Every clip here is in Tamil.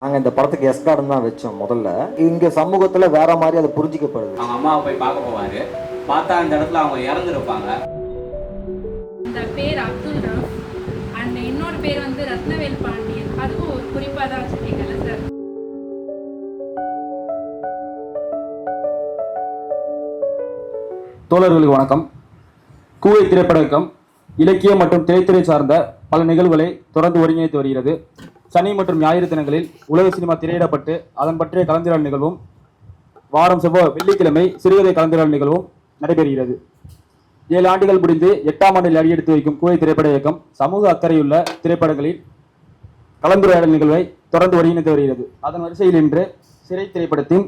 நாங்கள் இந்த படத்துக்கு எஸ்கார்டுன்னு தான் வச்சோம் முதல்ல. இங்கே சமூகத்தில் வேற மாதிரி அதை புரிஞ்சிக்கப்படுது. அவங்க அம்மாவை போய் பார்க்க போவாரு, பார்த்தா அந்த இடத்துல அவங்க இறந்துருப்பாங்க. இந்த பேர் அப்துல் ரஃப் அண்ட் இன்னொரு பேர் வந்து ரத்னவேல் பாண்டியன். அதுவும் ஒரு குறிப்பாக தான் வச்சுருக்கீங்கல்ல சார். தோழர்களுக்கு வணக்கம். கூவை திரைப்பட இயக்கம் இலக்கியம் மற்றும் திரைத்துறை சார்ந்த பல நிகழ்வுகளை தொடர்ந்து ஒருங்கிணைத்து வருகிறது. சனி மற்றும் ஞாயிறு தினங்களில் உலக சினிமா திரையிடப்பட்டு அதன் பற்றிய கலந்துரையாடல் நிகழ்வும், வாரம் செவ்வாய் வெள்ளிக்கிழமை சிறுகதை கலந்துரையாடல் நிகழ்வும் நடைபெறுகிறது. 7 ஆண்டுகள் முடிந்து 8ஆம் ஆண்டில் அடியெடுத்து வைக்கும் கூவை திரைப்பட இயக்கம் சமூக அக்கறையுள்ள திரைப்படங்களில் கலந்துரையாடல் நிகழ்வை தொடர்ந்து ஒருங்கிணைத்து வருகிறது. அதன் வரிசையில் இன்று சிறை திரைப்படத்தின்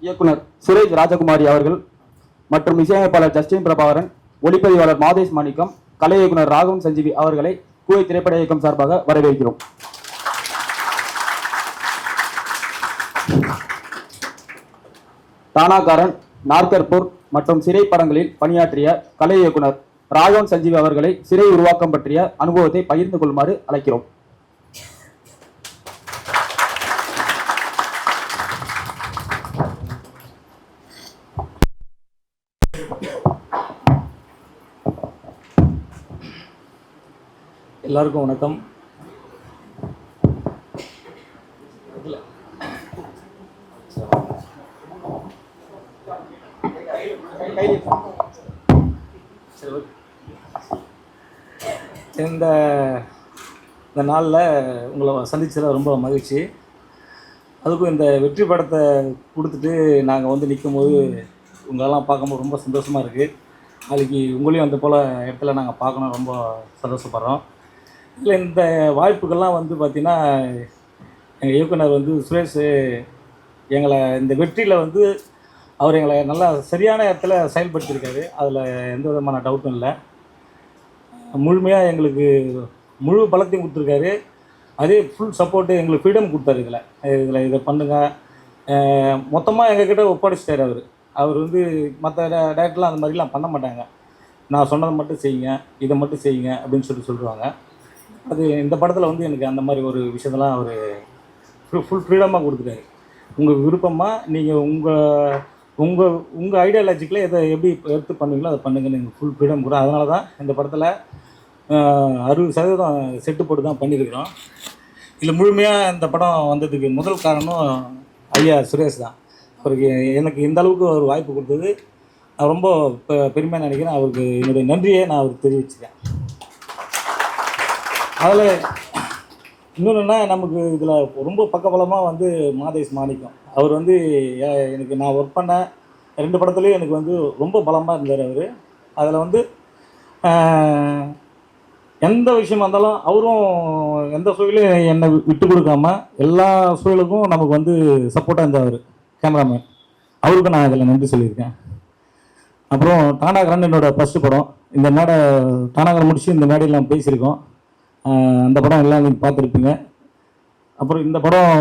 இயக்குனர் சுரேஷ் ராஜகுமாரி அவர்கள் மற்றும் இசையமைப்பாளர் ஜஸ்டின் பிரபாகரன், ஒளிப்பதிவாளர் மாதேஷ் மாணிக்கம், கலை இயக்குனர் ராகவன் சஞ்சீவி அவர்களை கூவை திரைப்பட இயக்கம் சார்பாக வரவேற்கிறோம். தானாகாரன், நார்கர்பூர் மற்றும் சிறை படங்களில் பணியாற்றிய கலை இயக்குனர் ராகவன் சஞ்சீவி அவர்களை சிறை உருவாக்கம் பற்றிய அனுபவத்தை பகிர்ந்து கொள்ளுமாறு அழைக்கிறோம். எல்லாருக்கும் வணக்கம். இந்த நாளில் உங்களை சந்திச்சதில் ரொம்ப மகிழ்ச்சி. அதுக்கும் இந்த வெற்றி படத்தை கொடுத்துட்டு நாங்கள் வந்து நிற்கும் போது உங்களெல்லாம் பார்க்கும்போது ரொம்ப சந்தோஷமாக இருக்குது. நாளைக்கு உங்களையும் அந்த போல் இடத்துல நாங்கள் பார்க்கணும், ரொம்ப சந்தோஷப்படுறோம். இதில் இந்த வாய்ப்புகள்லாம் வந்து பார்த்திங்கன்னா எங்கள் இயக்குனர் வந்து சுரேஷ் எங்களை இந்த வெற்றியில் வந்து அவர் எங்களை நல்லா சரியான இடத்துல செயல்படுத்தியிருக்காரு. அதில் எந்த விதமான டவுட்டும் இல்லை. முழுமையாக எங்களுக்கு முழு பலத்தையும் கொடுத்துருக்காரு. அதே ஃபுல் சப்போர்ட்டு எங்களுக்கு ஃப்ரீடம் கொடுத்தாரு. இதை பண்ணுங்கள் மொத்தமாக எங்ககிட்ட ஒப்படைச்சிட்டார். அவர் வந்து மற்ற டேரக்டர்லாம் அந்த மாதிரிலாம் பண்ண மாட்டாங்க. நான் சொன்னதை மட்டும் செய்யுங்க, இதை மட்டும் செய்யுங்க அப்படின்னு சொல்லுவாங்க. அது இந்த படத்தில் வந்து எனக்கு அந்த மாதிரி ஒரு விஷயத்தெல்லாம் அவர் ஃபுல் ஃப்ரீடமாக கொடுத்துட்டாரு. உங்கள் விருப்பமாக நீங்கள் உங்கள் ஐடியாலஜிக்கில் எதை எப்படி எடுத்து பண்ணுவீங்களோ அதை பண்ணுங்கன்னு நீங்கள் ஃபுல் ஃப்ரீடம் கூட. அதனால தான் இந்த படத்தில் 60% செட்டு போட்டு தான் பண்ணியிருக்கிறோம். இதில் முழுமையாக இந்த படம் வந்ததுக்கு முதல் காரணம் ஐயா சுரேஷ் தான். அவருக்கு எனக்கு இந்த அளவுக்கு ஒரு வாய்ப்பு கொடுத்தது நான் ரொம்ப பெருமையாக நினைக்கிறேன். அவருக்கு என்னுடைய நன்றியை நான் அவருக்கு தெரிவிச்சுக்கிறேன். அதில் இன்னொன்றுன்னா, நமக்கு இதில் ரொம்ப பக்கபலமாக வந்து மாதேஷ் மாணிக்கம் அவர் வந்து எனக்கு நான் ஒர்க் பண்ண 2 படத்துலேயும் எனக்கு வந்து ரொம்ப பலமாக இருந்தார். அதில் வந்து எந்த விஷயமா இருந்தாலும் அவரும் எந்த சூழலையும் என்னை விட்டு கொடுக்காம எல்லா சூழலுக்கும் நமக்கு வந்து சப்போர்ட்டாக இருந்தார் கேமராமேன். அவருக்கும் நான் இதில் நன்றி சொல்லியிருக்கேன். அப்புறம் தானாகரன் என்னோடய ஃபஸ்ட்டு படம். இந்த மேடை தானாகரன் முடிச்சு இந்த மேடையில் நான் பேசியிருக்கோம். அந்த படம் எல்லாம் நீங்கள் பார்த்துருப்பீங்க. அப்புறம் இந்த படம்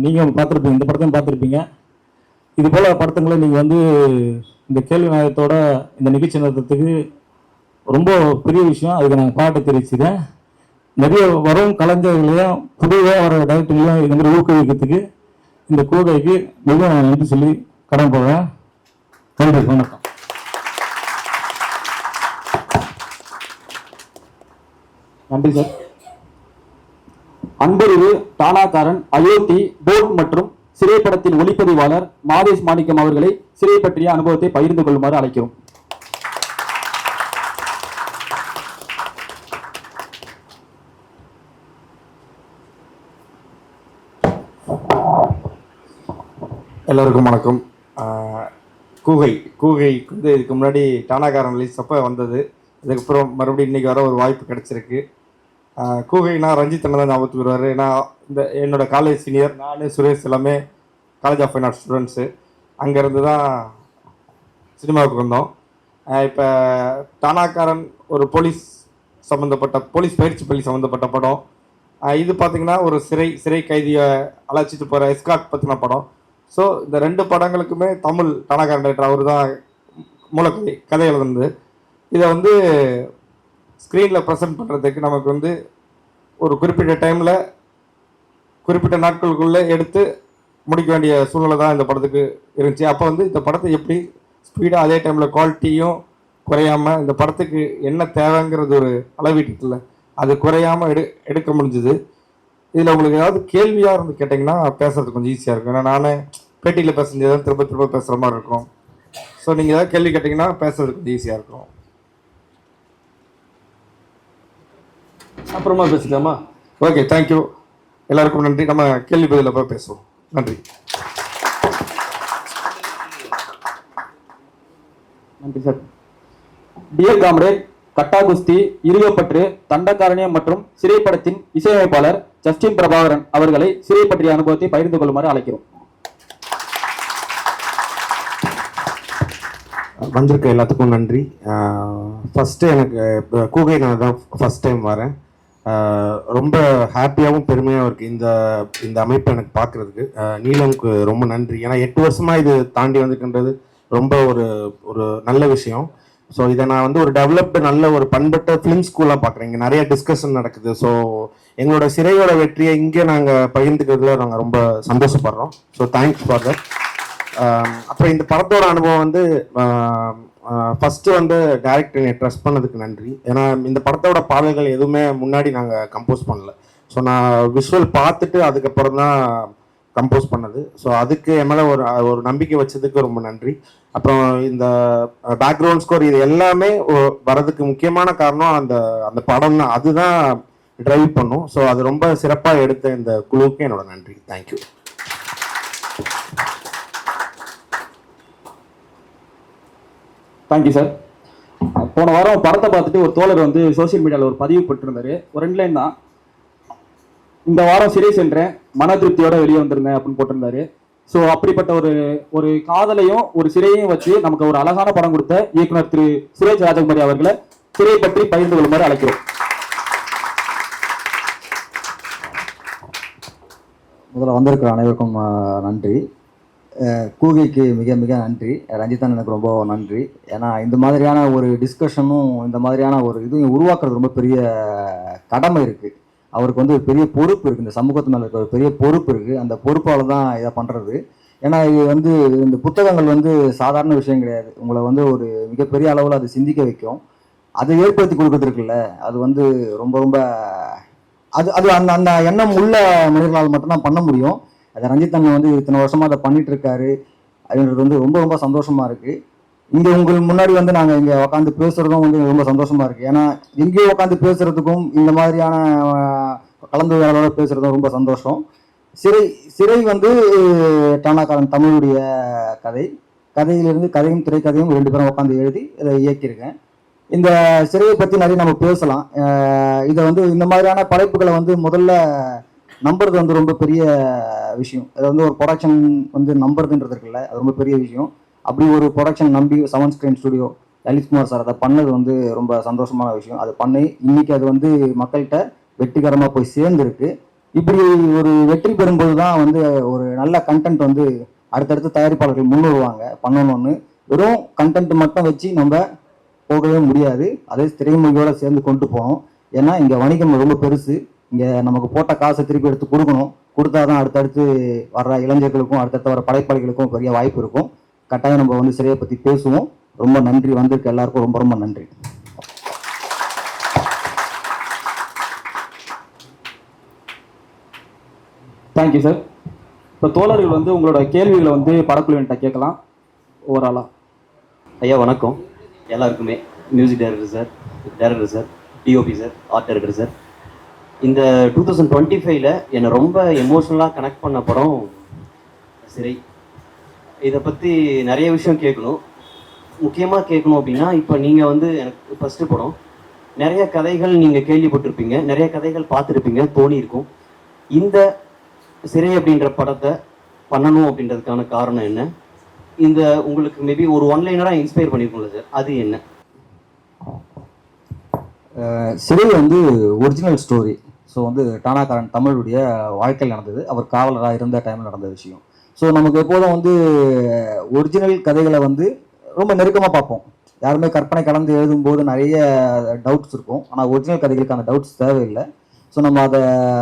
நீங்கள் பார்த்துருப்பீங்க, இந்த படத்தையும் பார்த்துருப்பீங்க. இது போல் படத்துங்களை நீங்கள் வந்து இந்த கேள்வி நியாயத்தோட இந்த நிகழ்ச்சி நடத்துறதுக்கு ரொம்ப பெரிய விஷயம். அதுக்கு நாங்கள் பாட்டை தெரிவிச்சுக்கிறேன். நிறைய வரும் கலைஞர்களையும் புதுவாக வர டைரக்டர்களையும் இது மாதிரி ஊக்குவிக்கிறதுக்கு இந்த கூடைக்கு மிகவும் நான் நன்றி சொல்லி கடன் போவேன். நன்றி, வணக்கம். நன்றி சார். அன்பறிவு, தானாகாரன், அயோத்தி, போட் மற்றும் சிறைப்படத்தின் ஒளிப்பதிவாளர் மாதேஷ் மாணிக்கம் அவர்களை சிறை பற்றிய அனுபவத்தை பகிர்ந்து கொள்ளுமாறு அழைக்கிறோம். எல்லோருக்கும் வணக்கம். கூகை வந்து இதுக்கு முன்னாடி தானாகாரன் ரிலீஸ் அப்போ வந்தது. அதுக்கப்புறம் மறுபடியும் இன்றைக்கி வர ஒரு வாய்ப்பு கிடச்சிருக்கு. கூகைனா ரஞ்சித் அண்ணன் தான் ஞாபகத்துக்கு வருவார். நான் என்னோடய காலேஜ் சீனியர், நான் சுரேஷ் எல்லாமே college of fine arts students. அங்கேருந்து தான் சினிமாவுக்கு வந்தோம். இப்போ தானாகாரன் ஒரு போலீஸ் பயிற்சி பள்ளி சம்மந்தப்பட்ட படம். இது பார்த்திங்கன்னா ஒரு சிறை கைதியை அழைச்சிட்டு போகிற எஸ்கார்ட் பற்றின படம். ஸோ இந்த 2 படங்களுக்குமே தமிழ் தானாகாரன் டைரக்டர் அவர் தான் கதை எழுதுனது. இதை வந்து ஸ்க்ரீனில் ப்ரெசென்ட் பண்ணுறதுக்கு நமக்கு வந்து ஒரு குறிப்பிட்ட டைமில் குறிப்பிட்ட நாட்களுக்குள்ளே எடுத்து முடிக்க வேண்டிய சூழ்நிலை தான் இந்த படத்துக்கு இருந்துச்சு. அப்போ வந்து இந்த படத்தை எப்படி ஸ்பீடாக அதே டைமில் குவாலிட்டியும் குறையாமல் இந்த படத்துக்கு என்ன தேவைங்கிறது ஒரு அளவீட்டுல அது குறையாமல் எடுக்க முடிஞ்சுது. இதில் உங்களுக்கு ஏதாவது கேள்வியாக இருந்து கேட்டிங்கன்னா பேசுறது கொஞ்சம் ஈஸியாக இருக்கும். ஏன்னா நானே பேட்டியில் பேசுறது தான் திரும்ப திரும்ப பேசுகிற மாதிரி இருக்கும். ஸோ நீங்கள் ஏதாவது கேள்வி கேட்டிங்கன்னா பேசுறது கொஞ்சம் ஈஸியாக இருக்கும். அப்புறமா பேசிக்கலாமா? Okay, thank you. எல்லாருக்கும் நன்றி. நம்ம கேள்வி பதிலில் போய் பேசுவோம். நன்றி. நன்றி சார். டியர் காம்ரேட், கட்டா குஸ்தி, இருகப்பற்று, தண்டகாரண்யம் மற்றும் சிறை படத்தின் இசையமைப்பாளர் ஜஸ்டின் பிரபாகரன் அவர்களை சிறை பற்றிய அனுபவத்தை பகிர்ந்து கொள்ளுமாறு அழைக்கிறோம். வந்திருக்க எல்லாத்துக்கும் நன்றி. ஃபஸ்ட்டு எனக்கு கூகை நான் தான் ஃபஸ்ட் டைம் வரேன். ரொம்ப ஹாப்பியாகவும் பெருமையாகவும் இருக்குது இந்த அமைப்பை எனக்கு பார்க்குறதுக்கு. நீலமுக்கு ரொம்ப நன்றி. ஏன்னா 8 வருஷமாக இது தாண்டி வந்துக்கின்றது ரொம்ப ஒரு நல்ல விஷயம். ஸோ இதை நான் வந்து ஒரு டெவலப்டு நல்ல ஒரு பண்பட்ட ஃபிலிம் ஸ்கூலாக பார்க்குறேன். இங்கே நிறைய டிஸ்கஷன் நடக்குது. ஸோ எங்களோட சிறையோட வெற்றியை இங்கே நாங்கள் பகிர்ந்துக்கிறதுல நாங்கள் ரொம்ப சந்தோஷப்படுறோம். So thanks for that. அப்புறம் இந்த படத்தோட அனுபவம் வந்து ஃபஸ்ட்டு வந்து டைரக்டரை ட்ரஸ்ட் பண்ணதுக்கு நன்றி. ஏன்னா இந்த படத்தோட பாடல்கள் எதுவுமே முன்னாடி நாங்கள் கம்போஸ் பண்ணல. ஸோ நான் விஷுவல் பார்த்துட்டு அதுக்கப்புறம் தான் கம்போஸ் பண்ணது. ஸோ அதுக்கு என் மேலே ஒரு நம்பிக்கை வச்சதுக்கு ரொம்ப நன்றி. அப்புறம் இந்த பேக்ரவுண்ட் ஸ்கோர் இது எல்லாமே வரதுக்கு முக்கியமான காரணம் அந்த படம் தான். அதுதான் டிரைவ் பண்ணும். ஸோ அது ரொம்ப சிறப்பாக எடுத்த இந்த குழுவுக்கு என்னோட நன்றி. தேங்க்யூ. Thank you sir. போன வாரம் படத்தை பார்த்துட்டு ஒரு தோழர் வந்து சோசியல் மீடியாவில் ஒரு பதிவு போட்டிருந்தாரு. ஒரு 2 லைன் தான். இந்த வாரம் சிறை சென்றேன், மன திருப்தியோட வெளியே வந்திருந்தேன் அப்படின்னு போட்டிருந்தாரு. ஸோ அப்படிப்பட்ட ஒரு காதலையும் ஒரு சிறையையும் வச்சு நமக்கு ஒரு அழகான படம் கொடுத்த இயக்குனர் திரு சுரேஷ் ராஜகுமாரி அவர்களை சிறை பற்றி பகிர்ந்து கொள்ளுமாறு அழைக்கிறோம். முதல்ல வந்திருக்கிற அனைவருக்கும் நன்றி. கூகைக்கு மிக மிக நன்றி. ரஞ்சிதன் எனக்கு ரொம்ப நன்றி. ஏன்னா இந்த மாதிரியான ஒரு டிஸ்கஷனும் இந்த மாதிரியான ஒரு இதுவும் உருவாக்குறது ரொம்ப பெரிய கடமை இருக்குது. அவருக்கு வந்து ஒரு பெரிய பொறுப்பு இருக்குது. இந்த சமூகத்து மேலே இருக்க ஒரு பெரிய பொறுப்பு இருக்குது. அந்த பொறுப்பால் தான் இதை பண்ணுறது. ஏன்னா இது வந்து இந்த புத்தகங்கள் வந்து சாதாரண விஷயம் கிடையாது. உங்களை வந்து ஒரு மிகப்பெரிய அளவில் அது சிந்திக்க வைக்கும். அதை ஏற்படுத்தி கொடுக்குறதுக்குல்ல அது வந்து ரொம்ப ரொம்ப அது அந்த அந்த எண்ணம் உள்ள மனிதர்களால் மட்டும்தான் பண்ண முடியும். அதை ரஞ்சித் அண்ணன் வந்து இத்தனை வருஷமாக அதை பண்ணிட்டு இருக்காரு அப்படின்றது வந்து ரொம்ப ரொம்ப சந்தோஷமாக இருக்குது. இங்கே உங்கள் முன்னாடி வந்து நாங்கள் இங்கே உட்காந்து பேசுகிறதும் வந்து ரொம்ப சந்தோஷமாக இருக்குது. ஏன்னா எங்கேயோ உட்காந்து பேசுகிறதுக்கும் இந்த மாதிரியான கலந்துரையாடலோட பேசுகிறதும் ரொம்ப சந்தோஷம். சிறை வந்து டானாக்காரன் தமிழுடைய கதையிலிருந்து கதையும் திரைக்கதையும் 2 பேரும் உட்காந்து எழுதி இதை இயக்கியிருக்கேன். இந்த சிறையை பற்றி நிறைய நம்ம பேசலாம். இதை வந்து இந்த மாதிரியான படைப்புகளை வந்து முதல்ல நம்புறது வந்து ரொம்ப பெரிய விஷயம். அது வந்து ஒரு ப்ரொடக்ஷன் வந்து நம்புறதுன்றது இருக்குல்ல, அது ரொம்ப பெரிய விஷயம். அப்படி ஒரு ப்ரொடக்ஷன் நம்பி 7 ஸ்க்ரீன் ஸ்டுடியோ லலித்குமார் சார் அதை பண்ணது வந்து ரொம்ப சந்தோஷமான விஷயம். அது பண்ணி இன்னைக்கு அது வந்து மக்கள்கிட்ட வெற்றிகரமாக போய் சேர்ந்துருக்கு. இப்படி ஒரு வெற்றி பெறும்போது தான் வந்து ஒரு நல்ல கண்டென்ட் வந்து அடுத்தடுத்து தயாரிப்பாளர்கள் முன்வருவாங்க பண்ணணும்னு. வெறும் கண்டென்ட் மட்டும் வச்சு நம்ம போகவே முடியாது. அதே திரைமொழியோடு சேர்ந்து கொண்டு போகணும். ஏன்னா இங்கே வணிகம் ரொம்ப பெருசு. இங்கே நமக்கு போட்ட காசை திருப்பி எடுத்து கொடுக்கணும். கொடுத்தா தான் அடுத்தடுத்து வர்ற இளைஞர்களுக்கும் அடுத்தடுத்து வர படைப்பாளிகளுக்கும் பெரிய வாய்ப்பு இருக்கும். கட்டாயம் நம்ம வந்து சிறையை பற்றி பேசுவோம். ரொம்ப நன்றி. வந்திருக்க எல்லாருக்கும் ரொம்ப ரொம்ப நன்றி. Thank you sir. இப்போ தோழர்கள் வந்து உங்களோட கேள்விகளை வந்து படக்குழுவின்ட்ட கேட்கலாம் ஓவராலாக. ஐயா வணக்கம். எல்லாருக்குமே music director sir, DOP sir, art director sir. இந்த 2025ல் என்னை ரொம்ப எமோஷ்னலாக கனெக்ட் பண்ண படம் சிறை. இதை பற்றி நிறைய விஷயம் கேட்கணும். முக்கியமாக கேட்கணும் அப்படின்னா, இப்போ நீங்கள் வந்து எனக்கு ஃபஸ்ட்டு படம் நிறைய கதைகள் நீங்கள் கேள்விப்பட்டிருப்பீங்க, நிறைய கதைகள் பார்த்துருப்பீங்க, தோணியிருக்கும். இந்த சிறை அப்படின்ற படத்தை பண்ணணும் அப்படின்றதுக்கான காரணம் என்ன? இந்த உங்களுக்கு மேபி ஒரு ஒன்லைனராக இன்ஸ்பயர் பண்ணியிருக்கோம்ல சார், அது என்ன? சிறை வந்து ஒரிஜினல் ஸ்டோரி. ஸோ வந்து டானாக்காரன் தமிழுடைய வாழ்க்கையில் நடந்தது. அவர் காவலராக இருந்த டைமில் நடந்த விஷயம். ஸோ நமக்கு எப்போதும் வந்து ஒரிஜினல் கதைகளை வந்து ரொம்ப நெருக்கமாக பார்ப்போம். யாருமே கற்பனை கலந்து எழுதும்போது நிறைய டவுட்ஸ் இருக்கும். ஆனால் ஒரிஜினல் கதைகளுக்கான டவுட்ஸ் தேவையில்லை. ஸோ நம்ம அதை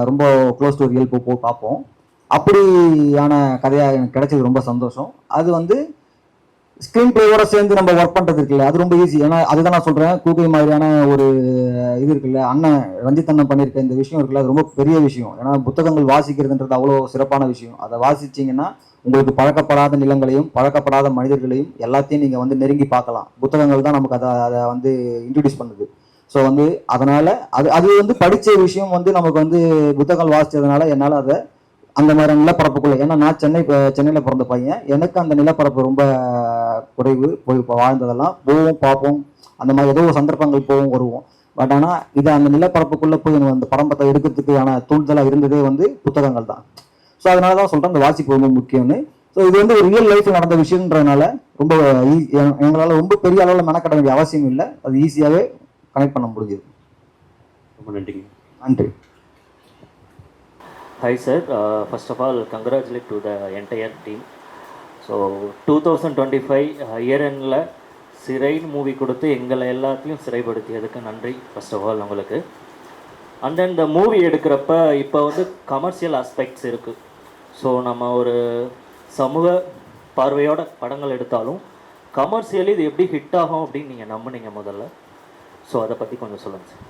ரொம்ப க்ளோஸ் டு ரியல் போய் பார்ப்போம். அப்படியான கதையாக எனக்கு கிடைச்சது ரொம்ப சந்தோஷம். அது வந்து ஸ்க்ரீன் பிளேயோட சேர்ந்து நம்ம ஒர்க் பண்ணுறது இருக்குல்ல, அது ரொம்ப ஈஸி. ஏன்னா அதுதான் நான் சொல்கிறேன், கூகுள் மாதிரியான ஒரு இது இருக்குல்ல, அண்ணன் ரஞ்சித் அண்ணன் பண்ணியிருக்க இந்த விஷயம் இருக்குல்ல, அது ரொம்ப பெரிய விஷயம். ஏன்னா புத்தகங்கள் வாசிக்கிறதுன்றது அவ்வளோ சிறப்பான விஷயம். அதை வாசிச்சிங்கன்னா உங்களுக்கு பழக்கப்படாத நிலங்களையும் பழக்கப்படாத மனிதர்களையும் எல்லாத்தையும் நீங்கள் வந்து நெருங்கி பார்க்கலாம். புத்தகங்கள் தான் நமக்கு அதை வந்து இன்ட்ரடியூஸ் பண்ணுது. ஸோ வந்து அதனால் அது வந்து படித்த விஷயம் வந்து நமக்கு வந்து புத்தகங்கள் வாசித்ததுனால என்னால் அதை அந்த மாதிரி நிலப்பரப்புக்குள்ளே, ஏன்னா நான் சென்னையில் பிறந்த பையன், எனக்கு அந்த நிலப்பரப்பு ரொம்ப குறைவு. போய் வாழ்ந்ததெல்லாம் போவோம் பார்ப்போம், அந்த மாதிரி ஏதோ ஒரு சந்தர்ப்பங்கள் போவோம் வருவோம். பட் ஆனால் இது அந்த நிலப்பரப்புக்குள்ளே போய் அந்த பரம்பத்தை எடுக்கிறதுக்கான தூண்டுதலாக இருந்ததே வந்து புத்தகங்கள் தான். ஸோ அதனால தான் சொல்கிறேன் அந்த வாசிப்பு ரொம்ப முக்கியம்னு. ஸோ இது வந்து ஒரு ரியல் லைஃப்பில் நடந்த விஷயன்றதுனால ரொம்ப எங்களால் ரொம்ப பெரிய அளவில் மெனக்கட வேண்டிய அவசியம் இல்லை. அது ஈஸியாகவே கனெக்ட் பண்ண முடியுது. ரொம்ப நன்றிங்க. நன்றி. Hi sir, first of all congratulate to the entire team. So 2025 year endல சிறைன் movie கொடுத்து எங்களை எல்லாத்தையும் சிறைப்படுத்தியதுக்கு நன்றி ஃபர்ஸ்ட் ஆஃப் ஆல் உங்களுக்கு. அண்ட் தென் இந்த மூவி எடுக்கிறப்ப இப்போ வந்து கமர்ஷியல் ஆஸ்பெக்ட்ஸ் இருக்குது. ஸோ நம்ம ஒரு சமூக பார்வையோட படங்கள் எடுத்தாலும் கமர்ஷியலி இது எப்படி ஹிட் ஆகும் அப்படின்னு நீங்கள் நம்புனீங்க முதல்ல? ஸோ அதை பற்றி கொஞ்சம் சொல்லுங்கள் சார்.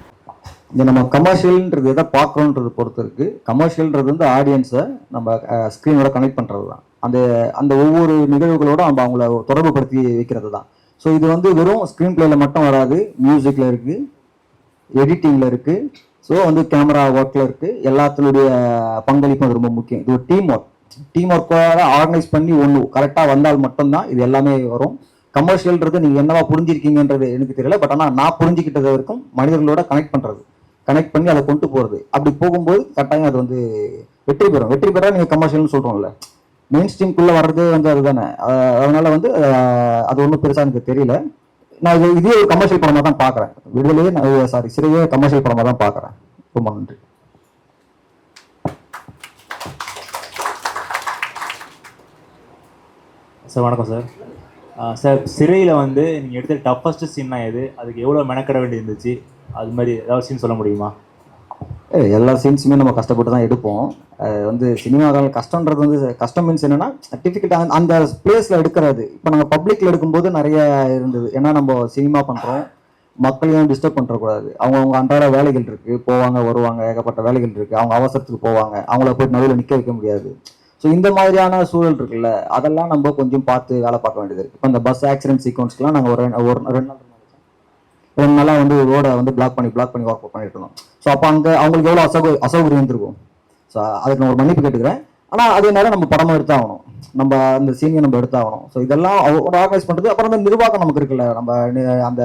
இந்த நம்ம கமர்ஷியல்ன்றது எதை பார்க்குறோன்றது பொறுத்து இருக்குது. கமர்ஷியல்ன்றது வந்து ஆடியன்ஸை நம்ம ஸ்க்ரீனோட கனெக்ட் பண்ணுறது தான். அந்த ஒவ்வொரு நிகழ்வுகளோட நம்ம அவங்கள தொடர்பு படுத்தி வைக்கிறது தான். ஸோ இது வந்து வெறும் ஸ்க்ரீன் பிளேயில் மட்டும் வராது, மியூசிக்கில் இருக்குது, எடிட்டிங்கில் இருக்குது, ஸோ வந்து கேமரா ஒர்க்கில் இருக்குது. எல்லாத்தினுடைய பங்களிப்பும் அது ரொம்ப முக்கியம். இது ஒரு டீம் ஒர்க்கோட ஆர்கனைஸ் பண்ணி ஒன்று கரெக்டாக வந்தால் மட்டும்தான் இது எல்லாமே வரும். கமர்ஷியல்ன்றது நீங்கள் என்னவா புரிஞ்சிருக்கீங்கன்றது எனக்கு தெரியல. பட் ஆனால் நான் புரிஞ்சிக்கிட்டது வரைக்கும் மனிதர்களோட கனெக்ட் பண்ணி அதை கொண்டு போகிறது. அப்படி போகும்போது கட்டாயம் அது வந்து வெற்றி பெற நீங்கள் கமர்ஷியல்னு சொல்கிறோம்ல, மெயின் ஸ்ட்ரீம்குள்ளே வர்றதே வந்து அதுதானே. அதனால் வந்து அது ஒன்றும் பெருசாக எனக்கு தெரியல. நான் இதே ஒரு கமர்ஷியல் படமாக தான் பார்க்குறேன். சிறையே கமர்ஷியல் படமாக தான் பார்க்குறேன். ரொம்ப நன்றி. சார் வணக்கம் சார். சார் சிறையில் வந்து நீங்கள் எடுத்த டஃபஸ்ட் சீன்னா எது? அதுக்கு எவ்வளோ மெனக்கட வேண்டி இருந்துச்சு? அது மாதிரி ஏதாவது சீன் சொல்ல முடியுமா? எல்லா சீன்ஸுமே நம்ம கஷ்டப்பட்டு தான் எடுப்போம். வந்து சினிமாக்கள் கஷ்டன்றது வந்து கஷ்டம் மீன்ஸ் என்னென்னா டிஃபிகல்ட் அந்த பிளேஸில் எடுக்கிறது. இப்போ நம்ம பப்ளிக்கில் எடுக்கும்போது நிறைய இருந்தது. ஏன்னா நம்ம சினிமா பண்ணுறோம், மக்களையும் டிஸ்டர்ப் பண்ணுறக்கூடாது. அவங்க அன்றாட வேலைகள் இருக்குது, போவாங்க வருவாங்க, ஏகப்பட்ட வேலைகள் இருக்குது. அவங்க அவசரத்துக்கு போவாங்க, அவங்கள போய் நடுவில் நிற்க வைக்க முடியாது. ஸோ இந்த மாதிரியான சூழல் இருக்குல்ல, அதெல்லாம் நம்ம கொஞ்சம் பார்த்து வேலை பார்க்க வேண்டியது இருக்குது. இப்போ இந்த பஸ் ஆக்சிடென்ட் சீக்வன்ஸ்க்குலாம் நாங்கள் ஒரு 2 நாளாக வந்து ரோடை வந்து பிளாக் பண்ணி ஒர்க் பண்ணிட்டு இருந்தோம். ஸோ அப்போ அவங்களுக்கு எவ்வளோ அசௌகரியம் இருந்திருக்கும். ஸோ அதுக்கு நான் ஒரு மன்னிப்பு கேட்டுக்கிறேன். ஆனால் அதனால நம்ம படமும் எடுத்தாகணும், நம்ம அந்த சீனியை நம்ம எடுத்தாகணும். ஸோ இதெல்லாம் ஆர்கனைஸ் பண்ணுறது. அப்புறம் அந்த நிர்வாகம் நமக்கு இருக்குல்ல, நம்ம அந்த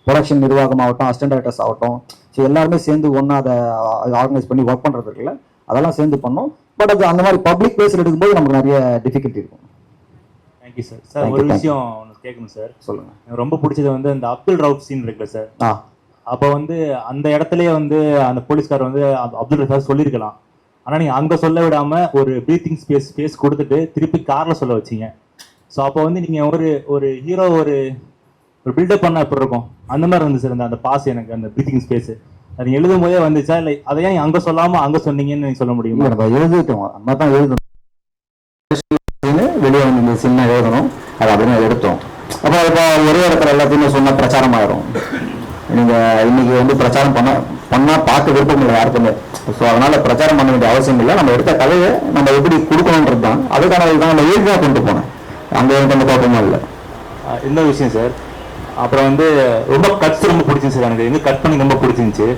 ப்ரொடக்ஷன் நிர்வாகம் ஆகட்டும், அசிஸ்டன்ட் டைரக்டர்ஸ் ஆகட்டும், ஸோ எல்லாருமே சேர்ந்து ஒன்றா அதை ஆர்கனைஸ் பண்ணி ஒர்க் பண்ணுறது இருக்குல்ல, அதெல்லாம் சேர்ந்து பண்ணோம். பட் அது அந்த மாதிரி பப்ளிக் பிளேஸில் எடுக்கும்போது நமக்கு நிறைய டிஃபிகல்ட்டி இருக்கும். Thank you sir. சார் ஒரு விஷயம் ஒன்று கேட்கணும் சார். சொல்லுங்கள். எனக்கு ரொம்ப பிடிச்சது வந்து அந்த அப்துல் ரவுப் சீன் இருக்குல்ல சார். அப்போ வந்து அந்த இடத்துலயே வந்து அந்த போலீஸ்கார் வந்து அப்துல் ரவுப் சொல்லியிருக்கலாம். ஆனால் நீங்கள் அங்கே சொல்ல விடாமல் ஒரு ப்ரீத்திங் ஸ்பேஸ் கொடுத்துட்டு திருப்பி காரில் சொல்ல வச்சிங்க. ஸோ அப்போ வந்து நீங்கள் ஒரு ஹீரோ ஒரு பில்டப் பண்ண எப்படி இருக்கும் அந்த மாதிரி இருந்துச்சு சார். அந்த பாஸ் எனக்கு அந்த ப்ரீத்திங் ஸ்பேஸ் அது எழுதும் போதே வந்துச்சா, இல்லை அதை ஏன் அங்கே சொல்லாமல் அங்கே சொன்னீங்கன்னு நீங்கள் சொல்ல முடியுமா? நம்ம எழுதிட்டோம், நம்ம தான் எழுதணும், வெளியே வந்து இந்த சின்ன எழுதணும், அதை அப்படின்னு எடுத்தோம். அப்போ இப்போ ஒரே இடத்துல எல்லாத்தையுமே சொன்னால் பிரச்சாரம் ஆயிரும். நீங்கள் இன்னைக்கு வந்து பிரச்சாரம் பண்ணால் பார்க்க விருப்பம் இல்லை யாருக்குமே. ஸோ அதனால் பிரச்சாரம் பண்ண வேண்டிய அவசியம் இல்லை. நம்ம எடுத்த கதையை நம்ம எப்படி கொடுக்கணுன்றது தான், அதுக்கான தான் நம்ம எழுதி தான் கொண்டு போனேன். அங்கே எந்த குழப்பமும் இல்லை. இன்னொரு விஷயம் சார், அப்புறம் வந்து ரொம்ப கட்ஸ் ரொம்ப பிடிச்சிருந்துச்சு சார். எனக்கு எங்கே கட் பண்ணி ரொம்ப பிடிச்சிருந்துச்சு.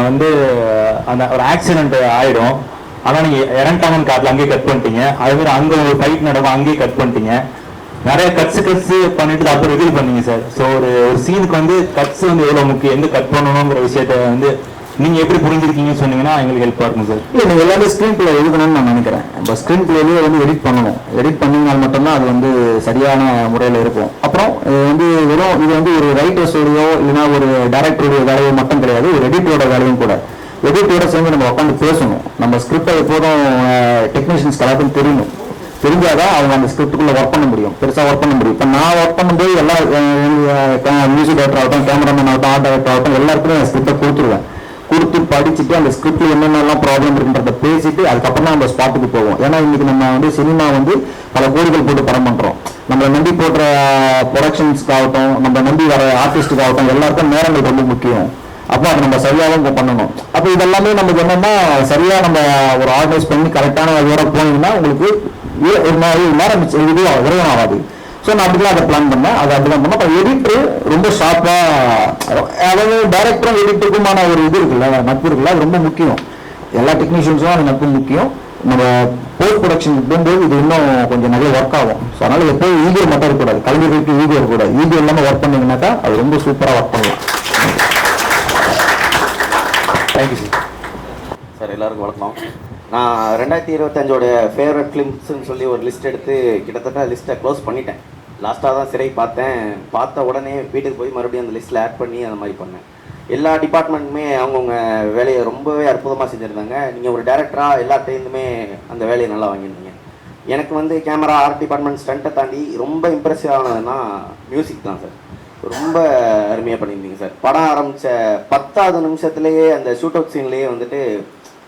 வந்து அந்த ஒரு ஆக்சிடென்ட் ஆகிடும், ஆனால் நீங்கள் இறண்டாங்கன்னு காட்டில் அங்கேயே கட் பண்ணிட்டீங்க. அதுமாதிரி அங்கே ஒரு ஃபைட் நடக்கும், அங்கேயே கட் பண்ணிட்டீங்க. நிறைய கட்ஸ் பண்ணிட்டு அப்புறம் ரிவீல் பண்ணீங்க சார். ஸோ ஒரு சீனுக்கு வந்து கட்ஸ் வந்து எவ்வளோ முக்கியம், எங்கே கட் பண்ணணுங்கிற விஷயத்த வந்து நீங்கள் எப்படி புரிஞ்சிருக்கீங்கன்னு சொன்னீங்கன்னா எங்களுக்கு ஹெல்ப்பாக இருக்கும் சார். இல்லை, நீங்கள் எல்லாமே ஸ்க்ரீன் பிளே எழுதணும்னு நான் நினைக்கிறேன். இப்போ ஸ்க்ரீன் பிளேலேயே வந்து எடிட் பண்ணணும். எடிட் பண்ணினால் மட்டும்தான் அது வந்து சரியான முறையில் இருக்கும். அப்புறம் வந்து வெறும் இது வந்து ஒரு ரைட்டர்ஸோடையோ இல்லைன்னா ஒரு டைரக்டருடைய வேலையோ மட்டும் கிடையாது, ஒரு எடிட்டரோட வேலையும் கூட. எடிட்டரோட சேர்ந்து நம்ம உட்காந்து பேசணும். நம்ம ஸ்கிரிப்டை எப்போதும் டெக்னீஷியன்ஸ் எல்லாத்தையும் தெரியணும். தெரிஞ்சாதான் அவங்க அந்த ஸ்கிரிப்டுக்குள்ளே ஒர்க் பண்ண முடியும், பெருசாக ஒர்க் பண்ண முடியும். இப்போ நான் ஒர்க் பண்ணும்போது எல்லா மியூசிக் டைரக்டர் ஆகட்டும், கேமராமேன் ஆகட்டும், ஆர்ட் டைரக்டர் ஆகட்டும், எல்லாருக்குமே ஸ்கிரிப்டை கொடுத்துருவேன். கொடுத்து படிச்சுட்டு அந்த ஸ்கிரிப்டில் என்னென்னலாம் ப்ராப்ளம் இருக்குன்றத பேசிட்டு அதுக்கப்புறம் தான் அந்த ஸ்பாட்டுக்கு போவோம். ஏன்னா இன்னைக்கு நம்ம வந்து சினிமா வந்து பல கோடிகள் போட்டு படம் பண்ணுறோம். நம்ம நம்பி போடுற ப்ரொடக்ஷன்ஸ்க்காகட்டும், நம்ம நம்பி வர ஆர்டிஸ்ட்டுக்காகட்டும், எல்லாருக்கும் நேரங்கள் ரொம்ப முக்கியம். அப்போ அதை நம்ம சரியாக பண்ணணும். அப்போ இதெல்லாமே நமக்கு என்னன்னா சரியாக நம்ம ஒரு ஆர்கனைஸ் பண்ணி கரெக்டான இதோட போனீங்கன்னா உங்களுக்கு ஒரு நேரம் இதுவும் விரைவம் ஆகாது. ஸோ நான் அப்படிலாம் அதை பிளான் பண்ணேன். அதை அப்படிதான் பண்ணேன். அப்போ எடிட்டர் ரொம்ப ஷார்ப்பாக, அதாவது டைரக்டரும் எடிட்டருக்குமான ஒரு இது இருக்குல்ல, நட்பு இருக்குல்ல, அது ரொம்ப முக்கியம். எல்லா டெக்னீஷியன்ஸும் அந்த நட்பு முக்கியம். நம்ம போஸ்ட் ப்ரொடக்ஷன் போகும்போது இது இன்னும் கொஞ்சம் நிறைய ஒர்க் ஆகும். ஸோ அதனால் எப்போயும் ஈகோ மட்டும் இருக்கக்கூடாது, கலைஞர்களுக்கு ஈகோ இருக்கக்கூடாது. ஈகோ இல்லாமல் ஒர்க் பண்ணிங்கனாக்கா அது ரொம்ப சூப்பராக ஒர்க் பண்ணலாம். Thank you sir. எல்லாருக்கும் வணக்கம். நான் 2025 ஃபேவரட் ஃபிலிம்ஸ்ன்னு சொல்லி ஒரு லிஸ்ட் எடுத்து கிட்டத்தட்ட லிஸ்ட்டை க்ளோஸ் பண்ணிட்டேன். லாஸ்ட்டாக தான் சிறை பார்த்தேன். பார்த்த உடனே வீட்டுக்கு போய் மறுபடியும் அந்த லிஸ்ட்டில் ஆட் பண்ணி அந்த மாதிரி பண்ணேன். எல்லா டிபார்ட்மெண்ட்டுமே அவங்கவுங்க வேலையை ரொம்பவே அற்புதமாக செஞ்சுருந்தாங்க. நீங்கள் ஒரு டேரக்டராக எல்லாத்தையுமே அந்த வேலையை நல்லா வாங்கியிருந்தீங்க. எனக்கு வந்து கேமரா, ஆர்ட் டிபார்ட்மெண்ட், ஸ்டண்ட்டை தாண்டி ரொம்ப இம்ப்ரெசிவ் ஆனதுன்னா மியூசிக் தான் சார். ரொம்ப அருமையாக பண்ணியிருந்தீங்க சார். படம் ஆரம்பித்த 10வது நிமிஷத்துலேயே அந்த ஷூட் அவுட் சீன்லேயே வந்துட்டு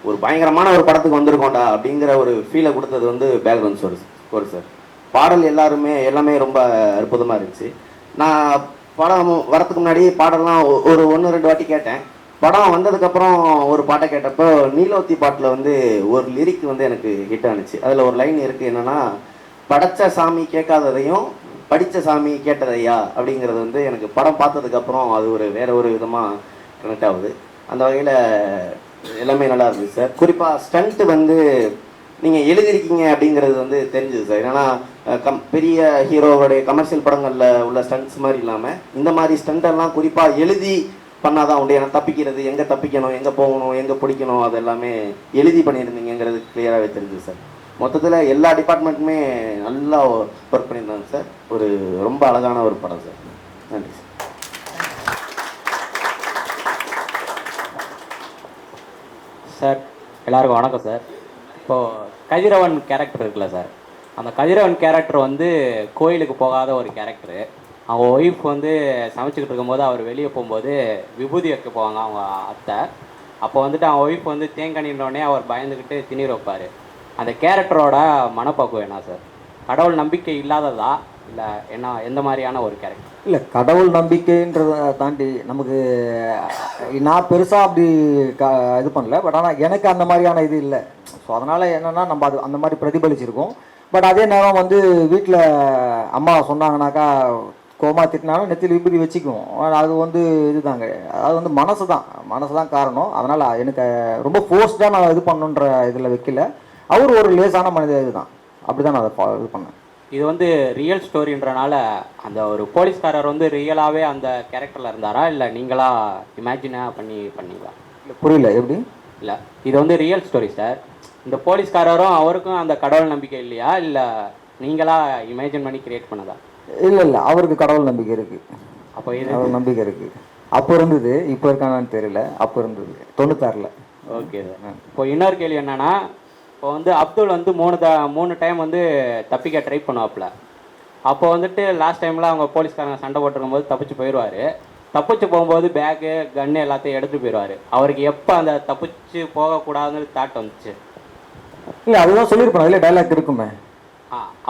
ஒரு பயங்கரமான ஒரு படத்துக்கு வந்திருக்கோண்டா அப்படிங்கிற ஒரு ஃபீலை கொடுத்தது வந்து பேக்ரவுண்ட் ஸ்கோர் சார். பாடல் எல்லாமே ரொம்ப அற்புதமாக இருந்துச்சு. நான் படம் வரத்துக்கு முன்னாடி பாடலாம் ஒரு 1-2 வாட்டி கேட்டேன். படம் வந்ததுக்கப்புறம் ஒரு பாட்டை கேட்டப்போ நீலோத்தி பாட்டில் வந்து ஒரு லிரிக் வந்து எனக்கு ஹிட் ஆனிச்சு. அதில் ஒரு லைன் இருக்குது, என்னென்னா படைச்ச சாமி கேட்காததையும் படித்த சாமி கேட்டதையா அப்படிங்கிறது வந்து எனக்கு படம் பார்த்ததுக்கப்புறம் அது வேற ஒரு விதமாக கனெக்ட் ஆகுது. அந்த வகையில் எல்லாமே நல்லா இருந்துச்சு சார். குறிப்பாக ஸ்டண்ட்டு வந்து நீங்கள் எழுதியிருக்கீங்க அப்படிங்கிறது வந்து தெரிஞ்சுது சார். ஏன்னா பெரிய ஹீரோவோடைய கமர்ஷியல் படங்களில் உள்ள ஸ்டண்ட்ஸ் மாதிரி இல்லாமல் இந்த மாதிரி ஸ்டண்டெல்லாம் குறிப்பாக எழுதி பண்ணாதான் உண்டு. ஏன்னா தப்பிக்கிறது, எங்கே தப்பிக்கணும், எங்கே போகணும், எங்கே பிடிக்கணும், அது எல்லாமே எழுதி பண்ணியிருந்தீங்கிறது கிளியராகவே தெரிஞ்சுது சார். மொத்தத்தில் எல்லா டிபார்ட்மெண்ட்டுமே நல்லா ஒர்க் பண்ணியிருந்தாங்க சார். ரொம்ப அழகான ஒரு படம் சார். நன்றி சார். சார் எல்லாருக்கும் வணக்கம் சார். இப்போது கதிரவன் கேரக்டர் இருக்குல்ல சார், அந்த கதிரவன் கேரக்டர் வந்து கோயிலுக்கு போகாத ஒரு கேரக்டரு. அவங்க ஒய்ஃப் வந்து சமைச்சிக்கிட்டு இருக்கும்போது அவர் வெளியே போகும்போது விபூதி வைக்க போவாங்க அவங்க அத்தை. அப்போ வந்துட்டு அவங்க ஒய்ஃப் வந்து தேங்கனின்றோடனே அவர் பயந்துக்கிட்டு திணீர் வைப்பார். அந்த கேரக்டரோட மனப்பக்குவம் என்ன சார்? கடவுள் நம்பிக்கை இல்லாததா இல்லை என்ன, எந்த மாதிரியான ஒரு கேரக்டர்? இல்லை, கடவுள் நம்பிக்கைன்றதை தாண்டி நமக்கு நான் பெருசாக அப்படி இது பண்ணல. பட் ஆனால் எனக்கு அந்த மாதிரியான இது இல்லை. ஸோ அதனால் என்னென்னா நம்ம அது அந்த மாதிரி பிரதிபலிச்சிருக்கோம். பட் அதே நேரம் வந்து வீட்டில் அம்மா சொன்னாங்கனாக்கா கோமா திட்டினாலும் நெத்தியில் விபூதி வச்சுக்குவோம். அது வந்து இதுதாங்க, அது வந்து மனசு தான் காரணம். அதனால் எனக்கு ரொம்ப ஃபோர்ஸ்டாக நான் இது பண்ணுன்ற இதில் வைக்கல. அவர் ஒரு லேசான மனித இதுதான், அப்படி தான் நான் அதை இது பண்ணேன். இது வந்து ரியல் ஸ்டோரின்றனால அந்த ஒரு போலீஸ்காரர் வந்து ரியலாகவே அந்த கேரக்டரில் இருந்தாரா இல்லை நீங்களா இமேஜினாக பண்ணீங்களா? இல்லை, புரியல எப்படி? இல்லை, இது வந்து ரியல் ஸ்டோரி சார். இந்த போலீஸ்காரரும் அவருக்கும் அந்த கடவுள் நம்பிக்கை இல்லையா, இல்லை நீங்களா இமேஜின் பண்ணி கிரியேட் பண்ணதா? இல்லை, அவருக்கு கடவுள் நம்பிக்கை இருக்குது. அப்போ இது அவர் நம்பிக்கை இருக்குது. அப்போ இருந்தது, இப்போ இருக்கானான்னு தெரியல. அப்போ இருந்தது 96. Okay sir. இப்போ இன்னொரு கேள்வி என்னென்னா, இப்போ வந்து அப்துல் வந்து 3 டைம் வந்து தப்பிக்க ட்ரை பண்ணுவாப்புல. அப்போ வந்துட்டு லாஸ்ட் டைமில் அவங்க போலீஸ்காரங்க சண்டை போட்டுருக்கும் போது தப்பிச்சு போயிடுவார். தப்பிச்சு போகும்போது பேக்கு கன்னு எல்லாத்தையும் எடுத்துகிட்டு போயிடுவார். அவருக்கு எப்போ அந்த தப்பிச்சு போகக்கூடாதுன்னு தாட் வந்துச்சு? இல்லை, அதுதான் சொல்லியிருப்பேன், அதில் டைலாக் இருக்குமே.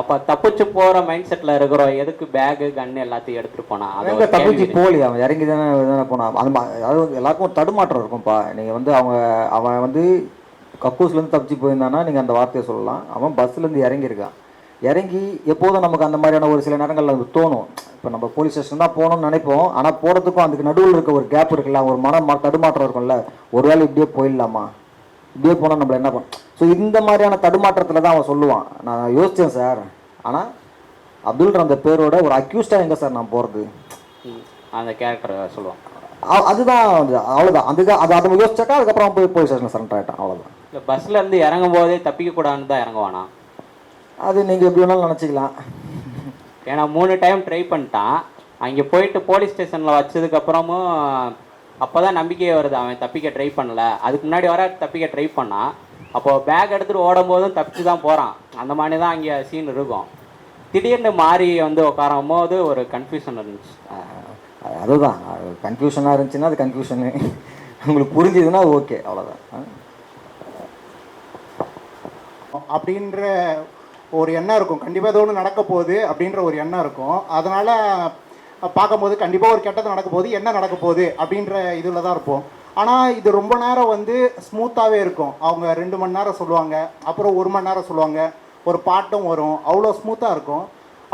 அப்போ தப்பிச்சு போகிற மைண்ட் செட்டில் இருக்கிறோம், எதுக்கு பேகு கன்னு எல்லாத்தையும் எடுத்துகிட்டு போனா? அது தப்பிச்சு போலி, அவன் இறங்கி தானே போனான். அதாவது எல்லாருக்கும் எல்லாருக்கும் தடுமாற்றம் இருக்கும்ப்பா. நீங்கள் வந்து அவன் வந்து கக்கூஸ்லேருந்து தப்பிச்சு போயிருந்தானா நீங்கள் அந்த வார்த்தையை சொல்லலாம். அவன் பஸ்ஸுலேருந்து இறங்கியிருக்கான். இறங்கி எப்போதும் நமக்கு அந்த மாதிரியான ஒரு சில நேரங்களில் அது தோணும். இப்போ நம்ம போலீஸ் ஸ்டேஷன் தான் போகணும்னு நினைப்போம். ஆனால் போகிறதுக்கும் அதுக்கு நடுவில் இருக்க ஒரு கேப் இருக்குல்ல, ஒரு தடுமாற்றம் இருக்கும்ல. ஒரு வேளை இப்படியே போயிடலாமா, இப்படியே போனால் நம்மளை என்ன பண்ணும்? ஸோ இந்த மாதிரியான தடுமாற்றத்தில் தான் அவன் சொல்லுவான். நான் யோசித்தேன் சார். ஆனால் அப்துல்ன்ற அந்த பேரோட ஒரு அக்யூஸ்டாக எங்கே சார் நான் போகிறது? அந்த கேரக்டர் சொல்லுவான். அதுதான் அவ்வளோதான். அதை யோசிச்சாக்கா அதுக்கப்புறம் போய் போலீஸ் ஸ்டேஷனில் சரண்டர் ஆகிட்டான், அவ்வளோதான். இல்லை, பஸ்ஸில் இருந்து இறங்கும் போதே தப்பிக்கக்கூடாதுன்னு தான் இறங்குவானா? அது நீங்கள் எப்படி வேணாலும் நினச்சிக்கலாம். ஏன்னா 3 டைம் ட்ரை பண்ணிட்டான். அங்கே போயிட்டு போலீஸ் ஸ்டேஷனில் வச்சதுக்கப்புறமும் அப்போ தான் நம்பிக்கையே வருது அவன் தப்பிக்க ட்ரை பண்ணல. அதுக்கு முன்னாடி வர தப்பிக்க ட்ரை பண்ணான். அப்போது பேக் எடுத்துகிட்டு ஓடும் போதும் தப்பிச்சு தான் போகிறான். அந்த மாதிரி தான் அங்கே சீன் இருக்கும். திடீர்னு மாறி வந்து உட்காரும் போது ஒரு கன்ஃபியூஷன் இருந்துச்சு. அதுதான் கன்ஃபியூஷனாக இருந்துச்சுன்னா அது கன்ஃபியூஷனு. உங்களுக்கு புரிஞ்சுதுன்னா ஓகே, அவ்வளோதான். அப்படின்ற ஒரு எண்ணம் இருக்கும். கண்டிப்பாக ஏதோ ஒன்று நடக்க போகுது அப்படின்ற ஒரு எண்ணம் இருக்கும். அதனால் பார்க்கும்போது கண்டிப்பாக ஒரு கெட்டது நடக்க போகுது, என்ன நடக்க போகுது அப்படின்ற இதில் தான் இருப்போம். ஆனால் இது ரொம்ப நேரம் வந்து ஸ்மூத்தாகவே இருக்கும். அவங்க 2 மணி நேரம் சொல்லுவாங்க, அப்புறம் 1 மணி நேரம் சொல்லுவாங்க, ஒரு பாட்டும் வரும், அவ்வளோ ஸ்மூத்தாக இருக்கும்.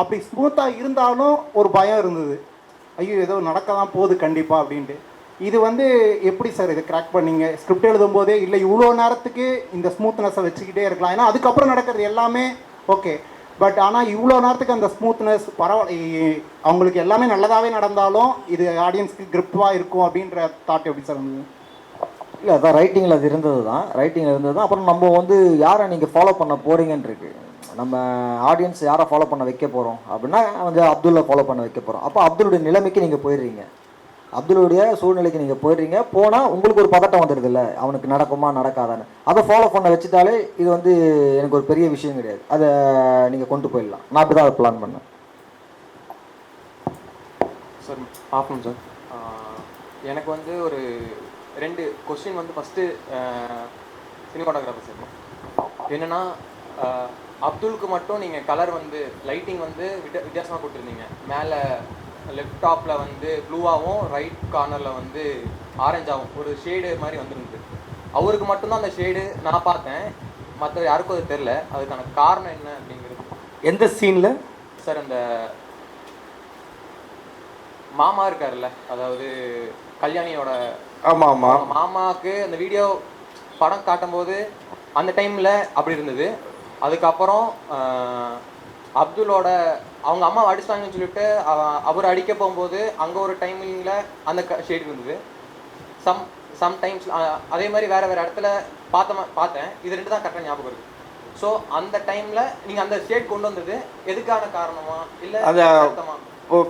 அப்படி ஸ்மூத்தாக இருந்தாலும் ஒரு பயம் இருந்தது, ஐயோ ஏதோ நடக்க தான் போகுது கண்டிப்பாக அப்படின்ட்டு. இது வந்து எப்படி சார் இது கிராக் பண்ணீங்க? ஸ்கிரிப்ட் எழுதும்போதே இல்லை இவ்வளோ நேரத்துக்கு இந்த ஸ்மூத்னஸை வச்சுக்கிட்டே இருக்கலாம், ஏன்னா அதுக்கப்புறம் நடக்கிறது எல்லாமே ஓகே, பட் ஆனால் இவ்வளோ நேரத்துக்கு அந்த ஸ்மூத்னஸ் பரவாயில்ல, அவங்களுக்கு எல்லாமே நல்லதாகவே நடந்தாலும் இது ஆடியன்ஸ்க்கு கிரிப்பாக இருக்கும் அப்படின்ற தாட் எப்படி சார் இருந்தது? இல்லை, அதான் ரைட்டிங்கில் அது இருந்தது தான். அப்புறம் நம்ம வந்து யாரை நீங்கள் ஃபாலோ பண்ண போகிறீங்கன்னு இருக்கு. நம்ம ஆடியன்ஸ் யாரை ஃபாலோ பண்ண வைக்க போகிறோம் அப்படின்னா வந்து அப்துல்லை ஃபாலோ பண்ண வைக்க போகிறோம். அப்போ அப்துல்லுடைய நிலைமைக்கு நீங்கள் போயிடுறீங்க, அப்துல்லுடைய சூழ்நிலைக்கு நீங்கள் போயிடுறீங்க. போனால் உங்களுக்கு ஒரு பதட்டம் வந்துடுது இல்லை, அவனுக்கு நடக்குமா நடக்காதான்னு. அதை ஃபாலோ பண்ண வச்சுட்டாலே இது வந்து எனக்கு ஒரு பெரிய விஷயம் கிடையாது, அதை நீங்கள் கொண்டு போயிடலாம். நான் அப்படி தான் அதை பிளான் பண்ணேன். சார் ஆஃப்டர்நூன் சார், எனக்கு வந்து ஒரு 2 கொஸ்டின் வந்து ஃபஸ்ட்டு சினிமாட்டோகிராஃபர் சார். என்னென்னா அப்துலுக்கு மட்டும் நீங்கள் கலர் வந்து லைட்டிங் வந்து வித்தியாசமாக கொடுத்துருந்தீங்க. மேலே லெஃப்ட் டாப்பில் வந்து ப்ளூவாகவும் ரைட் கார்னரில் வந்து ஆரஞ்சாகவும் ஒரு ஷேடு மாதிரி வந்துருந்தது. அவருக்கு மட்டும்தான் அந்த ஷேடு நான் பார்த்தேன், மற்ற யாருக்கும் அது தெரில. அதுக்கான காரணம் என்ன அப்படிங்கிறது. எந்த சீனில் சார் அந்த மாமா இருக்கார்ல, அதாவது கல்யாணியோட மாமாவுக்கு அந்த வீடியோ படம் காட்டும்போது அந்த டைமில் அப்படி இருந்தது. அதுக்கப்புறம் அப்துல்லோட அவங்க அம்மா அடிச்சிட்டாங்கன்னு சொல்லிட்டு அவர் அடிக்க போகும்போது அங்கே ஒரு டைமிங்கில் அந்த ஷேட் இருந்தது. சம்டைம்ஸ் அதே மாதிரி வேறு இடத்துல பார்த்தேன். இது 2 தான் கரெக்டாக ஞாபகம் இருக்குது. ஸோ அந்த டைமில் நீங்கள் அந்த ஷேட் கொண்டு வந்தது எதுக்கான காரணமா இல்லை அது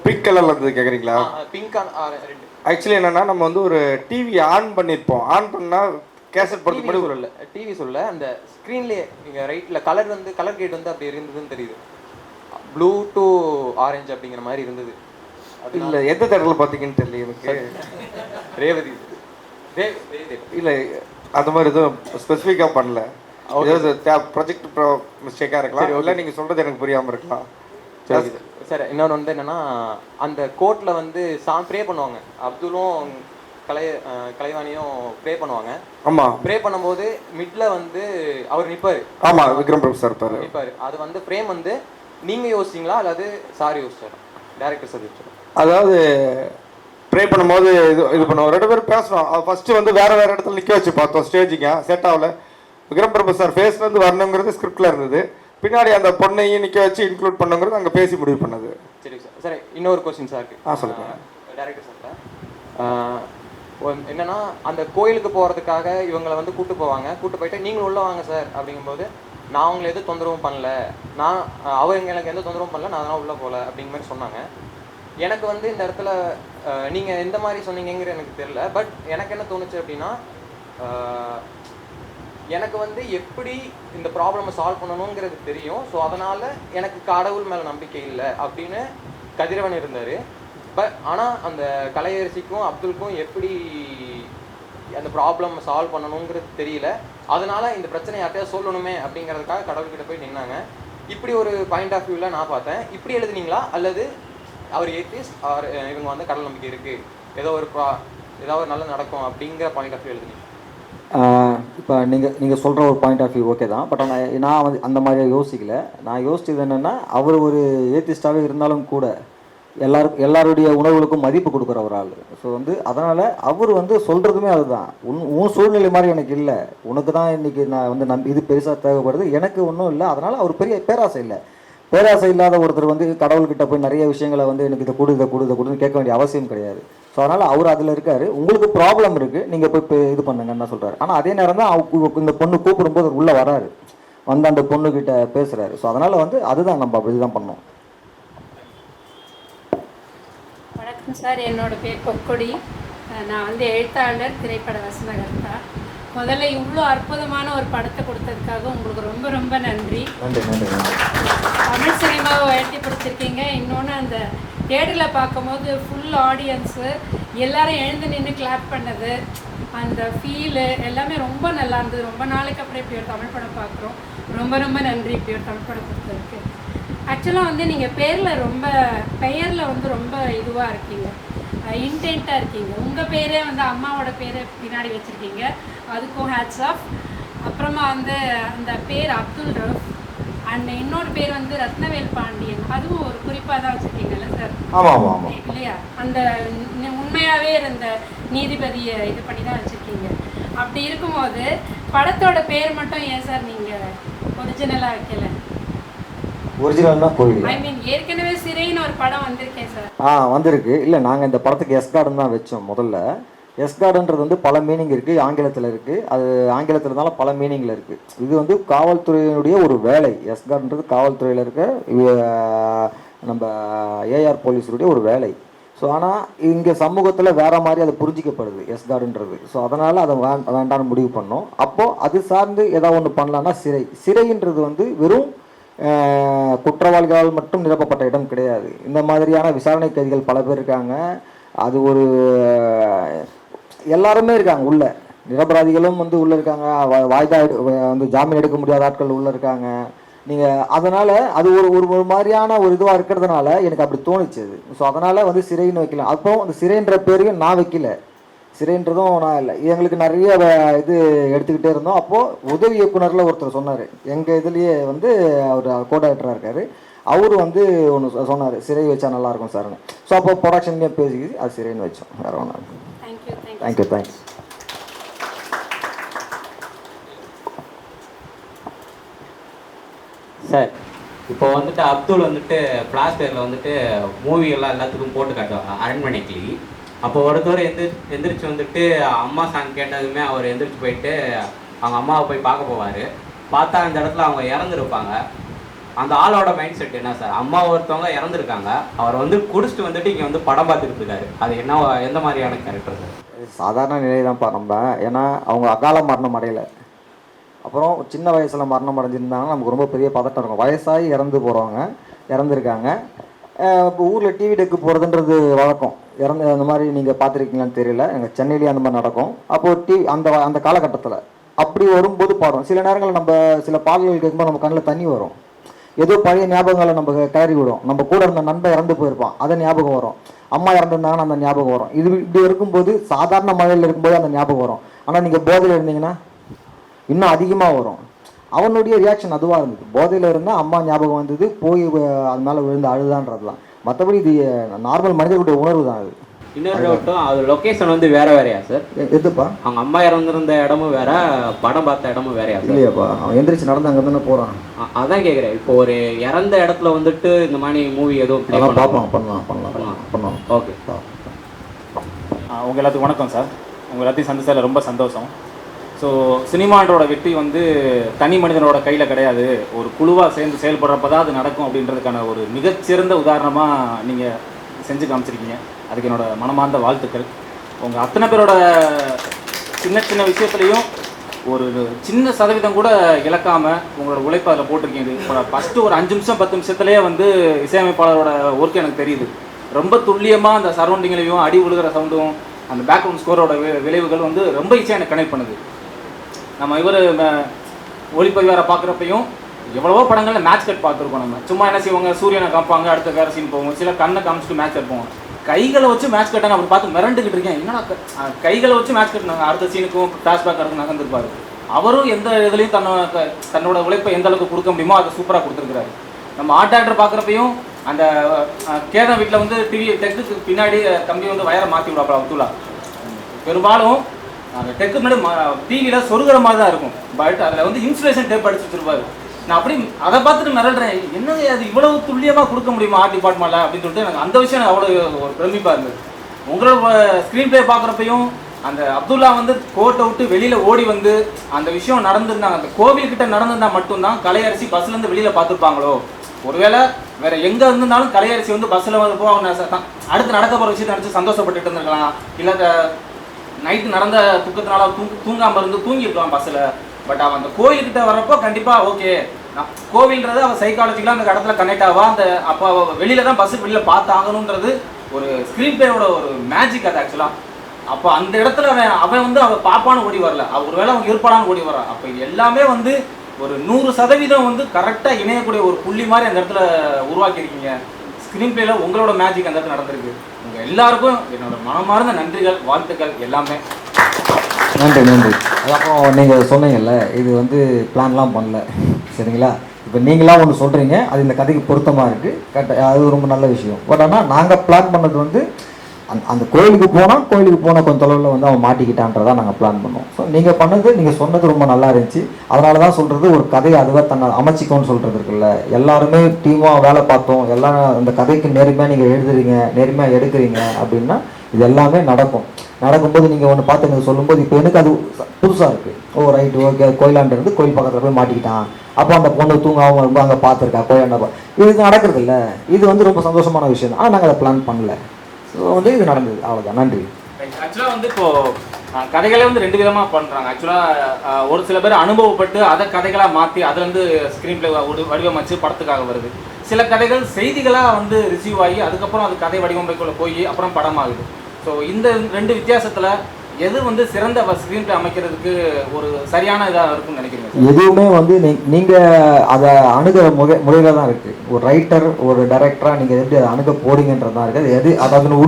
பிங்க் கலரில் இருந்தது கேட்குறீங்களா? பிங்க் 2 ஆக்சுவலி என்னென்னா நம்ம வந்து ஒரு டிவி ஆன் பண்ணியிருப்போம். ஆன் பண்ணால் கேசட் போடுறதுக்கு முன்னாடி சொல்லல, டிவி சொல்ல அந்த ஸ்க்ரீன்லேயே நீங்கள் ரைட்டில் கலர் வந்து கலர் கேட் வந்து அப்படி இருந்ததுன்னு தெரியுது. ப்ளூ டு ஆரஞ்சு அப்படிங்கிற மாதிரி இருந்தது. அது இல்லை எந்த தேட்டரில் பார்த்தீங்கன்னு தெரியல எனக்கு. ரேவதி இல்லை அந்த மாதிரி எதுவும் ஸ்பெசிஃபிக்காக பண்ணல. ப்ராஜெக்ட் மிஸ்டேக்காக இருக்கலாம், இல்லை நீங்கள் சொல்கிறது எனக்கு புரியாமல் இருக்கலாம். சார் இன்னொன்று வந்து என்னென்னா அந்த கோர்ட்டில் வந்து ப்ரே பண்ணுவாங்க. அப்துல்லும் கலைவாணியும் ப்ரே பண்ணுவாங்க. ஆமாம், ப்ரே பண்ணும்போது மிட்ல வந்து அவர் நிற்பார். ஆமாம், விக்ரம் பிரபு சார் நிற்பார். அது வந்து ஃப்ரேம் வந்து நீங்கள் யோசிச்சிங்களா அல்லது சார் யோசிச்சார்? டேரக்டர் சார் யோசிச்சார். அதாவது ப்ரே பண்ணும்போது இது பண்ணுவோம், 2 பேரும் பேசுகிறோம். ஃபஸ்ட்டு வந்து வேறு இடத்துல நிற்க வச்சு பார்த்தோம், ஸ்டேஜிங்க செட் ஆகல. விக்ரம் பிரபு சார் ஃபேஸ்லேருந்து வரணுங்கிறது ஸ்கிரிப்டில் இருந்தது. பின்னாடி அந்த பொண்ணையும் நிற்க வச்சு இன்க்ளூட் பண்ணுங்கிறது அங்கே பேசி முடிவு பண்ணது. சரி சார். சார் இன்னொரு கொஸ்டின் சாருக்கு. சொல்லுங்கள். டேரக்டர் சார் என்னன்னா அந்த கோயிலுக்கு போகிறதுக்காக இவங்களை வந்து கூப்பிட்டு போவாங்க. கூப்பிட்டு போயிட்டு நீங்களும் உள்ளே வாங்க சார் அப்படிங்கும்போது நான் அவங்களை எதுவும் தொந்தரவும் பண்ணல, அவங்க எனக்கு எந்த தொந்தரவும் பண்ணல, நான் அதெல்லாம் உள்ளே போகல அப்படிங்கிற மாதிரி சொன்னாங்க. எனக்கு வந்து இந்த இடத்துல நீங்கள் எந்த மாதிரி சொன்னீங்கிற எனக்கு தெரியல. பட் எனக்கு என்ன தோணுச்சு அப்படின்னா எனக்கு வந்து எப்படி இந்த ப்ராப்ளமை சால்வ் பண்ணணுங்கிறது தெரியும். ஸோ அதனால் எனக்கு கடவுள் மேலே நம்பிக்கை இல்லை அப்படின்னு கதிரவன் இருந்தார். பட் ஆனால் அந்த கலையரசிக்கும் அப்துல்க்கும் எப்படி அந்த ப்ராப்ளம் சால்வ் பண்ணணுங்கிறது தெரியல. அதனால இந்த பிரச்சனை யார்ட்டையா சொல்லணுமே அப்படிங்கிறதுக்காக கடவுள்கிட்ட போய் நின்னாங்க. இப்படி ஒரு பாயிண்ட் ஆஃப் வியூவில் நான் பார்த்தேன். இப்படி எழுதுனீங்களா அல்லது அவர் ஏத்திஸ்ட் அவர் இவங்க வந்து கடவுள் நம்பிக்கை இருக்குது, ஏதோ ஒரு நல்ல நடக்கும் அப்படிங்கிற பாயிண்ட் ஆஃப் வியூ எழுதுனீங்க? இப்போ நீங்கள் சொல்கிற ஒரு பாயிண்ட் ஆஃப் வியூ ஓகே தான். பட் நான் வந்து அந்த மாதிரி யோசிக்கல. நான் யோசிச்சது என்னென்னா அவர் ஒரு ஏத்திஸ்டாகவே இருந்தாலும் கூட எல்லாருடைய உணர்வுகளுக்கும் மதிப்பு கொடுக்குற ஒரு ஆள். ஸோ வந்து அதனால் அவர் வந்து சொல்கிறதுமே அதுதான், உன் சூழ்நிலை மாதிரி எனக்கு இல்லை, உனக்கு தான் இன்றைக்கி நான் வந்து இது பெருசாக தேவைப்படுது, எனக்கு ஒன்றும் இல்லை. அதனால் அவர் பெரிய பேராசை இல்லை. பேராசை இல்லாத ஒருத்தர் வந்து கடவுள்கிட்ட போய் நிறைய விஷயங்களை வந்து எனக்கு இதை கொடுன்னு கேட்க வேண்டிய அவசியம் கிடையாது. ஸோ அதனால் அவர் அதில் இருக்கார். உங்களுக்கு ப்ராப்ளம் இருக்குது, நீங்கள் போய் இது பண்ணுங்கன்னு சொல்கிறாரு. ஆனால் அதே நேரம் தான் இந்த பொண்ணு கூப்பிடும்போது உள்ளே வராரு, வந்து அந்த பொண்ணுக்கிட்ட பேசுகிறாரு. ஸோ அதனால் வந்து அதுதான் நம்ம அப்படி தான் பண்ணோம். வணக்கம் சார், என்னோட பேர் பொற்கொடி. நான் வந்து எழுத்தாளர், திரைப்பட வசனகர்த்தா. முதல்ல இவ்வளோ அற்புதமான ஒரு படத்தை கொடுத்ததுக்காக உங்களுக்கு ரொம்ப ரொம்ப நன்றி. தமிழ் சினிமாவை உயர்த்தி பிடிச்சிருக்கீங்க. இன்னொன்று அந்த தியேட்டரில் பார்க்கும்போது ஃபுல் ஆடியன்ஸு எல்லாரும் எழுந்து நின்று கிளாப் பண்ணது, அந்த ஃபீலு எல்லாமே ரொம்ப நல்லா இருந்தது. ரொம்ப நாளைக்கு அப்புறம் இப்படி ஒரு தமிழ் படம் பார்க்குறோம். ரொம்ப ரொம்ப நன்றி இப்படி ஒரு தமிழ் படம் கொடுத்ததுக்கு. ஆக்சுவலாக வந்து நீங்கள் பெயரில் வந்து ரொம்ப இதுவாக இருக்கீங்க, இன்டென்ட்டாக இருக்கீங்க. உங்கள் பேரே வந்து அம்மாவோட பேரை பின்னாடி வச்சுருக்கீங்க, அதுக்கும் ஹேட்ஸ் ஆஃப். அப்புறமா வந்து அந்த பேர் அப்துல் ரஃப் அண்ட் இன்னொரு பேர் வந்து ரத்னவேல் பாண்டியன், அதுவும் ஒரு குறிப்பாக தான் வச்சுருக்கீங்கல்ல சார்? ஆமாம் ஆமாம் இல்லையா? அந்த உண்மையாகவே இருந்த நீதிபதியை இது பண்ணி தான் வச்சுருக்கீங்க. அப்படி இருக்கும்போது படத்தோட பேர் மட்டும் ஏன் சார் நீங்கள் ஒரிஜினலாக வைக்கல? ஒரிஜினல்னா கோவில். ஐ மீன் ஏற்கனவே சிறைன்னு ஒரு படம் வந்திருக்கேன் சார். வந்திருக்கு. இல்லை, நாங்கள் இந்த படத்துக்கு எஸ் கார்டன் தான் வச்சோம். முதல்ல எஸ் கார்டுன்றது வந்து பல மீனிங் இருக்குது, ஆங்கிலத்தில் இருக்குது. அது ஆங்கிலத்தில் இருந்தாலும் பல மீனிங்கில் இருக்குது. இது வந்து காவல்துறையினுடைய ஒரு வேலை. எஸ் கார்டுன்றது காவல்துறையில் இருக்க நம்ம ஏஆர் போலீஸுடைய ஒரு வேலை. ஸோ ஆனால் இங்கே சமூகத்தில் வேறு மாதிரி அது புரிஞ்சிக்கப்படுது எஸ் கார்டுன்றது. ஸோ அதனால் அதை வேண்டான்னு முடிவு பண்ணோம். அப்போது அது சார்ந்து ஏதாவது ஒன்று பண்ணலான்னா சிறைன்றது வந்து வெறும் குற்றவாளிகளால் மட்டும் நிரப்பப்பட்ட இடம் கிடையாது. இந்த மாதிரியான விசாரணை கைதிகள் பல பேர் இருக்காங்க. அது ஒரு எல்லாருமே இருக்காங்க உள்ள. நிரபராதிகளும் வந்து உள்ளே இருக்காங்க, வாய்தா வந்து ஜாமீன் எடுக்க முடியாத ஆட்கள் உள்ளே இருக்காங்க. நீங்கள் அதனால் அது ஒரு மாதிரியான ஒரு இதுவாக இருக்கிறதுனால எனக்கு அப்படி தோணுச்சு அது. ஸோ அதனால் வந்து சிறைன்னு வைக்கல. அப்போ அந்த சிறைன்ற பேரையும் நான் வைக்கல, சிறைன்றதும் நான் இல்லை. எங்களுக்கு நிறைய இது எடுத்துக்கிட்டே இருந்தோம். அப்போது உதவி இயக்குனரில் ஒருத்தர் சொன்னார், எங்கள் இதுலேயே வந்து அவர் கோ டைரக்டராக இருக்கார், அவர் வந்து ஒன்று சொன்னார், சிறை வச்சா நல்லாயிருக்கும் சார்னு. ஸோ அப்போ ப்ரொடக்ஷன்லேயே பேசி அது சிறைன்னு வச்சோம். வேறு ஒன்று. தேங்க்யூ. Thanks sir. இப்போ வந்துட்டு அப்துல் வந்துட்டு ஃப்ளாஷ் பேரில் வந்துட்டு மூவிகள்லாம் எல்லாத்துக்கும் போட்டு காட்டுவாங்க அரண்மனைக்கு. அப்போ ஒருத்தர் எந்திரிச்சு வந்துட்டு அம்மா சாங் கேட்டதுமே அவர் எந்திரிச்சு போயிட்டு அவங்க அம்மாவை போய் பார்க்க போவார். பார்த்தா அந்த இடத்துல அவங்க இறந்துருப்பாங்க. அந்த ஆளோட மைண்ட் செட் என்ன சார்? அம்மா ஒருத்தவங்க இறந்துருக்காங்க, அவர் வந்து குடிச்சிட்டு வந்துட்டு இங்கே வந்து படம் பார்த்துட்டு இருக்காரு. அது என்ன, எந்த மாதிரியான கேரக்டர் சார்? சாதாரண நிலை தான்ப்பா நம்ம. ஏன்னா அவங்க அகால மரணம் அடையலை, அப்புறம் சின்ன வயசில் மரணம் அடைஞ்சிருந்தாங்கன்னா நமக்கு ரொம்ப பெரிய பதட்டம் இருக்கும். வயசாகி இறந்துருக்காங்க. இப்போ ஊரில் டிவி டெக்கு போகிறதுன்றது வழக்கம். அந்த மாதிரி நீங்கள் பார்த்துருக்கீங்களான்னு தெரியல, எங்கள் சென்னையிலேயே அந்த மாதிரி நடக்கும். அப்போது அந்த காலகட்டத்தில் அப்படி வரும்போது பாடுறோம். சில நேரங்களில் நம்ம சில பாடல்கள் கேட்கும்போது நம்ம கண்ணில் தண்ணி வரும். ஏதோ பழைய ஞாபகங்களை நம்ம கிளறி விடும். நம்ம கூட இருந்த நண்பன் இறந்து போயிருப்பான், அதை ஞாபகம் வரும். அம்மா இறந்துருந்தாங்கன்னா அந்த ஞாபகம் வரும். இப்படி இருக்கும்போது சாதாரண மழையில் இருக்கும்போது அந்த ஞாபகம் வரும். ஆனால் நீங்கள் போதையில் இருந்தீங்கன்னா இன்னும் அதிகமாக வரும். அவனுடைய ரியாக்ஷன் அதுவாக இருந்தது. போதையில் இருந்தால் அம்மா ஞாபகம் வந்தது, போய் அது மேலே விழுந்து அழுதான்றதுலாம். மற்றபடி இது நார்மல் மனிதர்களுடைய உணர்வு தான் அது. இன்னொரு டவுட்டும், அது லொக்கேஷன் வந்து வேறையா சார்? எதுப்பா? அவங்க அம்மா இறந்துருந்த இடமும் வேற, படம் பார்த்த இடமும் வேறையா சார்? இல்லையாப்பா, அவன் எந்திரிச்சு நடந்து அங்கே தானே போகிறான். அதான் கேட்குறேன். இப்போ ஒரு இறந்த இடத்துல வந்துட்டு இந்த மாதிரி மூவி எதுவும் பார்ப்போம், பண்ணலாம். ஓகே. உங்கள் எல்லாத்துக்கும் வணக்கம் சார். உங்கள் எல்லாத்தையும் சந்திச்சதில் ரொம்ப சந்தோஷம். ஸோ சினிமான்றோட வெற்றி வந்து தனி மனிதனோட கையில் கிடையாது, ஒரு குழுவாக சேர்ந்து செயல்படுறப்ப தான் அது நடக்கும் அப்படின்றதுக்கான ஒரு மிகச்சிறந்த உதாரணமாக நீங்கள் செஞ்சு காமிச்சிருக்கீங்க. அதுக்கு என்னோட மனமார்ந்த வாழ்த்துக்கள். உங்கள் அத்தனை பேரோட சின்ன சின்ன விஷயத்துலையும் ஒரு சின்ன சதவீதம் கூட இழக்காமல் உங்களோட உழைப்பு அதில் போட்டிருக்கீங்க. இப்போ ஃபஸ்ட்டு ஒரு 5 நிமிஷம் 10 நிமிஷத்துலேயே வந்து இசையமைப்பாளரோட ஒர்க் எனக்கு தெரியுது. ரொம்ப துல்லியமாக அந்த சரௌண்டிங்லையும் அடி விழுகிற சவுண்டும் அந்த பேக்ரவுண்ட் ஸ்கோரோட விளைவுகள் வந்து ரொம்ப ஈஸியாக எனக்கு கனெக்ட் பண்ணுது. நம்ம இவர் ஒளிப்பதிவாரை பார்க்குறப்பையும் எவ்வளவோ படங்களில் மேட்ச் கட் பார்த்துருக்கோம். நம்ம சும்மா என்ன செய்வாங்க, சூரியனை காப்பாங்க, அடுத்த வேறு சீன் போவோம், சில கண்ணை காமிச்சிட்டு மேட்ச் கட் போவோம். கைகளை வச்சு மேட்ச் கட்டாங்க அப்படி பார்த்து மிரண்டுக்கிட்டு இருக்கேன். என்னன்னா கைகளை வச்சு மேட்ச் கட்டினாங்க, அடுத்த சீனுக்கும் ஃப்ளாஷ்பேக் அடுத்து நகர்ந்துருப்பாரு. அவரும் எந்த இதுலையும் தன்னோட உழைப்பை எந்த அளவுக்கு கொடுக்க முடியுமோ அதை சூப்பராக கொடுத்துருக்குறாரு. நம்ம ஆர்ட் ஆக்டர் பார்க்குறப்பையும் அந்த கேதன் வீட்டில் வந்து டிவி டெக்குக்கு பின்னாடி தம்பி வந்து வயரை மாற்றி விடாப்பா அப்துல்லா. பெரும்பாலும் அந்த டெக்கு முன்னாடி டிவியில் சொருகிற மாதிரி தான் இருக்கும், பட் அதில் வந்து இன்சுலேஷன் டேப் அடிச்சு வச்சிருப்பாரு. நான் அப்படி அதை பார்த்துட்டு மிரள்றேன், என்னது அது இவ்வளவு துல்லியமாக கொடுக்க முடியுமா ஆர்ட் டிபார்ட்மெண்ட்டில் அப்படின்னு சொல்லிட்டு எனக்கு அந்த விஷயம் அவ்வளோ ஒரு பிரமிப்பாக இருந்தது. உங்களோட ஸ்க்ரீன் பிளே பார்க்குறப்பையும் அந்த அப்துல்லா வந்து கோர்ட்டை விட்டு வெளியில் ஓடி வந்து அந்த விஷயம் நடந்திருந்தாங்க, அந்த கோவில்கிட்ட நடந்திருந்தால் மட்டும்தான் கலையரசி பஸ்லேருந்து வெளியில் பார்த்துருப்பாங்களோ. ஒருவேளை வேற எங்கே இருந்திருந்தாலும் கலையரசி வந்து பஸ்ஸில் வந்து போ அவங்க அடுத்து நடக்க போகிற விஷயத்தை நினச்சி சந்தோஷப்பட்டுட்டு இருந்திருக்கலாம். இல்லை நைட்டு நடந்த துக்கத்தினால தூங்காமல் இருந்து தூங்கியிருக்கலாம் பஸ்ஸில். பட் அவன் அந்த கோயில்கிட்ட வரப்போ கண்டிப்பாக ஓகே கோவில்ன்றது அவள் சைக்காலஜிக்கலாக அந்த இடத்துல கனெக்ட் ஆவா, அந்த அப்போ வெளியில தான் பஸ்ஸு வெளியில் பார்த்து ஆகணுன்றது ஒரு ஸ்க்ரீன் பிளேயோட ஒரு மேஜிக் அது ஆக்சுவலாக. அப்போ அந்த இடத்துல அவன் வந்து அவள் பாப்பான்னு ஓடி வரல, ஒருவேளை அவன் இருப்பானான்னு ஓடி வரான். அப்போ இது எல்லாமே வந்து ஒரு 100% வந்து கரெக்டாக இணையக்கூடிய ஒரு புள்ளி மாதிரி அந்த இடத்துல உருவாக்கியிருக்கீங்க. ஸ்க்ரீன் பிளேயில் உங்களோட மேஜிக் அந்த இடத்துல நடந்திருக்கு. உங்கள் எல்லாருக்கும் என்னோட மனமார்ந்த நன்றிகள், வாழ்த்துக்கள் எல்லாமே. நன்றி நன்றி. அப்புறம் நீங்கள் சொன்னீங்கல்ல, இது வந்து பிளான்லாம் பண்ணல சரிங்களா. இப்போ நீங்களாம் ஒன்று சொல்கிறீங்க, அது இந்த கதைக்கு பொருத்தமாக இருக்குது, கரெக்டாக, அது ரொம்ப நல்ல விஷயம். பட் ஆனால் நாங்கள் பிளான் பண்ணது வந்து அந்த கோயிலுக்கு போன கொஞ்சம் தொலைவில் வந்து அவன் மாட்டிக்கிட்டான்றதான் நாங்கள் பிளான் பண்ணோம். ஸோ நீங்கள் பண்ணது, நீங்கள் சொன்னது ரொம்ப நல்லா இருந்துச்சு. அதனால தான் சொல்கிறது, ஒரு கதையை அதுவாக தன்னை அமைச்சிக்கோன்னு சொல்கிறது இருக்குல்ல. எல்லாருமே டீமாக வேலை பார்த்தோம், எல்லாம் அந்த கதைக்கு நேர்மையாக நீங்கள் எழுதுறீங்க, நேர்மையாக எடுக்கிறீங்க அப்படின்னா இது எல்லாமே நடக்கும்போது நீங்கள் ஒன்று பார்த்து எனக்கு சொல்லும்போது இப்போ எனக்கு அது புதுசாக இருக்குது. ஓ ரைட்டு, ஓகே, கோயிலாண்டு இருந்து கோயில் பக்கத்தில் போய் மாட்டிக்கிட்டான், அப்போ அந்த பொண்ணு தூங்காமல் ரொம்ப அங்கே பார்த்துருக்கா கோயிலாண்ட. இது நடக்கிறது இல்லை, இது வந்து ரொம்ப சந்தோஷமான விஷயம் தான். ஆனால் நாங்கள் அதை பிளான் பண்ணல, ஸோ வந்து இது நடந்தது, அவ்வளோதான். நன்றி. ஆக்சுவலாக வந்து இப்போது கதைகளே வந்து 2 விதமாக பண்ணுறாங்க. ஆக்சுவலாக ஒரு சில பேர் அனுபவப்பட்டு அதை கதைகளாக மாற்றி அதுலேருந்து ஸ்க்ரீன் பிளே வடிவமைச்சு படத்துக்காக வருது. சில கதைகள் செய்திகளாக வந்து ரிசீவ் ஆகி அதுக்கப்புறம் அது கதை வடிவமைப்புக்குள்ளே போய் அப்புறம் படமாகுது. ஸோ இந்த 2 வித்தியாசத்தில் எது வந்து சிறந்த ஸ்க்ரீன் பிளே அமைக்கிறதுக்கு ஒரு சரியான இதாக இருக்கும்னு நினைக்கிறீங்க? எதுவுமே வந்து நீங்கள் அதை அணுகிற முறையில் தான் இருக்குது. ஒரு ரைட்டர், ஒரு டைரக்டராக நீங்கள் எப்படி அதை அணுக போறீங்கன்றது தான் இருக்குது. எது அதாவது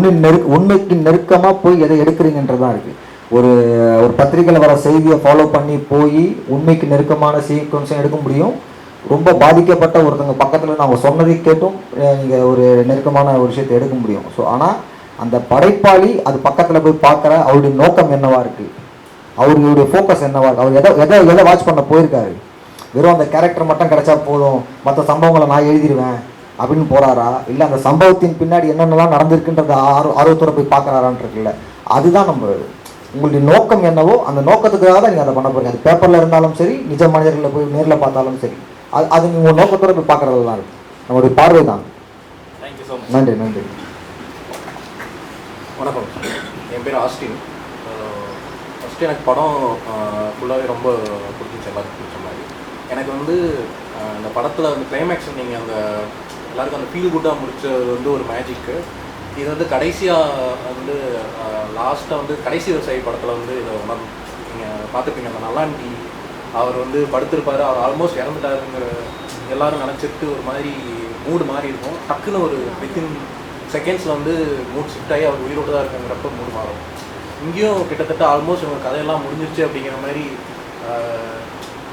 உண்மைக்கு நெருக்கமாக போய் எதை எடுக்கிறீங்கன்றது தான் இருக்குது. ஒரு பத்திரிகையில் வர செய்தியை ஃபாலோ பண்ணி போய் உண்மைக்கு நெருக்கமான சீக்வன்ஸும் எடுக்க முடியும். ரொம்ப பாதிக்கப்பட்ட ஒருத்தங்க பக்கத்தில் நம்ம சொன்னதை கேட்டும் நீங்கள் ஒரு நெருக்கமான ஒரு விஷயத்தை எடுக்க முடியும். ஸோ ஆனால் அந்த படைப்பாளி அது பக்கத்தில் போய் பார்க்குற அவருடைய நோக்கம் என்னவா இருக்குது, அவருடைய ஃபோக்கஸ் என்னவா இருக்குது, அவர் எதை வாட்ச் பண்ண போயிருக்காரு. வெறும் அந்த கேரக்டர் மட்டும் கிடைச்சா போதும், மற்ற சம்பவங்களை நான் எழுதிடுவேன் அப்படின்னு போகிறாரா, இல்லை அந்த சம்பவத்தின் பின்னாடி என்னென்னலாம் நடந்திருக்குன்றத ஆர்வத்தோடு போய் பார்க்குறாரான்ருக்குல்ல. அதுதான் நம்ம உங்களுடைய நோக்கம் என்னவோ அந்த நோக்கத்துக்காக தான் நீங்கள் அதை பண்ண போகிறீங்க. அது பேப்பரில் இருந்தாலும் சரி, நிஜ மனிதர்களை போய் நேரில் பார்த்தாலும் சரி, அது நீங்கள் உங்கள் நோக்கத்தோடு போய் பார்க்குறது தான் இருக்குது. நம்மளுடைய பார்வை தான். Thank you so much. நன்றி நன்றி. வணக்கம், என் பேர் ஆஸ்டின். ஃபஸ்ட்டு எனக்கு படம் ஃபுல்லாகவே ரொம்ப பிடிச்சிச்சு, எல்லாருக்கும் பிடிச்ச மாதிரி. எனக்கு வந்து இந்த படத்தில் வந்து கிளைமேக்ஸ் நீங்கள் அந்த எல்லாருக்கும் அந்த ஃபீல் குட்டாக முடிச்சது வந்து ஒரு மேஜிக்கு. இது வந்து கடைசியாக வந்து லாஸ்ட்டாக வந்து கடைசி விவசாயி படத்தில் வந்து இதை நீங்கள் பார்த்துப்பீங்க. அந்த நல்லாண்டி அவர் வந்து படுத்திருப்பார், அவர் ஆல்மோஸ்ட் இறந்துட்டாருங்கிற எல்லோரும் நினச்சிட்டு ஒரு மாதிரி மூடு மாறி இருக்கும். டக்குன்னு ஒரு வித்தின் செகண்ட்ஸில் வந்து மூட் ஷிஃப்ட் ஆகி அவர் உயிரோடு தான் இருக்குங்கிறப்ப மூடு மாறும். இங்கேயும் கிட்டத்தட்ட ஆல்மோஸ்ட் இவங்க கதையெல்லாம் முடிஞ்சிருச்சு அப்படிங்கிற மாதிரி.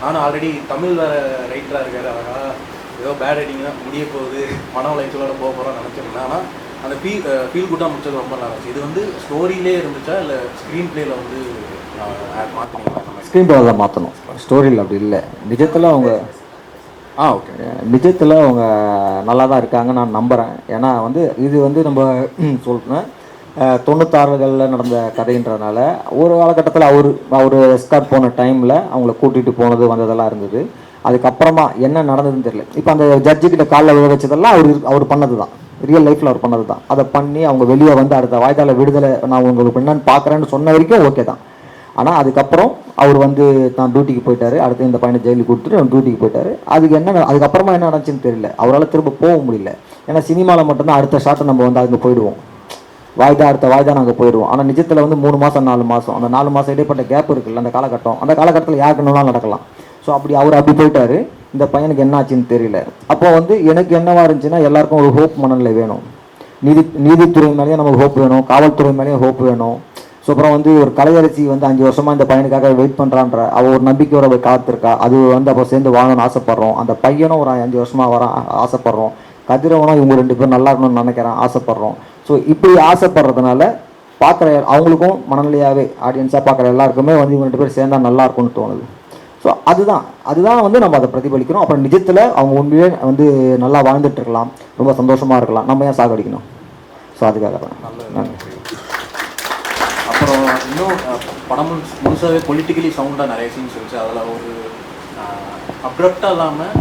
நானும் ஆல்ரெடி தமிழ் வேறு ரைட்டராக இருக்கார், அதனால் ஏதோ பேட் ரைட்டிங் தான் முடிய போகுது, மன உளைச்சலோட போக போகிறோம்னு நினச்சிருந்தேன். ஆனால் அந்த ஃபீல் குட்டாக முடிச்சது ரொம்ப நல்லா இருந்துச்சு. இது வந்து ஸ்டோரியிலே இருந்துச்சா இல்லை ஸ்க்ரீன் பிளேயில் வந்து மாற்றினீங்களா? ஸ்க்ரீன் பிளேயில் மாற்றணும், ஸ்டோரியில் அப்படி இல்லை. நிஜத்தில் அவங்க ஓகே, நிஜத்தில் அவங்க நல்லா தான் இருக்காங்க நான் நம்புகிறேன். ஏன்னா வந்து இது வந்து நம்ம சொல்கிறேன் 96களில் நடந்த கதைன்றதுனால ஒரு காலகட்டத்தில் அவர் எஸ்கார்ட் போன டைமில் அவங்கள கூட்டிகிட்டு போனது வந்ததெல்லாம் இருந்தது. அதுக்கப்புறமா என்ன நடந்ததுன்னு தெரியல. இப்போ அந்த ஜட்ஜுக்கிட்ட காலில் விழ வச்சதெல்லாம் அவர் பண்ணது தான், ரியல் லைஃப்பில் அவர் பண்ணது தான். அதை பண்ணி அவங்க வெளியே வந்து அடுத்த வாய்தால விடுதலை நான் உங்களுக்கு என்னன்னு பார்க்குறேன்னு சொன்ன வரைக்கும் ஓகே தான். ஆனால் அதுக்கப்புறம் அவர் வந்து தான் டியூட்டிக்கு போயிட்டார். அடுத்து இந்த பையனை ஜெயிலுக்கு கொடுத்துட்டு அவர் டியூட்டிக்கு போயிட்டார். அதுக்கப்புறமா என்ன நடந்துச்சுன்னு தெரியல. அவரால் திரும்ப போக முடியல. ஏன்னா சினிமாவில் மட்டும்தான் அடுத்த ஷாட்டை நம்ம வந்து அங்கே போயிடுவோம், அடுத்த வாய்தா நாங்கள் போயிடுவோம். ஆனால் நிஜத்தில் வந்து 3 மாதம் 4 மாதம், அந்த 4 மாதம் இடைப்பட்ட கேப் இருக்குல்ல, அந்த காலகட்டத்தில் யாருக்குன்னாலும் நடக்கலாம். ஸோ அவர் அப்படி போயிட்டார். இந்த பையனுக்கு என்ன ஆச்சுன்னு தெரியல. அப்போ வந்து எனக்கு என்னவா இருந்துச்சுன்னா, எல்லாருக்கும் ஒரு ஹோப் மனநிலை வேணும். நீதித்துறை மேலேயும் நமக்கு ஹோப் வேணும், காவல்துறை மேலேயும் ஹோப் வேணும். ஸோ அப்புறம் வந்து ஒரு கலையரசி வந்து 5 வருஷமாக இந்த பையனுக்காக வெயிட் பண்ணுறான்ற அவள் ஒரு நம்பிக்கையோட போய் காத்திருக்கா. அது வந்து அப்போ சேர்ந்து வாங்கணும்னு ஆசைப்பட்றோம். அந்த பையனும் ஒரு 5 வருஷமாக வர ஆசைப்பட்றோம். கதிரவனும் இவங்க 2 பேரும் நல்லா இருக்கணும்னு நினைக்கிறேன், ஆசைப்பட்றோம். ஸோ இப்படி ஆசைப்படுறதுனால பார்க்குற அவங்களுக்கும் மனநிலையாகவே ஆடியன்ஸாக பார்க்குற எல்லாருக்குமே வந்து இவங்க 2 பேர் சேர்ந்தால் நல்லா இருக்கும்னு தோணுது. ஸோ அதுதான் வந்து நம்ம அதை பிரதிபலிக்கிறோம். அப்புறம் நிஜத்தில் அவங்க உண்மையே வந்து நல்லா வாழ்ந்துட்டு இருக்கலாம், ரொம்ப சந்தோஷமாக இருக்கலாம். நம்ம ஏன் சாகடிக்கணும்? ஸோ அதுக்காக தான். நன்றி. அப்புறம் இன்னும் படம் முழுசாகவே பொலிட்டிக்கலி சவுண்டாக நிறைய சீன்ஸ் இருந்துச்சு. அதில் ஒரு அப்ரப்டாக இல்லாமல்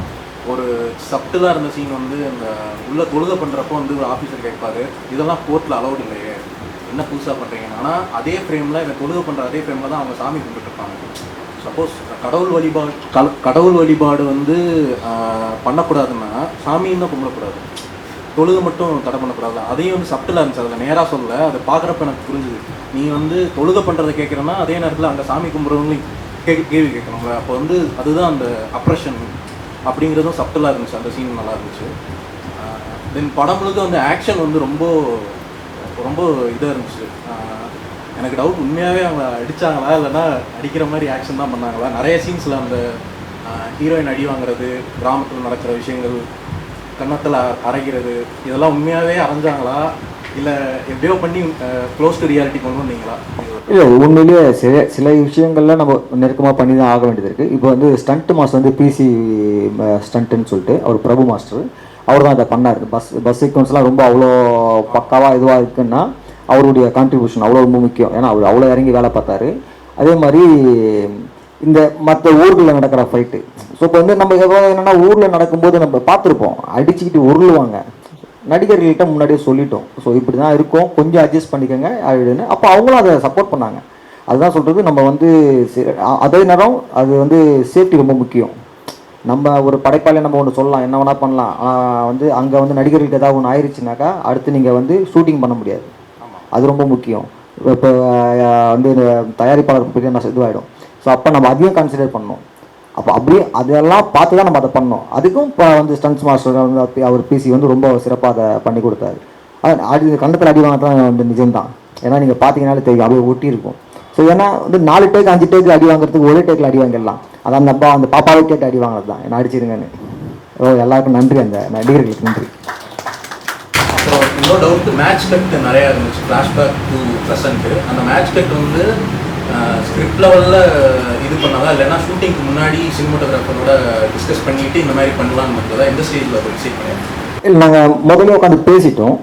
ஒரு சப்டிலாக இருந்த சீன் வந்து அந்த உள்ள தொழுகை பண்ணுறப்போ வந்து ஒரு ஆஃபீஸர் கேட்பாரு, இதெல்லாம் கோர்ட்டில் அலௌட் இல்லையே, என்ன புதுசாக பண்ணுறீங்க. ஆனால் அதே ஃப்ரேமில் இவன் தொழுகை பண்ணுற அதே ஃப்ரேமில் தான் அவங்க சாமி கும்பிட்டுருப்பாங்க. சப்போஸ் கடவுள் வழிபாடு வந்து பண்ணக்கூடாதுன்னா சாமியும் தான் கும்பிடக்கூடாது, தொழுகை மட்டும் தடை பண்ணக்கூடாது. அதையும் வந்து சப்டிலாக இருந்துச்சு, அதில் நேராக சொல்ல அதை பார்க்குறப்ப எனக்கு புரிஞ்சுது. நீ வந்து தொழுகை பண்ணுறதை கேட்குறேன்னா அதே நேரத்தில் அங்கே சாமி கும்பிட்றவங்களையும் கேள்வி கேட்கணும்ல. அப்போ வந்து அதுதான் அந்த அப்ரெஷன் அப்படிங்கிறதும் சப்டிலாக இருந்துச்சு. அந்த சீன் நல்லா இருந்துச்சு. தென் படம் முழுக்க வந்து ஆக்ஷன் வந்து ரொம்ப ரொம்ப இதாக இருந்துச்சு. எனக்கு டவுட், உண்மையாகவே அவங்க அடித்தாங்களா இல்லைன்னா அடிக்கிற மாதிரி ஆக்ஷன் தான் பண்ணாங்களா? நிறைய சீன்ஸில் அந்த ஹீரோயின் அடி வாங்குறது, கிராமத்தில் நடக்கிற விஷயங்கள், கன்னத்தில் அரைக்கிறது, இதெல்லாம் உண்மையாகவே அரைஞ்சாங்களா இல்லை எப்படியோ பண்ணி க்ளோஸ் டு ரியாலிட்டி கொண்டு வந்தீங்களா? இல்லை, உண்மையிலேயே சில விஷயங்கள்லாம் நம்ம நெருக்கமாக பண்ணி தான் ஆக வேண்டியது இருக்குது. இப்போ வந்து ஸ்டண்ட் மாஸ்டர் வந்து பிசி ஸ்டண்ட்டுன்னு சொல்லிட்டு அவர் பிரபு மாஸ்டர், அவர் தான் அதை பண்ணார். பஸ் சீக்வன்ஸ்லாம் ரொம்ப அவ்வளோ பக்காவாக இதுவாக இருக்குன்னா அவருடைய கான்ட்ரிபியூஷன் அவ்வளோ ரொம்ப முக்கியம். ஏன்னா அவர் அவ்வளோ இறங்கி வேலை பார்த்தாரு. அதே மாதிரி இந்த மற்ற ஊர்களில் நடக்கிற ஃபைட்டு, ஸோ இப்போ வந்து நம்ம எவ்வளோ என்னென்னா ஊரில் நடக்கும்போது நம்ம பார்த்துருப்போம், அடிச்சுக்கிட்டு உருளுவாங்க. நடிகர்கள்கிட்ட முன்னாடியே சொல்லிட்டோம், ஸோ இப்படி தான் இருக்கும், கொஞ்சம் அட்ஜஸ்ட் பண்ணிக்கோங்க அப்படின்னு. அப்போ அவங்களும் அதை சப்போர்ட் பண்ணாங்க. அதுதான் சொல்கிறது, நம்ம வந்து அதே நேரம் அது வந்து சேஃப்டி ரொம்ப முக்கியம். நம்ம ஒரு படைப்பாளி நம்ம ஒன்று சொல்லலாம், என்ன வேணால் பண்ணலாம், ஆனால் வந்து அங்கே வந்து நடிகர்களுக்கு ஏதாவது ஒன்று ஆயிடுச்சுனாக்கா அடுத்து நீங்கள் வந்து ஷூட்டிங் பண்ண முடியாது. அது ரொம்ப முக்கியம். இப்போ வந்து தயாரிப்பாளருக்கு பெரிய இதுவாகிடும். ஸோ அப்போ நம்ம அதையும் கன்சிடர் பண்ணணும். அப்போ அப்படியே அதெல்லாம் பார்த்து தான் நம்ம அதை பண்ணோம். அதுக்கும் இப்போ வந்து ஸ்டன்ஸ் மாஸ்டர் வந்து அவர் பிசி வந்து ரொம்ப சிறப்பாக அதை பண்ணி கொடுத்தாரு. அது கண்டத்தில் அடி வாங்கத்தான் வந்து நிஜம்தான். ஏன்னா நீங்கள் பார்த்தீங்கன்னாலே தெரியும், அப்படியே ஒட்டி இருக்கும். ஸோ ஏன்னா வந்து 4 டேக் 5 டேக் அடி வாங்குறதுக்கு ஒரே டேக்கில் அடி வாங்கிடலாம். அதான் அந்த பாப்பாவே கேட்டு அடி வாங்குறது தான், என்ன அடிச்சிருங்கன்னு. எல்லாருக்கும் நன்றி, அந்த நடிகர்களுக்கு நன்றி. அப்புறம் இன்னொரு டவுட், மேட்ச் கட் நிறையா இருந்துச்சு, ஃப்ளாஷ்பேக் டு ப்ரெசன்ட்டு. அந்த மேட்ச் கட் வந்து ஸ்கிரிப்ட் லெவலில் இது பண்ணாதா இல்லைன்னா ஷூட்டிங்க்கு முன்னாடி சினிமாட்டோகிராஃபரோட டிஸ்கஸ் பண்ணிவிட்டு இந்த மாதிரி பண்ணலான்னு இருந்ததா? எந்த ஸ்டேஜில் டிசைட் பண்ணியாச்சு? இல்லை, நாங்கள் முதல்ல உட்காந்து பேசிட்டோம்.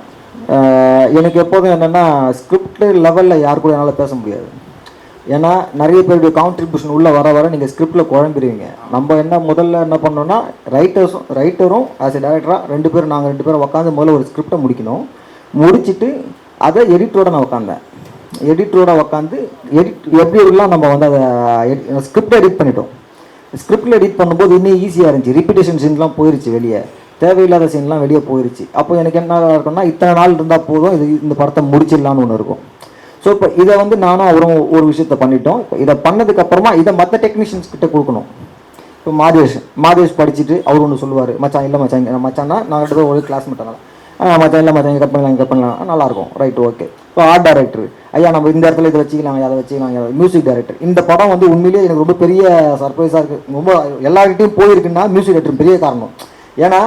எனக்கு எப்போதும் என்னென்னா ஸ்கிரிப்ட் லெவலில் யார் கூட என்னால் பேச முடியாது. ஏன்னா நிறைய பேருடைய கான்ட்ரிபியூஷன் உள்ளே வர வர நீங்கள் ஸ்கிரிப்டில் குழம்பிடுவீங்க. நம்ம முதல்ல என்ன பண்ணோன்னா ரைட்டரும் ஆஸ் எ டேரக்டராக நாங்கள் ரெண்டு பேரும் உட்காந்து முதல்ல ஒரு ஸ்கிரிப்டை முடிச்சுட்டு அதை எடிட்டரோட நான் உட்காந்தேன். எடிட்டரோட உட்காந்து எப்படி இருக்கலாம் நம்ம வந்து அதை ஸ்கிரிப்டை எடிட் பண்ணிட்டோம். ஸ்கிரிப்டில் எடிட் பண்ணும்போது இன்னும் ஈஸியாக இருந்துச்சு. ரிப்பீட்டேஷன் சீன்லாம் போயிருச்சு, வெளியே தேவையில்லாத சீன்லாம் வெளியே போயிருச்சு. அப்போ எனக்கு என்ன இருக்குன்னா, இத்தனை நாள் இருந்தால் போதும், இந்த படத்தை முடிச்சிடலான்னு ஒன்று இருக்கும். ஸோ இப்போ இதை வந்து நானும் அவரும் ஒரு விஷயத்த பண்ணிட்டோம். இப்போ இதை பண்ணதுக்கப்புறமா இதை மற்ற டெக்னீஷியன்ஸ் கிட்ட கொடுக்கணும். இப்போ மாதேஷ் படிச்சுட்டு அவர் ஒன்று சொல்லுவார், மச்சான் இல்லை மச்சான் இங்கே மச்சான்னா நான் ரெண்டு பேரும் ஒரு கிளாஸ்மேட், அதனால் மச்சான் இல்லை மச்சான் இங்கே கட் பண்ணலாம் நல்லாயிருக்கும், ரைட்டு ஓகே. இப்போ ஆர்ட் டைரக்டர், ஐயா நம்ம இந்த இடத்துல இதை வச்சுக்கலாம், அதை வச்சுக்கலாம். மியூசிக் டைரக்டர், இந்த படம் வந்து உண்மையிலேயே எனக்கு ரொம்ப பெரிய சர்ப்ரைஸாக இருக்குது. ரொம்ப எல்லார்கிட்டையும் போயிருக்குன்னா மியூசிக் டைரக்டர் பெரிய காரணம். ஏன்னா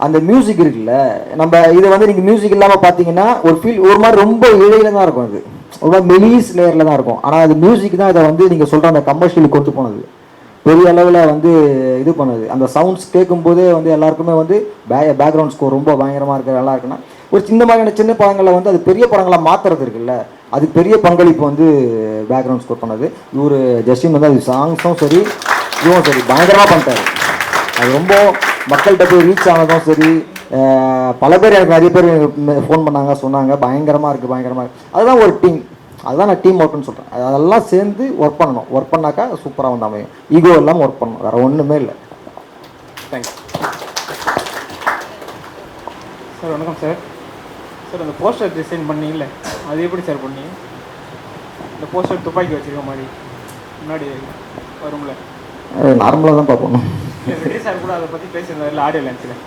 அந்த மியூசிக் இருக்குல்ல, நம்ம இதை வந்து நீங்கள் மியூசிக் இல்லாமல் பார்த்தீங்கன்னா ஒரு மாதிரி ரொம்ப இழையில தான் இருக்கும். அது ரொம்ப மெலிஸ் லேயரில் தான் இருக்கும். ஆனால் அது மியூசிக் தான் இதை வந்து நீங்கள் சொல்கிற அந்த கமர்ஷியலுக்கு கொண்டு போனது, பெரிய அளவில் வந்து இது பண்ணுது. அந்த சவுண்ட்ஸ் கேட்கும்போதே வந்து எல்லாருக்குமே வந்து பேக்ரவுண்ட் ஸ்கோர் ரொம்ப பயங்கரமாக இருக்குது, நல்லா இருக்குன்னா ஒரு சின்ன மாதிரியான சின்ன படங்களை வந்து அது பெரிய படங்களை மாற்றுறது இருக்குல்ல, அது பெரிய பங்களிப்பு வந்து பேக்ரவுண்ட் ஸ்கோர் பண்ணது. இவர் ஜஸ்டின் வந்து அது சாங்ஸும் சரி இதுவும் சரி பயங்கரமாக பண்ணிட்டாரு. அது ரொம்ப மக்கள்கிட்ட போய் ரீச் ஆனதும் சரி. பல பேர் எனக்கு நிறைய பேர் ஃபோன் பண்ணாங்க, சொன்னாங்க பயங்கரமாக இருக்குது. அதுதான் ஒரு டீம், அதுதான் நான் டீம் ஒர்க்குன்னு சொல்கிறேன். அதெல்லாம் சேர்ந்து ஒர்க் பண்ணணும். ஒர்க் பண்ணாக்கா சூப்பராக வந்து அமையும். ஈகோ இல்லாமல் ஒர்க் பண்ணணும், வேறு ஒன்றுமே இல்லை. Thanks sir. வணக்கம் சார். சார் அந்த போஸ்டர் டிசைன் பண்ணீங்கல்ல, அது எப்படி சார் பண்ணீங்க? இந்த போஸ்டர் துப்பாக்கி வச்சுருக்க மாதிரி முன்னாடி வரும்ல, நார்மலாக தான் பார்ப்போம். விஜய் சார் கூட அதை பற்றி பேசியிருந்தாருல ஆடியோ லான்ச்சில்.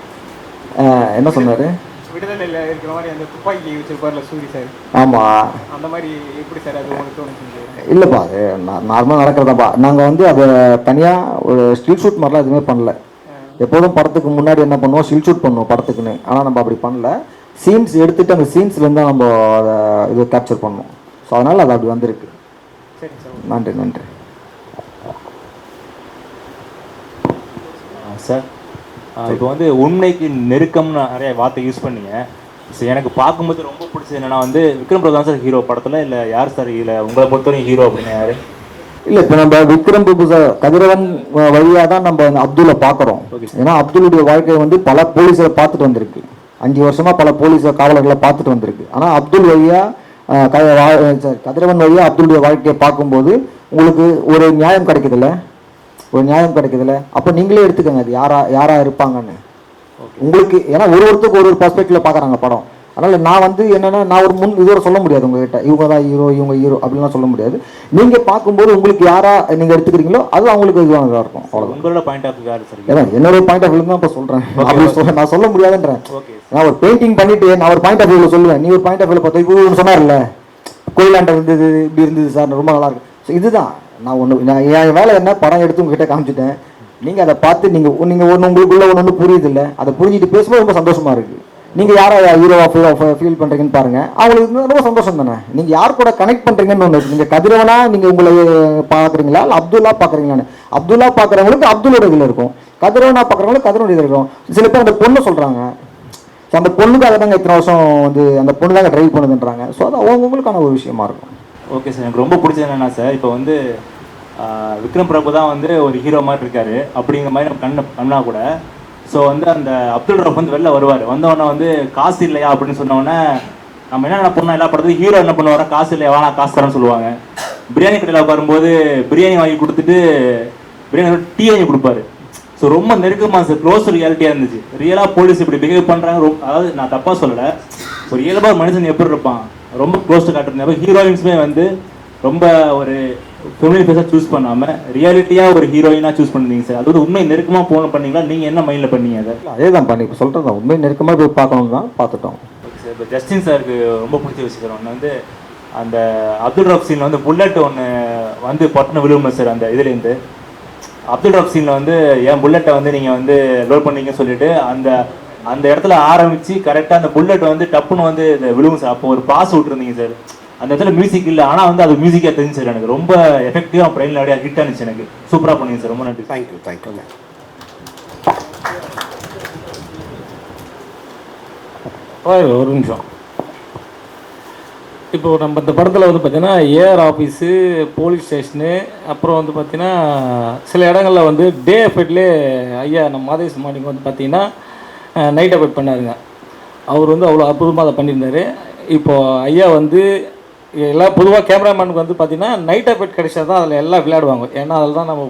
என்ன சொன்னார்? விடுதலையில் இருக்கிற மாதிரி அந்த துப்பாக்கி வச்சிருப்பார்ல சூரி சார். ஆமாம், அந்த மாதிரி எப்படி சார் அது உங்களுக்கு தோணுச்சு? இல்லைப்பா, அது நார்மலாக நடக்கிறதாப்பா. நாங்கள் வந்து அதை தனியாக ஒரு ஸ்டில் ஷூட் மாதிரிலாம் எதுவுமே பண்ணல. எப்போதும் படத்துக்கு முன்னாடி என்ன பண்ணுவோம், ஸ்டில் ஷூட் பண்ணுவோம் படத்துக்குன்னு. ஆனால் நம்ம அப்படி பண்ணல. சீன்ஸ் எடுத்துகிட்டு அந்த சீன்ஸ்லேருந்து தான் நம்ம அதை இது கேப்சர் பண்ணோம். ஸோ அதனால் அது அப்படி வந்திருக்கு. சரி சார், நன்றி. சார் இப்போ வந்து உண்மைக்கு நெருக்கம்னு நிறைய வார்த்தை யூஸ் பண்ணீங்க. ஸோ எனக்கு பார்க்கும்போது ரொம்ப பிடிச்சது என்னன்னா வந்து விக்ரம் பிரபு தான் சார் ஹீரோ படத்தில், இல்லை யார் சார் இல்லை உங்களை பொறுத்தவரைக்கும் ஹீரோ அப்படின்னு யார்? இல்லை, இப்போ நம்ம விக்ரம் பிரபு சார் கதிரவன் வழியாக தான் நம்ம அப்துல்லை பார்க்குறோம். ஏன்னா அப்துல்லுடைய வாழ்க்கையை வந்து பல போலீஸரை பார்த்துட்டு வந்திருக்கு. 5 வருஷமாக பல போலீஸ் காவலர்களை பார்த்துட்டு வந்திருக்கு. ஆனால் அப்துல் வழியாக கதிரவன் வழியாக அப்துல்லுடைய வாழ்க்கையை பார்க்கும்போது உங்களுக்கு ஒரு நியாயம் கிடைக்குதுல்ல, ஒரு நியாயம் கிடைக்குதுல்ல, அப்போ நீங்களே எடுத்துக்கோங்க அது யாரா இருப்பாங்கன்னு உங்களுக்கு. ஏன்னா ஒருத்தருக்கு ஒரு பர்ஸ்பெக்டிவ்ல பார்க்குறாங்க படம். அதனால் நான் வந்து என்னென்னா, நான் ஒரு இதோட சொல்ல முடியாது உங்ககிட்ட இவங்க தான் ஹீரோ இவங்க ஹீரோ அப்படின்லாம் சொல்ல முடியாது. நீங்கள் பார்க்கும்போது உங்களுக்கு நீங்கள் எடுத்துக்கிறீங்களோ அது அவங்களுக்கு இதுவானதாக இருக்கும். அவ்வளோ உங்களோட பாயிண்ட் ஆஃப் வியூ சார். ஏன்னா என்னோட பாயிண்ட் ஆஃப் வியூ தான் இப்போ சொல்கிறேன். அப்படி நான் சொல்ல முடியாதுன்றேன். நான் ஒரு பெயிண்டிங் பண்ணிட்டு நான் ஒரு பாயிண்ட் ஆஃப் வியூவில் சொல்லுவேன், நீ ஒரு பாயிண்ட் ஆஃப் வியூவில் பார்த்தா இப்போ சொன்னார்ல கோயிலாண்ட இருந்தது இப்படி இருந்தது சார் ரொம்ப நல்லா இருக்கு. ஸோ இதுதான் நான் என் வேலை என்ன, படம் எடுத்து உங்ககிட்ட காமிச்சிட்டேன். நீங்கள் அதை பார்த்து நீங்கள் உங்களுக்குள்ள ஒன்று புரியுது இல்லை, அதை புரிஞ்சுட்டு பேசும்போது ரொம்ப சந்தோஷமாக இருக்குது. நீங்கள் யாரை ஹீரோவாக ஃபீல் பண்ணுறீங்கன்னு பாருங்கள், அவங்களுக்கு ரொம்ப சந்தோஷம் தானே. நீங்கள் யார் கூட கனெக்ட் பண்ணுறீங்கன்னு ஒன்று இருக்குது. நீங்கள் கதிரவனா நீங்கள் உங்களை பார்க்குறீங்களா இல்லை அப்துல்லா பார்க்குறீங்களான்னு. அப்துல்லா பார்க்குறவங்களுக்கு அப்துல்லோட இதில் இருக்கும், கதிரவனா பார்க்குறவங்களுக்கு கதிரோட இதில் இருக்கும். சில பேர் அந்த பொண்ணு சொல்கிறாங்க, அந்த பொண்ணுக்காக தாங்க இத்தனை வருஷம் வந்து அந்த பொண்ணு தாங்க ட்ரைவ் பண்ணுதுன்றாங்க. ஸோ அது அவங்களுக்கான ஒரு விஷயமா இருக்கும். ஓகே சார், எனக்கு ரொம்ப பிடிச்சது என்னென்னா சார், இப்போ வந்து விக்ரம் பிரபு தான் வந்து ஒரு ஹீரோ மாதிரி இருக்காரு அப்படிங்கிற மாதிரி நம்ம கண்ணா கூட. ஸோ வந்து அந்த அப்துல் ரஃப் வந்து வெளில வருவார், வந்தவொடனே வந்து காசு இல்லையா அப்படின்னு சொன்னோடனே நம்ம என்ன பண்ணோம், எல்லா படத்துலையும் ஹீரோ என்ன பண்ணுவாரா, காசு இல்லையா வேணா காசு தரேன்னு சொல்லுவாங்க. பிரியாணி கடையில் வரும்போது பிரியாணி வாங்கி கொடுத்துட்டு பிரியாணி டீ வாங்கி கொடுப்பாரு. ஸோ ரொம்ப நெருக்கமாக சார், க்ளோஸ் ரியாலிட்டியாக இருந்துச்சு. ரியலாக போலீஸ் இப்படி பிஹேவ் பண்ணுறாங்க. அதாவது நான் தப்பாக சொல்லலை, ஒரு இயல்பாக மனுஷன் எப்படி இருப்பான் ரொம்ப க்ளோஸ் காட்டுறது. ஹீரோயின்ஸுமே வந்து ரொம்ப ஒரு ஃபெமிலியன் ஃபேஸாக சூஸ் பண்ணாமல் ரியாலிட்டியாக ஒரு ஹீரோயினாக சூஸ் பண்ணுறீங்க சார். அது உண்மை நெருக்கமாக போகணும் பண்ணீங்களா, நீங்கள் என்ன மைண்டில் பண்ணீங்க அதை? அதே தான் பண்ணி இப்போ சொல்கிறது தான், உண்மை நெருக்கமாக போய் பார்க்கணும் தான் பார்த்துட்டோம். ஓகே சார், இப்போ ஜஸ்டின் சாருக்கு ரொம்ப பிடிச்ச விஷயம் ஒன்று வந்து அந்த அப்துல் ரஃப் சீனில் வந்து புல்லட் ஒன்று வந்து பட்டுன்னு விழுவுமே சார். அந்த இதுலேருந்து அப்துல் ரஃப் சீனில் வந்து என் புல்லட்டை வந்து நீங்கள் வந்து லோட் பண்ணீங்கன்னு சொல்லிட்டு அந்த இடத்துல ஆரம்பித்து கரெக்டாக அந்த புல்லட் வந்து டப்புன்னு வந்து விழுவும் சார். அப்போ ஒரு பாஸ் விட்டுருந்தீங்க சார். அந்த இடத்துல மியூசிக் இல்லை, ஆனால் வந்து அது மியூசிக்காக தெரிஞ்சு சார். எனக்கு ரொம்ப எஃபெக்டிவாக பிரெயினில் அப்படியே ஹிட் ஆனிச்சு. எனக்கு சூப்பராக பண்ணுங்க சார், ரொம்ப நன்றி. தேங்க்யூ. ஒரு நிமிஷம். இப்போ நம்ம இந்த படத்தில் வந்து பார்த்தீங்கன்னா ஏஆர் ஆஃபீஸு, போலீஸ் ஸ்டேஷனு, அப்புறம் வந்து பார்த்தீங்கன்னா சில இடங்களில் வந்து டே எஃபெக்ட்லேயே ஐயா நம்ம மாதேஷ் மார்னிங் வந்து பார்த்தீங்கன்னா நைட் எஃபெக்ட் பண்ணாருங்க. அவர் வந்து அவ்வளோ அற்புதமாக அதை பண்ணியிருந்தார். இப்போது ஐயா வந்து எல்லாம் பொதுவாக கேமராமேனுக்கு வந்து பார்த்திங்கன்னா நைட் எஃபெக்ட் கிடைச்சா தான் அதில் எல்லாம் விளையாடுவாங்க. ஏன்னா அதில் தான் நம்ம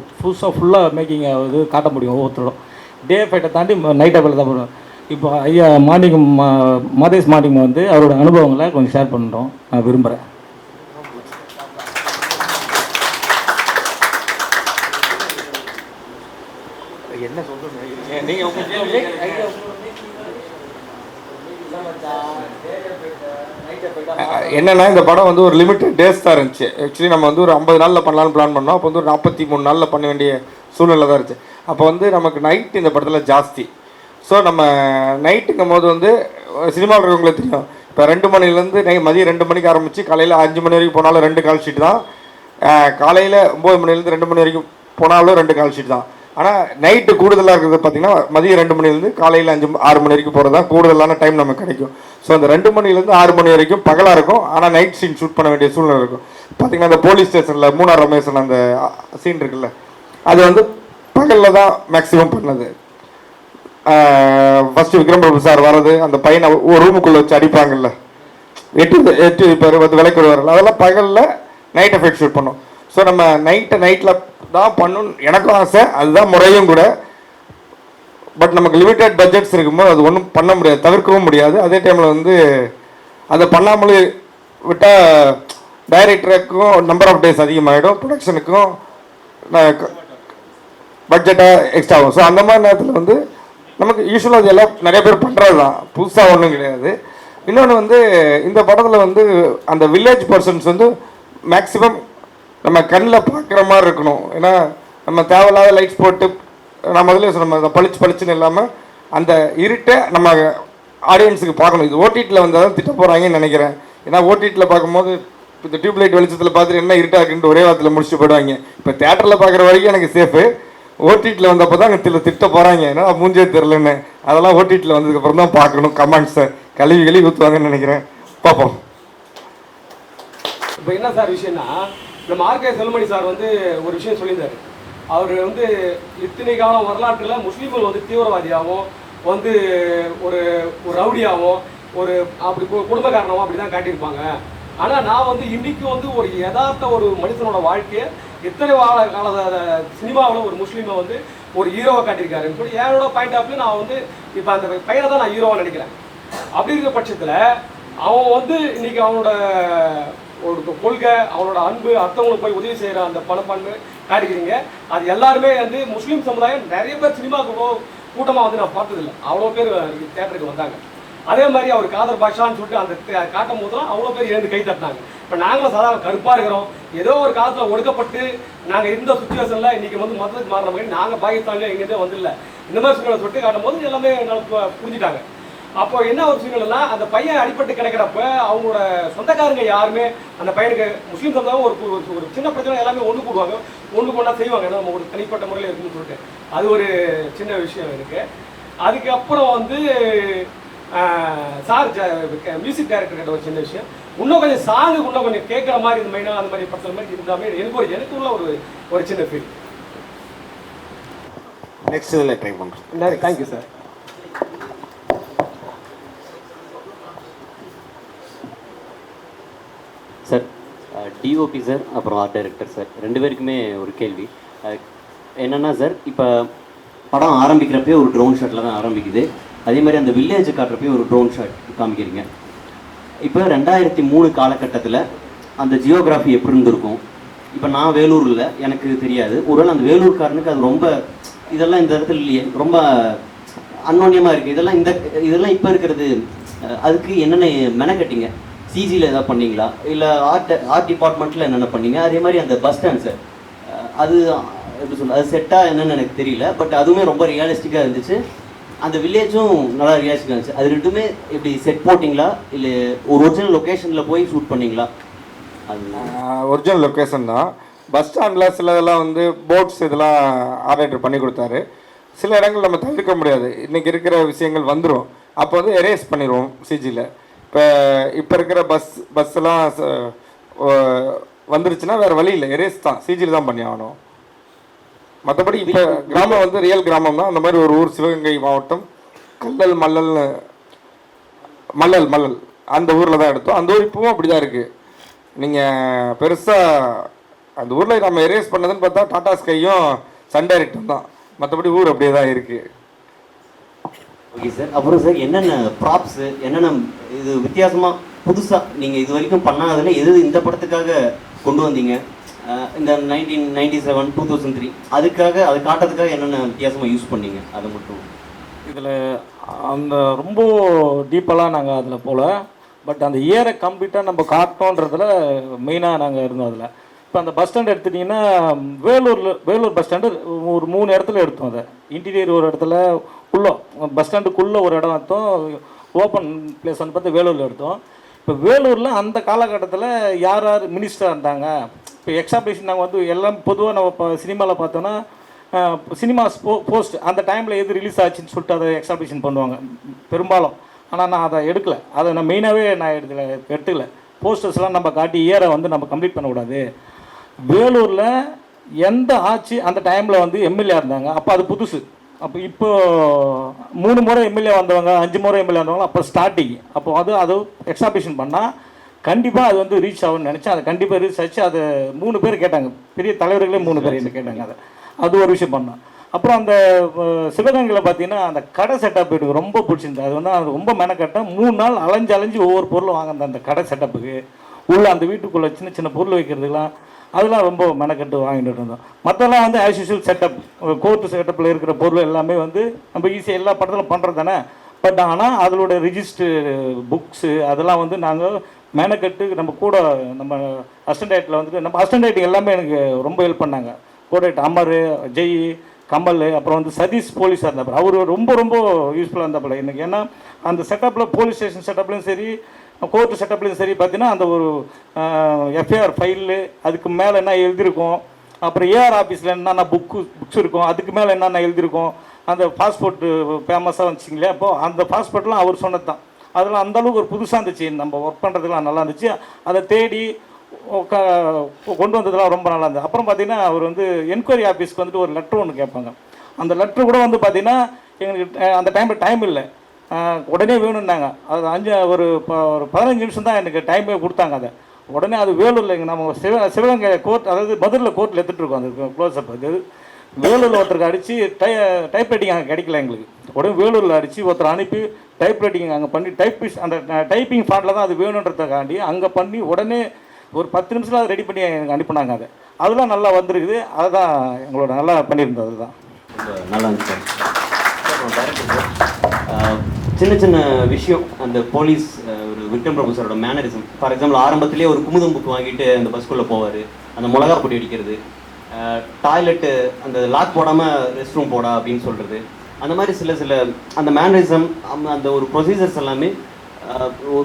ஃபுல்லாக மேக்கிங் இது காட்ட முடியும் ஒவ்வொருத்தரும். டே எஃபெக்டை தாண்டி நைட் எஃபெக்ட் தான் போடுவோம். இப்போ ஐயா மாதேஷ் மார்னிங் வந்து அவரோட அனுபவங்களை கொஞ்சம் ஷேர் பண்ணுறோம் நான் விரும்புகிறேன். என்ன சொல்கிறேன் நீங்கள் என்னென்னா இந்த படம் வந்து ஒரு லிமிட்டட் டேஸ் தான் இருந்துச்சு. ஆக்சுவலி நம்ம வந்து ஒரு 50 நாளில் பண்ணலான்னு பிளான் பண்ணோம். அப்போ வந்து ஒரு 43 நாளில் பண்ண வேண்டிய சூழ்நிலை தான் இருந்துச்சு. அப்போ வந்து நமக்கு நைட் இந்த படத்தில் ஜாஸ்தி. ஸோ நம்ம நைட்டுங்கும் போது வந்து சினிமாவில் இருக்கவங்களுக்கு தெரியும், இப்போ 2 மணிலேருந்து மதியம் 2 மணிக்கு ஆரம்பித்து காலையில் 5 மணி வரைக்கும் போனாலும் 2 கால் ஷீட் தான், காலையில் 9 மணிலேருந்து 2 மணி வரைக்கும் போனாலும் 2 கால் ஷீட் தான். ஆனால் நைட்டு கூடுதலாக இருக்கிறது பார்த்திங்கன்னா மதியம் 2 மணிலேருந்து காலையில் 6 மணி வரைக்கும் போகிறது தான் கூடுதலான டைம் நமக்கு கிடைக்கும். ஸோ அந்த 2 மணிலேருந்து 6 மணி வரைக்கும் பகலாக இருக்கும், ஆனால் நைட் சீன் ஷூட் பண்ண வேண்டிய சூழ்நிலை இருக்கும். பார்த்திங்கன்னா அந்த போலீஸ் ஸ்டேஷனில் மூணார் ரமேஷன் அந்த சீன் இருக்குல்ல, அது வந்து பகலில் தான் மேக்ஸிமம் பண்ணது. ஃபஸ்ட்டு விக்ரம் பிரபு சார் வர்றது, அந்த பையனை ஒரு ரூமுக்குள்ளே வச்சு அடிப்பாங்கல்ல, 8 பேர் வந்து விலைக்கு வருவார்கள், அதெல்லாம் பகலில் நைட் எஃபெக்ட் ஷூட் பண்ணோம். ஸோ நம்ம நைட்டில் தான் பண்ணணும் எனக்கும் ஆசை, அதுதான் முறையும் கூட. பட் நமக்கு லிமிட்டட் பட்ஜெட்ஸ் இருக்கும்போது அது ஒன்றும் பண்ண முடியாது, தவிர்க்கவும் முடியாது. அதே டைமில் வந்து அதை பண்ணாமலே விட்டால் டைரக்டருக்கும் நம்பர் ஆஃப் டேஸ் அதிகமாகிடும், ப்ரொடக்ஷனுக்கும் பட்ஜெட்டாக எக்ஸ்ட்ரா ஆகும். ஸோ அந்த மாதிரி நேரத்தில் வந்து நமக்கு யூஸ்வலாக அது எல்லாம் நிறைய பேர் பண்ணுறது தான், புதுசாக ஒன்றும் கிடையாது. இன்னொன்று வந்து இந்த படத்தில் வந்து அந்த வில்லேஜ் பர்சன்ஸ் வந்து மேக்ஸிமம் நம்ம கண்ணில் பார்க்குற மாதிரி இருக்கணும். ஏன்னா நம்ம தேவையில்லாத லைட்ஸ் போட்டு நான் முதல்ல நம்ம பளிச்சுன்னு இல்லாமல் அந்த இருட்டை நம்ம ஆடியன்ஸுக்கு பார்க்கணும். இது ஓடிடியில் வந்தால் தான் திட்ட போகிறாங்கன்னு நினைக்கிறேன். ஏன்னா ஓடிடியில் பார்க்கும்போது இந்த டியூப்லைட் வெளிச்சத்தில் பார்த்துட்டு என்ன இருட்டாக இருக்குன்ட்டு ஒரே வாரத்தில் முடிச்சுட்டு போயிடுவாங்க. இப்போ தேட்டரில் பார்க்குற வரைக்கும் எனக்கு சேஃபு, ஓடிடியில் வந்தப்போ தான் அங்கே திட்ட போகிறாங்க, ஏன்னா மூஞ்சே தெரிலன்னு. அதெல்லாம் ஓடிடியில் வந்ததுக்கப்புறம் தான் பார்க்கணும். கமெண்ட்ஸை கழுவி ஊற்றுவாங்கன்னு நினைக்கிறேன், பார்ப்போம். இப்போ என்ன சார் விஷயம்னா, நம்ம ஆர்கே செல்மணி சார் வந்து ஒரு விஷயம் சொல்லியிருந்தார். அவர் வந்து இத்தனை காலம் வரலாற்றில் முஸ்லீம்கள் வந்து தீவிரவாதியாகவும் வந்து ஒரு ரவுடியாகவும் ஒரு அப்படி குடும்பக்காரனாகவும் அப்படி தான் காட்டியிருப்பாங்க. ஆனால் நான் வந்து இன்றைக்கும் வந்து ஒரு யதார்த்த ஒரு மனுஷனோட வாழ்க்கையை எத்தனை கால சினிமாவில் ஒரு முஸ்லீமை வந்து ஒரு ஹீரோவை காட்டியிருக்காருன்னு சொல்லி என்னோட பாயிண்ட் ஆஃப் வியூ நான் வந்து இப்போ அந்த பையனை தான் நான் ஹீரோவாக நினைக்கிறேன். அப்படி இருக்கிற பட்சத்தில் அவன் வந்து இன்னைக்கு அவனோட ஒரு கொள்கை, அவனோட அன்பு, அடுத்தவங்களுக்கு போய் உதவி செய்கிற அந்த பணப்பான்மை காட்டிக்கிறீங்க. அது எல்லாருமே வந்து முஸ்லீம் சமுதாயம் நிறைய பேர் சினிமாவுக்கு கூட்டமாக வந்து நான் பார்த்ததில்லை. அவ்வளோ பேர் தேட்டருக்கு வந்தாங்க. அதே மாதிரி அவர் காதர் பாஷான்னு சொல்லிட்டு அந்த காட்டும் போதெல்லாம் அவ்வளோ பேர் எழுந்து கை தட்டினாங்க. இப்போ நாங்களும் சாதாரண கருப்பாக இருக்கிறோம். ஏதோ ஒரு காலத்தில் ஒடுக்கப்பட்டு நாங்கள் இருந்த சுச்சுவேஷனில் இன்றைக்கி வந்து மதத்துக்கு மாறின மாதிரி நாங்கள் பாகிஸ்தான்லேயே எங்கேருந்தே வந்துடல. இந்த மாதிரி சூழ்நிலை தொட்டு காட்டும் போது எல்லாமே என்னால் புரிஞ்சுட்டாங்க. அப்போ என்ன ஒரு சூழ்நிலைனா அந்த பையன் அடிப்பட்டு கிடைக்கிறப்ப அவங்களோட சொந்தக்காரங்க யாருமே அந்த பையனுக்கு முஸ்லீம் சமுதாயம் ஒரு சின்ன பிரச்சனை எல்லாமே ஒன்று கூடுவாங்க, ஒன்று கொண்டா செய்வாங்க. ஏன்னா நம்ம ஒரு தனிப்பட்ட முறையில் இருக்குன்னு சொல்லிட்டு அது ஒரு சின்ன விஷயம் இருக்குது. அதுக்கப்புறம் வந்து சார் மியூசிக் டைரக்டர் கிட்ட ஒரு சின்ன விஷயம், இன்னும் கொஞ்சம் சாங்கு இன்னும் கொஞ்சம் கேட்குற மாதிரி இந்த மைனா அந்த மாதிரி படத்தில் மாதிரி இருந்தாமே எனக்கு உள்ள ஒரு சின்ன ஃபீல். நெக்ஸ்ட் இதில் ட்ரை பண்ணுறோம். Thank you sir. Sir DOP sir அப்புறம் ஆர்ட் டைரக்டர் சார் ரெண்டு பேருக்குமே ஒரு கேள்வி என்னென்னா சார், இப்போ படம் ஆரம்பிக்கிறப்பே ஒரு ட்ரோன் ஷாட்டில் தான் ஆரம்பிக்குது. அதே மாதிரி அந்த வில்லேஜை காட்டுறப்பே ஒரு ட்ரோன் ஷாட் காமிக்கிறீங்க. இப்போ 2003 காலகட்டத்தில் அந்த ஜியோகிராஃபி எப்படி இருந்திருக்கும்? இப்போ நான் வேலூரில் எனக்கு தெரியாது, ஒருவேளை அந்த வேலூர்காரனுக்கு அது ரொம்ப இதெல்லாம் இந்த இடத்துல இல்லையே, ரொம்ப அன்னோன்யமாக இருக்குது. இதெல்லாம் இப்போ இருக்கிறது. அதுக்கு என்னென்ன மெனக்கட்டிங்க? சிஜியில் எதாவது பண்ணீங்களா, இல்லை ஆர்ட் டிபார்ட்மெண்ட்டில் என்னென்ன பண்ணீங்க? அதே மாதிரி அந்த பஸ் ஸ்டாண்ட் சார், அது எப்படி சொல்ல, அது செட்டாக என்னென்னு எனக்கு தெரியல, பட் அதுவுமே ரொம்ப ரியலிஸ்டிக்காக இருந்துச்சு. அந்த வில்லேஜும் நல்லா ரியலிஸ்டிக்காக இருந்துச்சு. அது ரெண்டுமே எப்படி செட் போட்டிங்களா, இல்லை ஒரு ஒரிஜினல் லொக்கேஷனில் போய் ஷூட் பண்ணிங்களா? அது ஒரிஜினல் லொக்கேஷன் தான். பஸ் ஸ்டாண்டில் சில இதெல்லாம் வந்து போட்ஸ் இதெல்லாம் ஆர்டர் பண்ணி கொடுத்தாரு. சில இடங்கள் நம்ம தவிர்க்க முடியாது, இன்றைக்கி இருக்கிற விஷயங்கள் வந்துடும். அப்போ வந்து எரேஸ் பண்ணிடுவோம் சிஜியில். இப்போ இருக்கிற பஸ்ஸெல்லாம் வந்துருச்சுன்னா வேறு வழி இல்லை, எரேஸ் தான், சிஜியில் தான் பண்ணி ஆகணும். மற்றபடி இப்போ கிராமம் வந்து ரியல் கிராமம் தான். அந்த மாதிரி ஒரு ஊர் சிவகங்கை மாவட்டம் மல்லல் அந்த ஊரில் தான் எடுத்தோம். அந்த ஊர் இப்பவும் அப்படி தான் இருக்குது. நீங்கள் பெருசாக அந்த ஊரில் நம்ம எரேஸ் பண்ணதுன்னு பார்த்தா டாடா ஸ்கையும் சன் டைரக்டும் தான். மற்றபடி ஊர் அப்படியே தான் இருக்குது. Okay sir. அப்புறம் சார் என்னென்ன ப்ராப்ஸு, என்னென்ன இது வித்தியாசமாக புதுசாக நீங்கள் இது வரைக்கும் பண்ணாததில் எது இந்த படத்துக்காக கொண்டு வந்தீங்க? இந்த 1997, 2003 அதுக்காக அதை காட்டுறதுக்காக என்னென்ன வித்தியாசமாக யூஸ் பண்ணீங்க? அதை மட்டும் இதில் அந்த ரொம்ப டீப்பெல்லாம் நாங்கள் அதில் போகல. பட் அந்த இயரை கம்ப்ளீட்டாக நம்ம காட்டோன்றதில் மெயினாக நாங்கள் இருந்தோம் அதில். இப்போ அந்த பஸ் ஸ்டாண்ட் எடுத்துட்டிங்கன்னா வேலூர் பஸ் ஸ்டாண்டு ஒரு 3 இடத்துல எடுத்தோம். அதை இன்டீரியர் ஒரு இடத்துல, பஸ் ஸ்டாண்டுக்குள்ளே ஒரு இடம் எடுத்தோம், ஓப்பன் பிளேஸ் வந்து பார்த்து வேலூரில் எடுத்தோம். இப்போ வேலூரில் அந்த காலகட்டத்தில் யார் மினிஸ்டராக இருந்தாங்க, இப்போ எக்ஸாபிஷன் நாங்கள் வந்து எல்லாம் பொதுவாக நம்ம இப்போ சினிமாவில் பார்த்தோன்னா சினிமாஸ் போஸ்ட் அந்த டைமில் எது ரிலீஸ் ஆச்சுன்னு சொல்லிட்டு அதை எக்ஸாபிஷன் பண்ணுவாங்க பெரும்பாலும். ஆனால் நான் அதை எடுக்கலை, அதை நான் மெயினாகவே நான் எடுத்துக்கல. போஸ்டர்ஸ்லாம் நம்ம காட்டி இயரை வந்து நம்ம கம்ப்ளீட் பண்ணக்கூடாது. வேலூரில் எந்த ஆட்சி அந்த டைமில் வந்து எம்எல்ஏ இருந்தாங்க, அப்போ அது புதுசு. அப்போ இப்போ 3 முறை எம்எல்ஏ வந்தவங்க, 5 முறை எம்எல்ஏ வந்தவங்க அப்போ ஸ்டார்டிங். அப்போ அது எக்ஸாபிஷன் பண்ணால் கண்டிப்பாக அது வந்து ரீச் ஆகும்னு நினச்சேன். அது கண்டிப்பாக ரீச் ஆச்சு. அது 3 பேர் கேட்டாங்க, பெரிய தலைவர்களே 3 பேர் என்ன கேட்டாங்க. அது ஒரு விஷயம் பண்ணோம். அப்புறம் அந்த சிவகங்கையில் பார்த்தீங்கன்னா அந்த கடை செட்டப் எனக்கு ரொம்ப பிடிச்சிருந்தது. அது வந்து அது ரொம்ப மெனக்கட்டேன். 3 நாள் அலைஞ்சு ஒவ்வொரு பொருளும் வாங்கினது அந்த கடை செட்டப்புக்கு. உள்ளே அந்த வீட்டுக்குள்ளே சின்ன சின்ன பொருள் வைக்கிறதுலாம் அதெல்லாம் ரொம்ப மெனக்கட்டு வாங்கிட்டு இருந்தோம். மற்றெல்லாம் வந்து ஆஸ் யூஷுவல் செட்டப், கோர்ட்டு செட்டப்பில் இருக்கிற பொருள் எல்லாமே வந்து நம்ம ஈஸியாக எல்லா படத்தில் பண்ணுறது தானே. பட் ஆனால் அதோட ரிஜிஸ்டர் புக்ஸு அதெல்லாம் வந்து நாங்கள் மெனக்கட்டு நம்ம கூட நம்ம அசிஸ்டன்ட் டைரக்டரில் வந்துட்டு நம்ம அசிஸ்டன்ட் டைரக்டர் எல்லாமே எனக்கு ரொம்ப ஹெல்ப் பண்ணாங்க. கோடைட் அமர், ஜெய், கமல், அப்புறம் வந்து சதீஷ் போலீஸாக இருந்தாப்புல, அவர் ரொம்ப ரொம்ப யூஸ்ஃபுல்லாக இருந்தாப்புல எனக்கு. ஏன்னா அந்த செட்டப்பில் போலீஸ் ஸ்டேஷன் செட்டப்லையும் சரி கோர்ட்டு செட்டப்லையும் சரி பார்த்தீங்கன்னா அந்த ஒரு எஃப்ஐஆர் ஃபைலு அதுக்கு மேலே என்ன எழுதியிருக்கோம், அப்புறம் ஏஆர் ஆஃபீஸில் என்னென்ன புக்ஸ் இருக்கும், அதுக்கு மேலே என்னென்ன எழுதியிருக்கோம், அந்த பாஸ்போர்ட்டு ஃபேமஸாக வந்துச்சிங்களே. அப்போது அந்த பாஸ்போர்ட்லாம் அவர் சொன்னது தான். அதெல்லாம் அந்தளவுக்கு ஒரு புதுசாக இருந்துச்சு, நம்ம ஒர்க் பண்ணுறதுலாம் நல்லா இருந்துச்சு. அதை தேடி கொண்டு வந்ததுலாம் ரொம்ப நல்லா இருந்தது. அப்புறம் பார்த்தீங்கன்னா அவர் வந்து என்கொயரி ஆஃபீஸ்க்கு வந்துட்டு ஒரு லெட்ரு ஒன்று கேட்பாங்க. அந்த லெட்ரு கூட வந்து பார்த்தீங்கன்னா எங்களுக்கு அந்த டைம் இல்லை, உடனே வேணும்னாங்க. அது ஒரு 15 நிமிஷம் தான் எனக்கு டைமே கொடுத்தாங்க. அதை உடனே அது வேலூரில் இங்கே நம்ம சிவகங்கை கோர்ட், அதாவது மதுரில் கோர்ட்டில் எடுத்துகிட்டு இருக்கோம் அந்த க்ளோஸ்அப். அது வேலூரில் ஒருத்தருக்கு அடித்து டைப் ரைட்டிங் அங்கே கிடைக்கல எங்களுக்கு. உடனே வேலூரில் அடித்து ஒருத்தர் அனுப்பி டைப் ரைட்டிங் அங்கே பண்ணி அந்த டைப்பிங் ஃபார்ட்டில் தான் அது வேணுன்றதுக்காண்டி அங்கே பண்ணி உடனே ஒரு 10 நிமிஷத்தில் அதை ரெடி பண்ணி எனக்கு அனுப்பினாங்க. அதெல்லாம் நல்லா வந்திருக்குது. அதுதான் எங்களோட நல்லா பண்ணியிருந்தது. அதுதான் நல்லா இருந்துச்சு சார். சின்ன சின்ன விஷயம் அந்த போலீஸ் ஒரு விக்ரம் பிரபு சாரோட மேனரிசம். ஃபார் எக்ஸாம்பிள் ஆரம்பத்திலே ஒரு குமுதம் புக் வாங்கிட்டு அந்த பஸ்குள்ளே போவார், அந்த மிளகா பொடி அடிக்கிறது, டாய்லெட்டு அந்த லாக் போடாமல் ரெஸ்ட் ரூம் போடா அப்படின்னு சொல்கிறது, அந்த மாதிரி சில அந்த மேனரிசம் அந்த ஒரு ப்ரொசீஜர்ஸ் எல்லாமே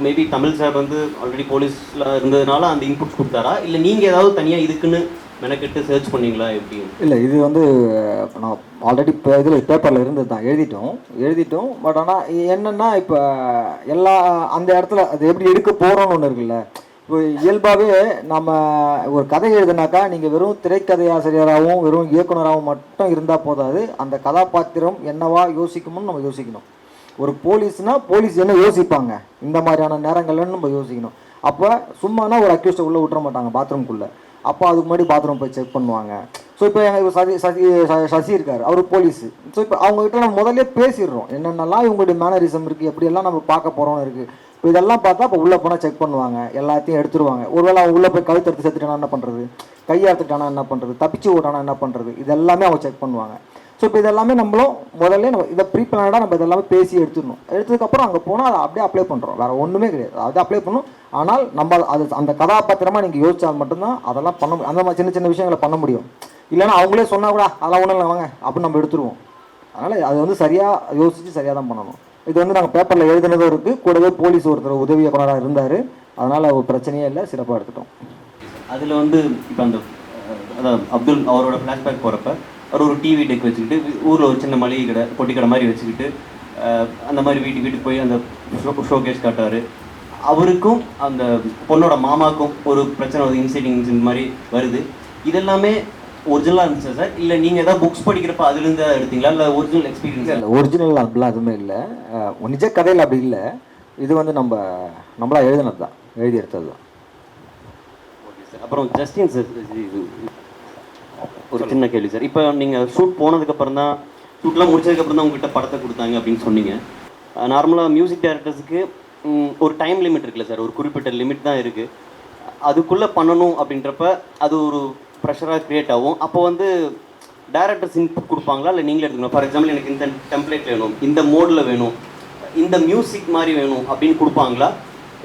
மேபி தமிழ் சார் வந்து ஆல்ரெடி போலீஸில் இருந்ததுனால அந்த இன்புட்ஸ் கொடுத்தாரா, இல்லை நீங்கள் ஏதாவது தனியாக இதுக்குன்னு மெனக்கெட்டு சர்ச் பண்ணீங்களா எப்படி? இல்லை, இது வந்து நான் ஆல்ரெடி இப்போ இதில் பேப்பரில் இருந்தது தான் எழுதிட்டோம். பட் ஆனால் என்னென்னா இப்போ எல்லா அந்த இடத்துல அது எப்படி எடுக்க போகிறோன்னு ஒன்று இருக்குல்ல. இப்போ இயல்பாகவே நம்ம ஒரு கதை எழுதுனாக்கா நீங்கள் வெறும் திரைக்கதை ஆசிரியராகவும் வெறும் இயக்குனராகவும் மட்டும் இருந்தால் போதாது. அந்த கதாபாத்திரம் என்னவா யோசிக்கணும்னு நம்ம யோசிக்கணும். ஒரு போலீஸ்னால் போலீஸ் என்ன யோசிப்பாங்க இந்த மாதிரியான நேரங்கள்னு நம்ம யோசிக்கணும். அப்போ சும்மானா ஒரு அக்யூஸ்டை உள்ளே விட்டுற மாட்டாங்க பாத்ரூம்குள்ளே. அப்போ அதுக்கு முன்னாடி பாத்ரூம் போய் செக் பண்ணுவாங்க. ஸோ இப்போ எங்கள் சசி இருக்கார், அவர் போலீஸு. ஸோ இப்போ அவங்ககிட்ட நம்ம முதல்ல பேசிடுறோம் என்னென்னலாம் இவங்களுடைய மேனரிசம் இருக்குது, எப்படியெல்லாம் நம்ம பார்க்க போகிறோம்னு இருக்குது. இப்போ இதெல்லாம் பார்த்தா இப்போ உள்ளே போனால் செக் பண்ணுவாங்க, எல்லாத்தையும் எடுத்துருவாங்க. ஒருவேளை அவங்க உள்ளே போய் கழுத்து எடுத்து செத்துட்டானா என்ன பண்ணுறது, கையாத்துட்டானா என்ன பண்ணுறது, தப்பிச்சு ஓட்டானா என்ன பண்ணுறது, இதெல்லாமே அவங்க செக் பண்ணுவாங்க. ஸோ இப்போ இதெல்லாமே நம்மளும் முதல்ல நம்ம இதை ப்ரீ பிளானடாக நம்ம இதெல்லாமே பேசி எடுத்துடணும். எடுத்ததுக்கப்புறம் அங்கே போனால் அதை அப்படியே அப்ளை பண்ணுறோம், வேறு ஒன்றுமே கிடையாது. அதை அப்ளை பண்ணணும். ஆனால் நம்ம அது அந்த கதாபாத்திரமாக நீங்கள் யோசித்தால் மட்டும்தான் அதெல்லாம் பண்ண முடியும். அந்த மாதிரி சின்ன சின்ன விஷயங்களை பண்ண முடியும். இல்லைன்னா அவங்களே சொன்னால் கூட அதெல்லாம் ஒன்றும் இல்லை வாங்க அப்படின்னு நம்ம எடுத்துருவோம். அதனால் அது வந்து சரியாக யோசித்து சரியாக தான் பண்ணணும். இது வந்து நாங்கள் பேப்பரில் எழுதுனதும் இருக்குது, கூடவே போலீஸ் ஒருத்தர் உதவி இயக்குனராக இருந்தார். அதனால் ஒரு பிரச்சனையே இல்லை, சிறப்பாக எடுத்துட்டோம். அதில் வந்து இப்போ அந்த அதான் அப்துல் அவரோட ஃப்ளாஷ்பேக் போகிறப்ப அவர் ஒரு டிவி டெக் வச்சுக்கிட்டு ஊரில் ஒரு சின்ன மளிகை கடை பொட்டி கடை மாதிரி வச்சுக்கிட்டு அந்த மாதிரி வீட்டுக்கு போய் அந்த ஷோகேஸ் காட்டுவார். அவருக்கும் அந்த பொண்ணோட மாமாவுக்கும் ஒரு பிரச்சனை வருது, இன்சிடென்ட் மாதிரி வருது. இதெல்லாமே ஒரிஜினலாக இருந்துச்சு சார், இல்லை நீங்கள் ஏதாவது புக்ஸ் படிக்கிறப்ப அதுலேருந்து எடுத்தீங்களா, இல்லை ஒரிஜினல் எக்ஸ்பீரியன்ஸ்? இல்லை, ஒரிஜினல் அப்படிலாம் எதுவுமே இல்லை. நிஜ கதையில் அப்படி இல்லை. இது வந்து நம்மளா எழுதினது தான், எழுதி எடுத்தது தான். Okay sir. அப்புறம் ஜஸ்டின் சார், ஒரு சின்ன கேள்வி சார். இப்போ நீங்கள் ஷூட் போனதுக்கப்புறம் தான், ஷூட்லாம் முடிச்சதுக்கப்புறம் தான் உங்கள்கிட்ட படத்தை கொடுத்தாங்க அப்படின்னு சொன்னீங்க. நார்மலாக மியூசிக் டைரக்டர்ஸுக்கு ஒரு டைம் லிமிட் இருக்குல்ல சார், ஒரு குறிப்பிட்ட லிமிட் தான் இருக்குது. அதுக்குள்ளே பண்ணணும் அப்படின்றப்ப அது ஒரு ப்ரெஷராக க்ரியேட் ஆகும். அப்போ வந்து டைரக்டர்ஸ் இன்புட் கொடுப்பாங்களா, இல்லை நீங்களே எடுத்துக்கணும்? ஃபார் எக்ஸாம்பிள் எனக்கு இந்த டெம்ப்ளேட் வேணும், இந்த மோடில் வேணும், இந்த மியூசிக் மாதிரி வேணும் அப்படின்னு கொடுப்பாங்களா,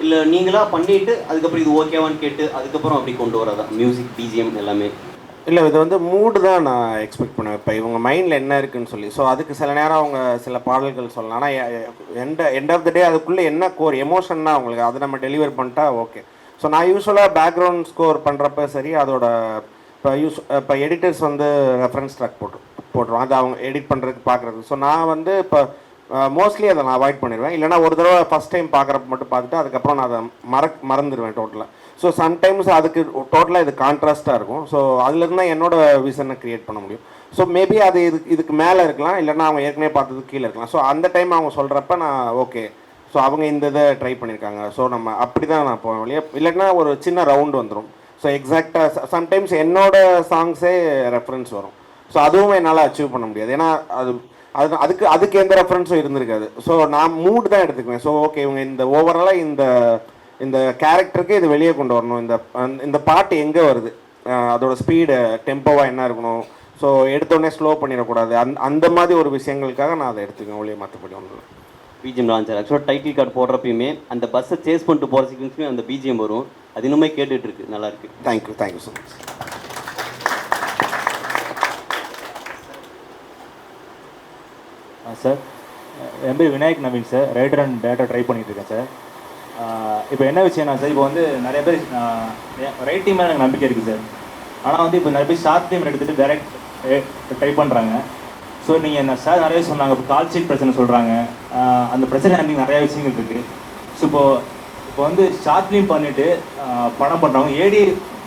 இல்லை நீங்களாக பண்ணிவிட்டு அதுக்கப்புறம் இது ஓகேவான்னு கேட்டு அதுக்கப்புறம் அப்படி கொண்டு வரதா மியூசிக் பிஜிஎம் எல்லாமே? இல்லை, இது வந்து மூடு தான் நான் எக்ஸ்பெக்ட் பண்ணுவேன். இப்போ இவங்க மைண்டில் என்ன இருக்குன்னு சொல்லி. ஸோ அதுக்கு சில நேரம் அவங்க சில பாடல்கள் சொல்லலாம். ஆனால் எண்ட் ஆஃப் த டே அதுக்குள்ளே என்ன கோர் எமோஷன்னா அவங்களுக்கு அதை நம்ம டெலிவர் பண்ணிட்டா ஓகே. ஸோ நான் யூஸ்வலாக பேக்ரவுண்ட் ஸ்கோர் பண்ணுறப்ப சரி, அதோட இப்போ எடிட்டர்ஸ் வந்து ரெஃபரன்ஸ் ட்ராக் போட்டுருவோம், அது அவங்க எடிட் பண்ணுறதுக்கு பார்க்குறது. ஸோ நான் வந்து இப்போ மோஸ்ட்லி அதை நான் அவாய்ட் பண்ணிடுவேன். இல்லைனா ஒரு தடவை ஃபஸ்ட் டைம் பார்க்குறப்ப மட்டும் பார்த்துட்டு அதுக்கப்புறம் நான் அதை மறந்துடுவேன் டோட்டலாக. ஸோ சம்டைம்ஸ் அதுக்கு டோட்டலாக இது கான்ட்ராஸ்ட்டாக இருக்கும். ஸோ அதுலேருந்து தான் என்னோட விஷனை க்ரியேட் பண்ண முடியும். ஸோ மேபி அது இதுக்கு மேலே இருக்கலாம், இல்லைனா அவங்க ஏற்கனவே பார்த்ததுக்கு கீழே இருக்கலாம். ஸோ அந்த டைம் அவங்க சொல்கிறப்ப நான் ஓகே, ஸோ அவங்க இந்த இதை ட்ரை பண்ணியிருக்காங்க, ஸோ நம்ம அப்படி தான் நான் போவேன் வழியாக. இல்லைன்னா ஒரு சின்ன ரவுண்டு வந்துடும். ஸோ எக்ஸாக்டாக சம்டைம்ஸ் என்னோட சாங்ஸே ரெஃபரன்ஸ் வரும். ஸோ அதுவும் என்னால் அச்சீவ் பண்ண முடியாது, ஏன்னா அதுக்கு எந்த ரெஃபரன்ஸும் இருந்திருக்காது. ஸோ நான் மூடு தான் எடுத்துக்குவேன். ஸோ ஓகே, இவங்க இந்த ஓவராலாக இந்த கேரக்டருக்கு இது வெளியே கொண்டு வரணும், இந்த பாட்டு எங்கே வருது, அதோட ஸ்பீடு டெம்போவாக என்ன இருக்கணும், ஸோ எடுத்தோடனே ஸ்லோ பண்ணிடக்கூடாது, அந்த மாதிரி ஒரு விஷயங்களுக்காக நான் அதை எடுத்துக்குவேன் ஒழிய மற்றபடி ஒன்று. பிஜிஎம் தான் சார். ஆக்சுவலாக டைட்டில் கார்டு போடுறப்பயுமே அந்த பஸ்ஸை சேஸ் பண்ணிட்டு போகிற சீக்வன்ஸுமே அந்த பிஜிஎம் வரும். அது இன்னுமே கேட்டுட்டு இருக்கு, நல்லா இருக்கு. Thank you so much sir. என் பேர் Vinayak Naveen sir, writer and director try பண்ணிட்டு இருக்கேன் சார். இப்போ என்ன விஷயம்னா சார், இப்போ வந்து நிறைய பேர் ரைட்டிங் மேலே எனக்கு நம்பிக்கை இருக்குது சார். ஆனால் வந்து இப்போ நிறைய பேர் ஷார்ட் ஃபிலிம் எடுத்துகிட்டு டைரக்ட் ட்ரை பண்ணுறாங்க. ஸோ நீங்கள் என்ன சார் நிறைய சொன்னாங்க, இப்போ கால் ஷீட் பிரச்சனை சொல்கிறாங்க, அந்த பிரச்சனை எனக்கு நிறையா விஷயங்கள் இருக்குது. ஸோ இப்போ வந்து ஷார்ட் ஃபிலிம் பண்ணிவிட்டு படம் பண்ணுறவங்க ஏடி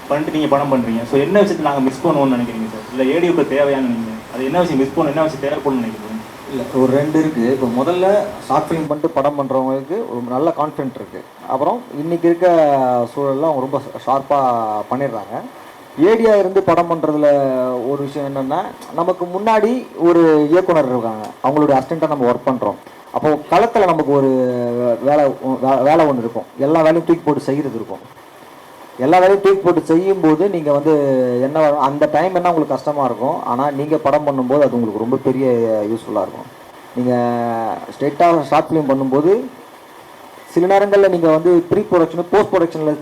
பண்ணிட்டு நீங்கள் படம் பண்ணுறீங்க. ஸோ என்ன விஷயத்தை நாங்கள் மிஸ் பண்ணுவோம்னு நினைக்கிறீங்க சார், இல்லை ஏடி இப்போ தேவையானு நினைக்கிறீங்க, அது என்ன விஷயம் மிஸ் பண்ணணும், என்ன விஷயம் தேவைப்படும்னு நினைக்கிறீங்க? இல்லை ஒரு 2 இருக்குது. இப்போ முதல்ல ஷார்ட் ஃபிலிம் பண்ணிட்டு படம் பண்ணுறவங்களுக்கு ஒரு நல்ல கான்ஃபிடென்ட் இருக்குது. அப்புறம் இன்றைக்கி இருக்க சூழலில் அவங்க ரொம்ப ஷார்ப்பாக பண்ணிடுறாங்க. ஏடியாக இருந்து படம் பண்ணுறதுல ஒரு விஷயம் என்னென்னா, நமக்கு முன்னாடி ஒரு இயக்குனர் இருக்காங்க, அவங்களுடைய அசிஸ்டண்ட்டாக நம்ம ஒர்க் பண்ணுறோம். அப்போது களத்தில் நமக்கு ஒரு வேலை ஒன்று இருக்கும், எல்லா வேலையும் தூக்கி போட்டு செய்கிறது இருக்கும். எல்லா வேலையும் தூக்கி போட்டு செய்யும்போது நீங்கள் வந்து என்ன அந்த டைம் என்ன உங்களுக்கு கஷ்டமாக இருக்கும். ஆனால் நீங்கள் படம் பண்ணும்போது அது உங்களுக்கு ரொம்ப பெரிய யூஸ்ஃபுல்லாக இருக்கும். நீங்கள் ஸ்ட்ரெயிட்டாக ஷார்ட் ஃபிலிம் பண்ணும்போது சில நேரங்களில் நீங்கள் வந்து ப்ரீ ப்ரொடக்ஷனு போஸ்ட் ப்ரொடக்ஷனில்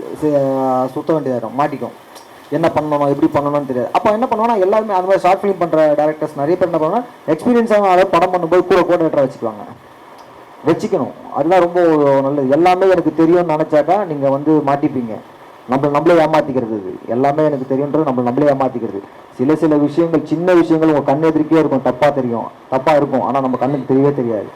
சுற்ற வேண்டியதாகும், மாட்டிக்கும். என்ன பண்ணணும் எப்படி பண்ணணும்னு தெரியாது. அப்போ என்ன பண்ணுவோம்னா, எல்லாருமே அந்த மாதிரி ஷார்ட் ஃபிலிம் பண்ணுற டேரக்டர்ஸ் நிறைய பேர் என்ன பண்ணுவாங்கன்னா, எக்ஸ்பீரியன்ஸாக அதாவது படம் பண்ணும்போது கூட கோஆர்டினேட்டராக வச்சுக்கணும். அதுதான் ரொம்ப நல்லது. எல்லாமே எனக்கு தெரியும்னு நினச்சாக்கா நீங்கள் வந்து மாட்டிப்பீங்க. நம்மளே ஏமாற்றிக்கிறது. இது எல்லாமே எனக்கு தெரியுன்றது நம்மளே ஏமாற்றிக்கிறது. சில விஷயங்கள், சின்ன விஷயங்கள் உங்கள் கண் எதிர்க்கே இருக்கும், தப்பாக இருக்கும். ஆனால் நம்ம கண்ணுக்கு தெரியவே தெரியாது.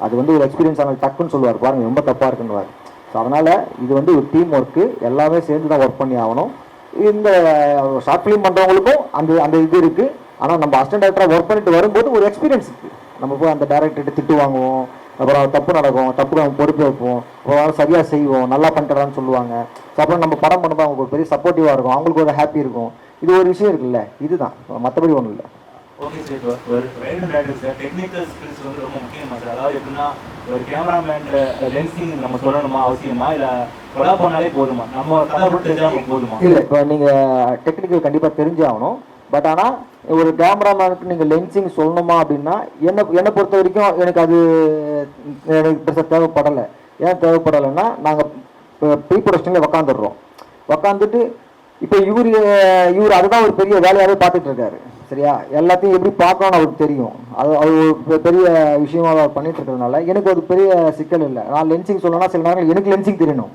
அது வந்து ஒரு எக்ஸ்பீரியன்ஸ் ஆனால் டக்குன்னு சொல்லுவார், பாருங்கள் ரொம்ப தப்பாக இருக்குன்னுவார். ஸோ அதனால் இது வந்து ஒரு டீம் ஒர்க்கு, எல்லாமே சேர்ந்து தான் ஒர்க் பண்ணி ஆகணும். இந்த ஷார்ட் ஃபிலிம் பண்ணுறவங்களுக்கும் அந்த இது இருக்குது. ஆனால் நம்ம அசிஸ்டன்ட் டைரக்டராக ஒர்க் பண்ணிட்டு வரும்போது ஒரு எக்ஸ்பீரியன்ஸ் இருக்குது. நம்ம போய் அந்த டைரக்டர்கிட்ட திட்டு வாங்குவோம், அப்புறம் தப்பு நடக்கும், தப்புக்கு நம்ம பொறுப்பு வைப்போம், அப்புறம் சரியாக செய்வோம், நல்லா பண்ணிட்டுறான்னு சொல்லுவாங்க. ஸோ அப்புறம் நம்ம படம் பண்ணும்போது அவங்களுக்கு ஒரு பெரிய சப்போர்ட்டிவாக இருக்கும், அவங்களுக்கு ஒரு ஹாப்பி இருக்கும். இது ஒரு விஷயம் இருக்குல்ல, இதுதான், மற்றபடி ஒன்றும் இல்லை. ஓகே சார், ஒரு writer director sir, technical skills வந்து ரொம்ப முக்கியமாக சார். அதாவது எப்படின்னா, ஒரு கேமராமேன் லென்சிங் நம்ம சொல்லணுமா அவசியமா, இல்லை கொலா போனாலே போதுமா, நம்ம கதை போட்டு தெரிஞ்சால் போதுமா? இல்லை, இப்போ நீங்கள் டெக்னிக்கல் கண்டிப்பாக தெரிஞ்சாகணும். பட் ஆனால் ஒரு கேமராமேனுக்கு நீங்கள் லென்சிங் சொல்லணுமா அப்படின்னா, என்னை பொறுத்த வரைக்கும் எனக்கு பெருசாக தேவைப்படலை. ஏன் தேவைப்படலைன்னா, நாங்கள் ப்ரீ ப்ரொடக்ஷனில் உக்காந்துட்டு இப்போ இவர் அதுதான் ஒரு பெரிய வேலையாகவே பார்த்துட்டு இருக்காரு. சரியா, எல்லாத்தையும் எப்படி பார்க்கணும்னு அவருக்கு தெரியும். அது ஒரு பெரிய விஷயமா அவர் பண்ணிட்டு இருக்கிறதுனால எனக்கு அது பெரிய சிக்கல் இல்லை. நான் லென்சிங் சொல்லணும்னா சில நேரங்கள் எனக்கு லென்சிங் தெரியணும்.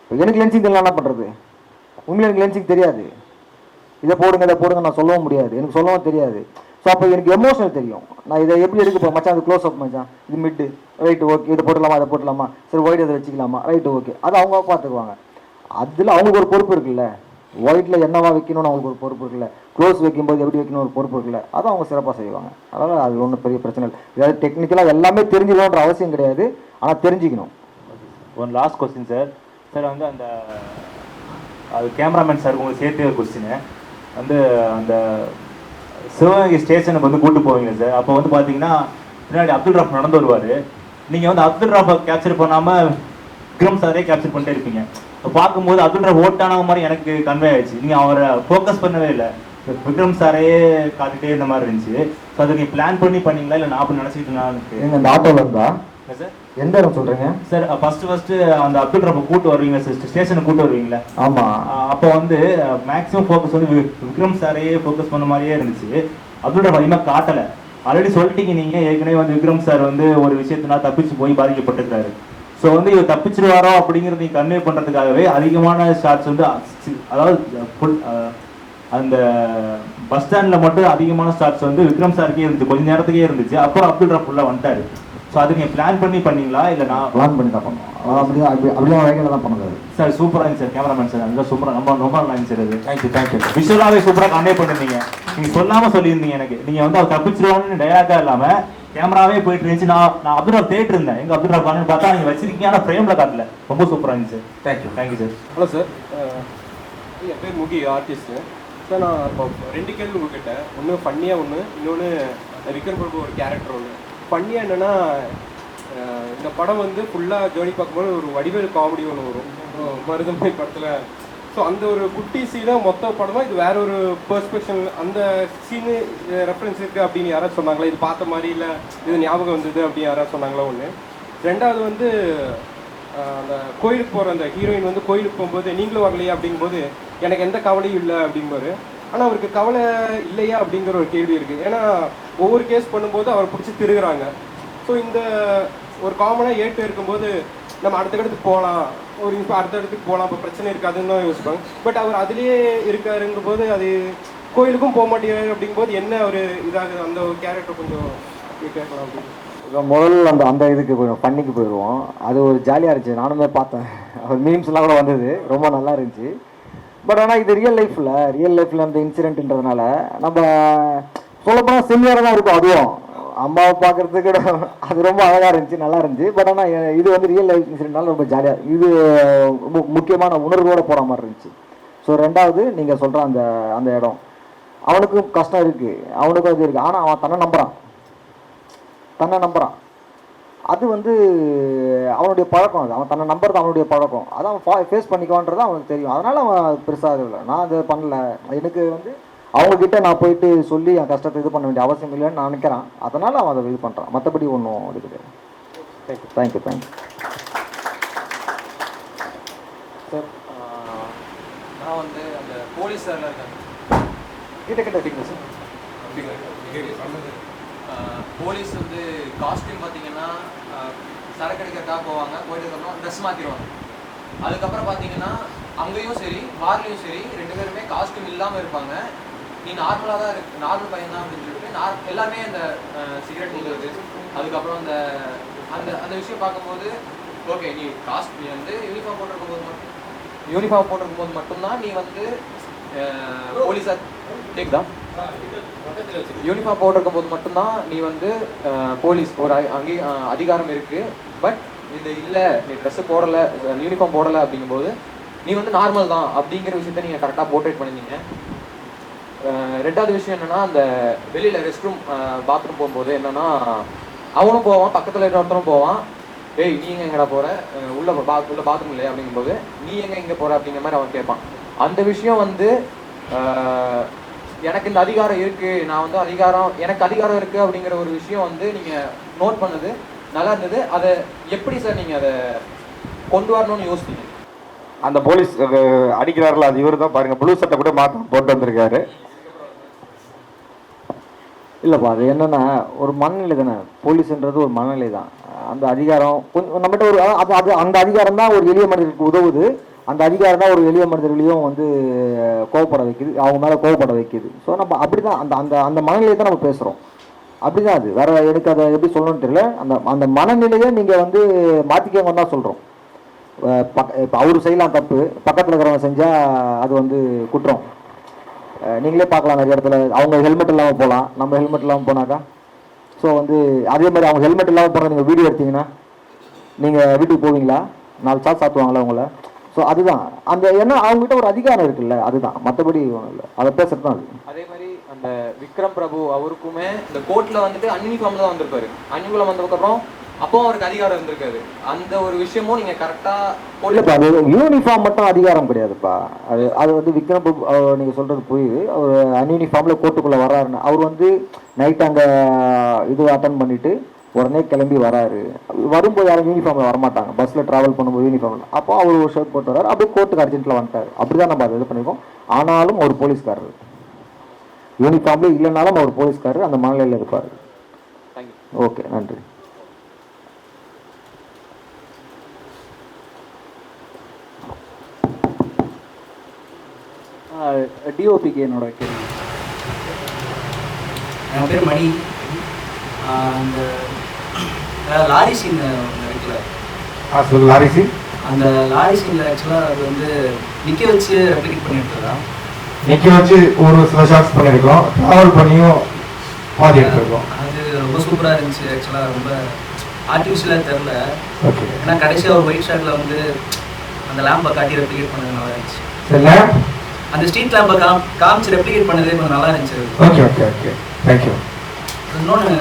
இப்போ எனக்கு லென்சிங் தெரியல என்ன பண்ணுறது? உண்மையில எனக்கு லென்சிங் தெரியாது. இதை போடுங்க நான் சொல்லவும் முடியாது, எனக்கு சொல்லவும் தெரியாது. ஸோ அப்போ எனக்கு எமோஷனல் தெரியும். நான் இதை எப்படி எடுக்க போகிறேன், மச்சான் அது க்ளோஸ் அப் மச்சான், இது மிட்டு ரைட்டு ஓகே, இதை போட்டுடலாமா அதை போட்டுடலாமா, சரி ஒயிட் அதை வச்சுக்கலாமா, ரைட்டு ஓகே, அது அவங்க பார்த்துக்குவாங்க. அதில் அவங்களுக்கு ஒரு பொறுப்பு இருக்குல்ல, ஒயிட்டில் என்னவா வைக்கணும்னு அவங்களுக்கு ஒரு பொறுப்பு இருக்குல்ல, க்ளோஸ் வைக்கும்போது எப்படி வைக்கணும் ஒரு பொறுப்பு இருக்குல்ல, அதை அவங்க சிறப்பாக செய்வாங்க. அதனால் அது ஒன்றும் பெரிய பிரச்சனை இல்லை. ஏதாவது டெக்னிக்கலாக எல்லாமே தெரிஞ்சுக்கணுன்ற அவசியம் கிடையாது, ஆனால் தெரிஞ்சுக்கணும். One last question sir. Sir வந்து அது கேமராமேன் சார் உங்களுக்கு சேர்த்து ஒரு கொஸ்டின் வந்து, அந்த சிவகங்கை ஸ்டேஷனுக்கு வந்து கூட்டு போவீங்க சார். அப்போ வந்து பார்த்தீங்கன்னா பின்னாடி அப்துல் ராஃப் நடந்து வருவார். நீங்கள் வந்து அப்துல் ராஃபை கேப்சர் பண்ணாமல் விக்ரம் சாரே கேப்சர் பண்ணிட்டே இருப்பீங்க. இப்போ பார்க்கும்போது அப்துல் ராஃப் ஓட்டான மாதிரி எனக்கு கன்வே ஆயிடுச்சு. நீங்கள் அவரை ஃபோக்கஸ் பண்ணவே இல்லை, விக்ரம் சாரையே காட்டிகிட்டே இந்த மாதிரி இருந்துச்சு. ஸோ அதை நீங்கள் பிளான் பண்ணீங்களா, இல்லை நான் அப்படி நினச்சிக்கிட்டு எங்கள் இந்த ஆட்டோவில் இருந்தா சார்? எந்த இடம் சொல்கிறீங்க சார்? ஃபர்ஸ்ட் அந்த அப்துல் ராஃபை கூட்டு வருவீங்க சார், ஸ்டேஷனுக்கு கூட்டு வருவீங்களா? ஆமாம். அப்போ வந்து மேக்ஸிமம் ஃபோக்கஸ் வந்து விக்ரம் சாரையே ஃபோக்கஸ் பண்ண மாதிரியே இருந்துச்சு. அப்துல் ராஃப் அதிகமாக காட்டலை. ஆல்ரெடி சொல்லிட்டீங்க நீங்கள் ஏற்கனவே வந்து விக்ரம் சார் வந்து ஒரு விஷயத்தினா தப்பிச்சு போய் பாதிக்கப்பட்டிருக்காரு. ஸோ வந்து இவர் தப்பிச்சிருவாரோ அப்படிங்கிறது நீங்கள் கன்வே பண்ணுறதுக்காகவே அதிகமான ஷாட்ஸ் வந்து, அதாவது அந்த பஸ் ஸ்டாண்டில் மட்டும் அதிகமான ஷாட்ஸ் வந்து விக்ரம் சாருக்கே இருந்துச்சு, கொஞ்சம் நேரத்துக்கே இருந்துச்சு. அப்புறம் அப்துல் ராஃப் ஃபுல்லாக வந்துட்டாரு. ஸோ அது நீங்கள் பிளான் பண்ணீங்களா, இல்லை நான் பிளான் பண்ணி தான் பண்ணோம். அப்படியே வேலையில் தான் பண்ணுறது சார். சூப்பராக இருந்துச்சு சார், கேமராமேன் சார், அதுதான் சூப்பராக ரொம்ப நல்லா இருந்துச்சு சார். அது தேங்க்யூ. விஷுவலாகவே சூப்பராக கன்வே பண்ணிருந்தீங்க. நீங்கள் சொல்லாமல் சொல்லியிருந்தீங்க எனக்கு. நீங்கள் வந்து அவர் தப்பிச்சிருவான்னு டயலாக்காக இல்லாமல் கேமராவே போயிட்டு இருந்துச்சு. நான் அப்துல் ராஃப் தேட்டு இருந்தேன், எங்கள் அப்துல் ராஃப் காணுன்னு பார்த்தா நீங்கள் வச்சிருக்கீங்க, ஆனால் ஃப்ரேமில் காட்டல. ரொம்ப சூப்பராக இருந்துச்சு sir. Thank you sir. Hello sir, என் பேர் முகி, ஆர்டிஸ்ட்டு சார். நான் இப்போ 2 கேள்வி உங்ககிட்ட, ஒன்று ஃபன்னியாக ஒன்று, இன்னொன்று விக்ரம் பிரபு ஒரு கேரக்டர் ஒன்று. ஃபன்னியாக என்னென்னா, இந்த படம் வந்து ஃபுல்லாக ஜேர்னி பார்க்கும்போது ஒரு வடிவேல் காமெடி ஒன்று வரும் மருதமலை படத்தில். ஸோ அந்த ஒரு குட்டி சீனாக மொத்த படமாக இது வேற ஒரு பெர்ஸ்பெக்ஷன், அந்த சீனு ரெஃபரன்ஸ் இருக்குது அப்படின்னு யாராவது சொன்னாங்களா? இது பார்த்த மாதிரி இல்லை, இது ஞாபகம் வந்தது அப்படின்னு யாராவது சொன்னாங்களா? ஒன்று. ரெண்டாவது வந்து அந்த கோயிலுக்கு போகிற அந்த ஹீரோயின் வந்து கோயிலுக்கு போகும்போது நீங்களும் வரலையா அப்படிங்கும்போது எனக்கு எந்த கவலையும் இல்லை அப்படிங்கும்போது, ஆனால் அவருக்கு கவலை இல்லையா அப்படிங்கிற ஒரு கேள்வி இருக்குது. ஏன்னா ஒவ்வொரு கேஸ் பண்ணும்போது அவரை பிடிச்சி திருகுறாங்க. ஸோ இந்த ஒரு காமனாக ஏட்டு இருக்கும்போது நம்ம அடுத்த இடத்துக்கு போகலாம், அடுத்த இடத்துக்கு போகலாம், இப்போ பிரச்சனை இருக்காதுன்னு தான் யோசிப்பாங்க. பட் அவர் அதுலேயே இருக்காருங்கும் போது அது கோயிலுக்கும் போக மாட்டேங்கிறாரு அப்படிங்கும்போது என்ன ஒரு இதாகுது, அந்த ஒரு கேரக்டர் கொஞ்சம் கேட்கலாம் அப்படின்னு. இப்போ முதல்ல அந்த இதுக்கு போயிடும், பண்ணிக்கு போயிடுவோம். அது ஒரு ஜாலியாக இருந்துச்சு, நானுமே பார்த்தேன். அவர் மீம்ஸ்லாம் கூட வந்தது, ரொம்ப நல்லா இருந்துச்சு. பட் ஆனால் இது ரியல் லைஃப்பில் அந்த இன்சிடென்ட்ன்றதுனால நம்ம சொல்லப்போனால் சிமிலராக தான் இருக்கும். அதுவும் அம்மாவை பார்க்குறதுக்கு அது ரொம்ப அழகாக இருந்துச்சு, நல்லா இருந்துச்சு. பட் ஆனால் இது வந்து ரியல் லைஃப் இன்சிடென்ட்னால ரொம்ப ஜாலியாக, இது முக்கியமான உணர்வோடு போகிற மாதிரி இருந்துச்சு. ஸோ ரெண்டாவது நீங்கள் சொல்கிற அந்த அந்த இடம், அவனுக்கும் கஷ்டம் இருக்குது, அவனுக்கும் இது இருக்குது. ஆனால் அவன் தன்னை நம்புகிறான். அது வந்து அவனுடைய பழக்கம், அது அவன் தன்னை நம்புறது அவனுடைய பழக்கம். அதை அவன் ஃபேஸ் பண்ணிக்குவான்றது அவனுக்கு தெரியும். அதனால் அவன் பெருசாக இல்லை. நான் அது பண்ணல, எனக்கு வந்து அவங்கக்கிட்ட நான் போயிட்டு சொல்லி என் கஷ்டத்தை இது பண்ண வேண்டிய அவசியம் இல்லைன்னு நான் நினைக்கிறேன். அதனால் அவன் அதை இது பண்ணுறான். மற்றபடி ஒன்றும் இது கிடையாது. தேங்க்யூ. சார், நான் வந்து அந்த போலீஸ் சார்லாம் இருக்காங்க கிட்ட கேட்குறேன் சார். போலீஸ் வந்து காஸ்டியூம் பார்த்தீங்கன்னா சரக்கு அடிக்கிறதுக்காக போவாங்க, போயிட்டு இருக்கணும் ட்ரெஸ் மாற்றிடுவாங்க. அதுக்கப்புறம் பார்த்தீங்கன்னா அங்கேயும் சரி பார்லையும் சரி 2 பேருமே காஸ்டியூம் இல்லாமல் இருப்பாங்க. நீ நார்மலாக தான் இருக்கு, நார்மல் பையன் தான் அப்படின்னு சொல்லிட்டு எல்லாமே அந்த சிகரெட் ஊதுறது, அதுக்கப்புறம் அந்த அந்த அந்த விஷயம் பார்க்கும்போது ஓகே, நீ வந்து யூனிஃபார்ம் போட்டிருக்கும் போது மட்டும்தான் நீ வந்து போலீஸார் கேக்குதா, யூனிஃபார்ம் போட்டிருக்கும் போது மட்டும்தான் நீ வந்து போலீஸ் ஒரு அதிகாரம் இருக்கு. பட் இது இல்லை, நீ ட்ரெஸ்ஸு போடலை, யூனிஃபார்ம் போடலை அப்படிங்கும்போது நீ வந்து நார்மல் தான் அப்படிங்கிற விஷயத்த நீங்கள் கரெக்டாக போர்ட்ரேட் பண்ணியிருந்தீங்க. ரெண்டாவது விஷயம் என்னன்னா, அந்த வெளியில் ரெஸ்ட் ரூம் பாத்ரூம் போகும்போது என்னன்னா, அவனும் போவான், பக்கத்தில் இருக்கிறவனும் போவான், ஏய் நீ எங்கடா போகிற, உள்ள பாத்ரூம் இல்லையா அப்படிங்கும்போது நீ இங்கே போகிற அப்படிங்கிற மாதிரி அவன் கேட்பான். அந்த விஷயம் வந்து எனக்கு இந்த அதிகாரம் இருக்குது, நான் வந்து எனக்கு அதிகாரம் இருக்குது அப்படிங்கிற ஒரு விஷயம் வந்து நீங்கள் நோட் பண்ணது நல்லா இருந்தது. அதை எப்படி சார் நீங்கள் அதை கொண்டு வரணும்னு யோசிச்சீங்க? அந்த போலீஸ் அடிக்கிறாருல, அது இவர் தான் பாருங்கள், ப்ளூ சட்டை கூட போட்டு வந்திருக்காரு. இல்லைப்பா, அது என்னென்னா ஒரு மனநிலை தானே, போலீஸுன்றது ஒரு மனநிலை தான். அந்த அதிகாரம் கொஞ்சம் நம்மகிட்ட ஒரு அது அந்த அதிகாரம் தான் ஒரு எளிய மனிதருக்கு உதவுது. அந்த அதிகாரம் தான் ஒரு எளிய மனிதர்களையும் வந்து கோவப்பட வைக்குது, அவங்க மேலே கோவப்பட வைக்குது. ஸோ நம்ம அப்படி தான் அந்த அந்த அந்த மனநிலையை தான் நம்ம பேசுகிறோம். அப்படி தான் அது, வேறு எனக்கு அதை எப்படி சொல்லணும்னு தெரியல. அந்த மனநிலையை நீங்கள் வந்து மாற்றிக்கவங்க தான் சொல்கிறோம். இப்போ அவர் செய்யலாம் தப்பு, பக்கத்தில் இருக்கிறவங்க செஞ்சால் அது வந்து குற்றம். நீங்களே பார்க்கலாம், நிறைய இடத்துல அவங்க ஹெல்மெட் இல்லாமல் போகலாம், நம்ம ஹெல்மெட் இல்லாமல் போனாக்கா. ஸோ வந்து அதே மாதிரி அவங்க ஹெல்மெட் இல்லாமல் போனால் நீங்கள் வீடியோ எடுத்தீங்கன்னா நீங்கள் வீட்டுக்கு போவீங்களா? 4 சாத்து சாத்துவாங்களா உங்களை? ஸோ அதுதான் அந்த, ஏன்னா அவங்ககிட்ட ஒரு அதிகாரம் இருக்குல்ல, அதுதான், மற்றபடி ஒன்றும் இல்லை. அதை பேசுறது தான் அது. அதே மாதிரி அந்த விக்ரம் பிரபு அவருக்குமே இந்த கோர்ட்டில் வந்துட்டு அன்யூனிஃபார்ம் தான் வந்திருப்பாரு. அன்யூனிஃபார்ம் வந்ததுக்கப்புறம் அப்போ அவருக்கு அதிகாரம் இருந்திருக்காது. அந்த ஒரு விஷயமும் நீங்கள் கரெக்டாக இல்லைப்பா, அது யூனிஃபார்ம் மட்டும் அதிகாரம் கிடையாதுப்பா. அது வந்து விக்ரம் பிரபு நீங்கள் சொல்கிறது புரியுது. அவர் அன்யூனிஃபார்மில் கோர்ட்டுக்குள்ளே வர்றாருன்னு, அவர் வந்து நைட் அங்கே இது அட்டன் பண்ணிவிட்டு உடனே கிளம்பி வராரு. வரும்போது யாரும் யூனிஃபார்மில் வரமாட்டாங்க, பஸ்ஸில் ட்ராவல் பண்ணும்போது யூனிஃபார்மில். அப்போ அவர் ஒரு ஷர்ட் போட்டு வர்றாரு, அப்படியே கோர்ட்டுக்கு அர்ஜென்ட்டில் வந்துட்டார். அப்படி தான் நம்ம அதை இது பண்ணியிருக்கோம். ஆனாலும் அவர் போலீஸ்காரர், யூனிஃபார்ம்லேயே இல்லைனாலும் அவர் போலீஸ்காரர், அந்த மனநிலையில் இருப்பார். ஓகே, நன்றி. டிஓபிக்கு என்னோட கேள்வி. என் பேர் மணி. அந்த லாரி சீன் இருக்குல்ல, லாரி சீன், அந்த லாரி சீனில் ஆக்சுவலாக அது வந்து நிற்க வச்சு ரெப்ளிகேட் பண்ணியிருக்கிறதா? நிற்க வச்சு ஒரு சில ஷாட்ஸ் பண்ணியிருக்கோம், ட்ராவல் பண்ணியும் பாதி எடுத்துருக்கோம். அது ரொம்ப சூப்பராக இருந்துச்சு. ஆக்சுவலாக ரொம்ப ஆர்டிஃபிஷியலாக தெரில. ஓகே, ஏன்னா கடைசியாக ஒரு ஒயிட் ஷாட்டில் வந்து அந்த லேம்பை காட்டி ரெப்ளிகேட் பண்ணது நல்லா இருந்துச்சு. அந்த ஸ்ட்ரீட் லேம்பை காமிச்சு ரெப்ளிகேட் பண்ணதே கொஞ்சம் நல்லா இருந்துச்சு. Okay okay okay, thank you. இன்னொன்று,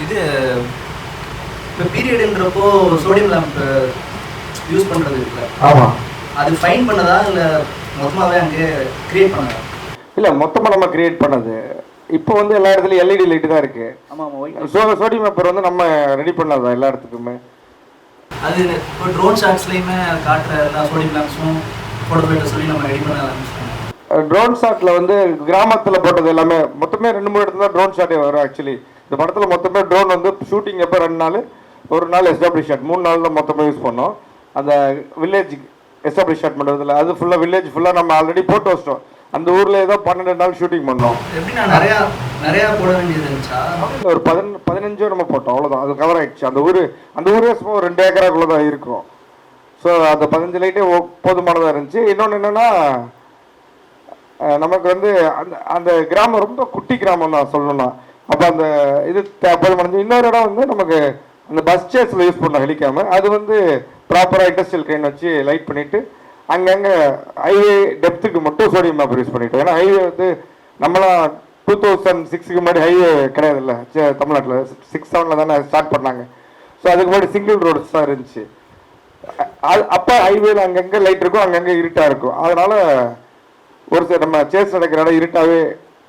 இது இப்போ பீரியடுன்றப்போ சோடியம் லேம்ப் யூஸ் பண்ணுறது இருக்குல்ல, ஆமாம், அது ஃபைன் பண்ணதா இல்லை மொத்தமாகவே அங்கே க்ரியேட் பண்ணதா? இல்லை, மொத்தமாக நம்ம கிரியேட் பண்ணது. இப்போ வந்து எல்லா இடத்துலையும் எல்இடி லைட்டு தான் இருக்குது. ஆமாம் ஆமாம், சோடியம் பேப்பர் வந்து நம்ம ரெடி பண்ணதான் எல்லா இடத்துக்குமே. அது இப்போ ட்ரோன் ஷாட்ஸ்லையுமே காட்டுற எல்லா சோடியம் லேம்ப்ஸும் போட சொல்லி நம்ம ரெடி பண்ண ஆரம்பிச்சிட்டோம். ட்ரோன் ஷாட்டில் வந்து கிராமத்தில் போட்டது எல்லாமே மொத்தமே 2-3 இடத்துல தான் ட்ரோன் ஷாட்டே வரும். ஆக்சுவலி இந்த படத்தில் மொத்தமே ட்ரோன் வந்து ஷூட்டிங் எப்போ 2 நாள், ஒரு நாள் எஸ்டாப்ளிஷ் ஷாட், 3 நாள் தான் மொத்தமாக யூஸ் பண்ணோம். அந்த வில்லேஜ் எஸ்டாப்ளிஷ் ஷாட் பண்ணுறதுல அது ஃபுல்லாக வில்லேஜ் ஃபுல்லாக நம்ம ஆல்ரெடி போட்டு வச்சிட்டோம். அந்த ஊரில் ஏதோ 12 நாள் ஷூட்டிங் பண்ணோம். எப்படின்னா நிறையா போட வேண்டியது இருந்துச்சா? ஒரு 15 நம்ம போட்டோம், அவ்வளோதான். அது கவர் ஆகிடுச்சு. அந்த ஊரே சும்மா 2 ஏக்கராக்குள்ளே தான் இருக்கும். ஸோ அந்த 15 லைட்டே போதுமானதாக இருந்துச்சு. இன்னொன்று என்னென்னா, நமக்கு வந்து அந்த கிராமம் ரொம்ப குட்டி கிராமம் தான் சொல்லணும்னா. அப்போ அந்த இது போதுமானது. இன்னொரு இடம் வந்து நமக்கு அந்த பஸ் சேஸில் யூஸ் பண்ண ஹெலிகாமு, அது வந்து ப்ராப்பராக இண்டஸ்ட்ரியல் க்ரெயின் வச்சு லைட் பண்ணிவிட்டு அங்கங்கே ஹைவே டெப்த்துக்கு மட்டும் சோடியம் மேப்பர் யூஸ் பண்ணிட்டோம். ஏன்னா ஹைவே வந்து நம்மளாம் 2006க்கு முன்னாடி ஹைவே கிடையாதுல்ல தமிழ்நாட்டில், 6-7 தானே ஸ்டார்ட் பண்ணாங்க. ஸோ அதுக்கு முன்னாடி சிங்கிள் ரோட்ஸ் தான் இருந்துச்சு. அது அப்போ ஹைவேல அங்கங்கே லைட் இருக்கும், அங்கங்கே இருட்டாக இருக்கும். அதனால் ஒரு சில நம்ம சேஸ் நடக்கிற இடம் இருட்டாகவே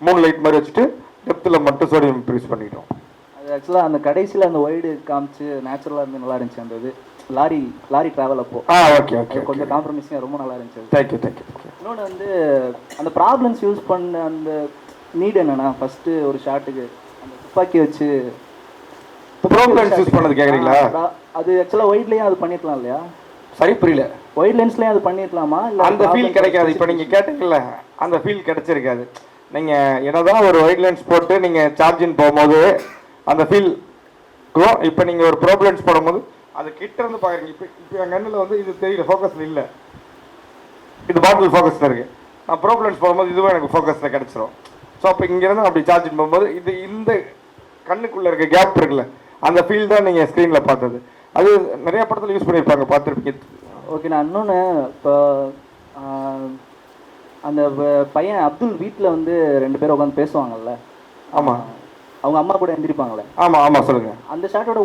3 லைட் மாதிரி வச்சுட்டு டெப்த்தில் மட்டும் சோடியம் யூஸ் பண்ணிட்டோம். அது ஆக்சுவலாக அந்த கடைசியில் அந்த ஒய்டு காமிச்சு நேச்சுரலாக இருந்து நல்லா இருந்துச்சு. அந்த இது லாரி ட்ராவல் அப்போ ஓகே ஓகே கொஞ்சம் காம்ப்ரமைஸிங் ரொம்ப நல்லா இருந்துச்சு. தேங்க்யூ. இன்னொன்று வந்து அந்த ப்ராப்ளம்ஸ் யூஸ் பண்ண அந்த நீட் என்னன்னா, ஃபஸ்ட்டு ஒரு ஷாட்டுக்கு அந்த துப்பாக்கி வச்சு ப்ராப்ளம்ஸ் யூஸ் பண்ணது கேட்குறீங்களா? அது ஆக்சுவலாக ஒயிட்லேயும் அது பண்ணிருக்கலாம் இல்லையா? சரி, புரியல. ஒயிட் லென்ஸ்லேயும் அது பண்ணிருக்கலாமா? இல்லை அந்த ஃபீல் கிடைக்காது. இப்போ நீங்கள் கேட்டீங்கல்ல, அந்த ஃபீல் கிடைச்சிருக்காது. நீங்கள் என்னதான் ஒரு ஒயிட் லென்ஸ் போட்டு நீங்கள் சார்ஜின் போகும்போது அந்த ஃபீல் இப்போ நீங்கள் ஒரு ப்ரோப் லென்ஸ் போடும்போது அது கிட்ட இருந்து பார்க்குறீங்க. இப்போ என் கண்ணில் வந்து இது தெரியல, ஃபோக்கஸில் இல்லை, இது பாட்டில் ஃபோக்கஸில் இருக்குது. நான் ப்ரோப் லென்ஸ் போகும்போது இதுவும் எனக்கு ஃபோக்கஸில் கிடச்சிரும். ஸோ அப்போ இங்கேருந்து அப்படி சார்ஜின் போகும்போது இது இந்த கண்ணுக்குள்ளே இருக்க கேப் இருக்குல்ல, அந்த ஃபீல் தான் நீங்கள் ஸ்க்ரீனில் பார்த்தது. அது நிறைய படத்தில் யூஸ் பண்ணியிருப்பாங்க, பார்த்துருப்பீங்க. ஓகே. நான் இன்னொன்று இப்போ அந்த பையன் அப்துல் வீட்டில் வந்து 2 பேரும் உட்காந்து பேசுவாங்கல்ல. ஆமாம். அவங்க அம்மா கூட எந்திரிப்பாங்களே. ஆமாம் சொல்லுங்கள். அந்த ஷாட்டோட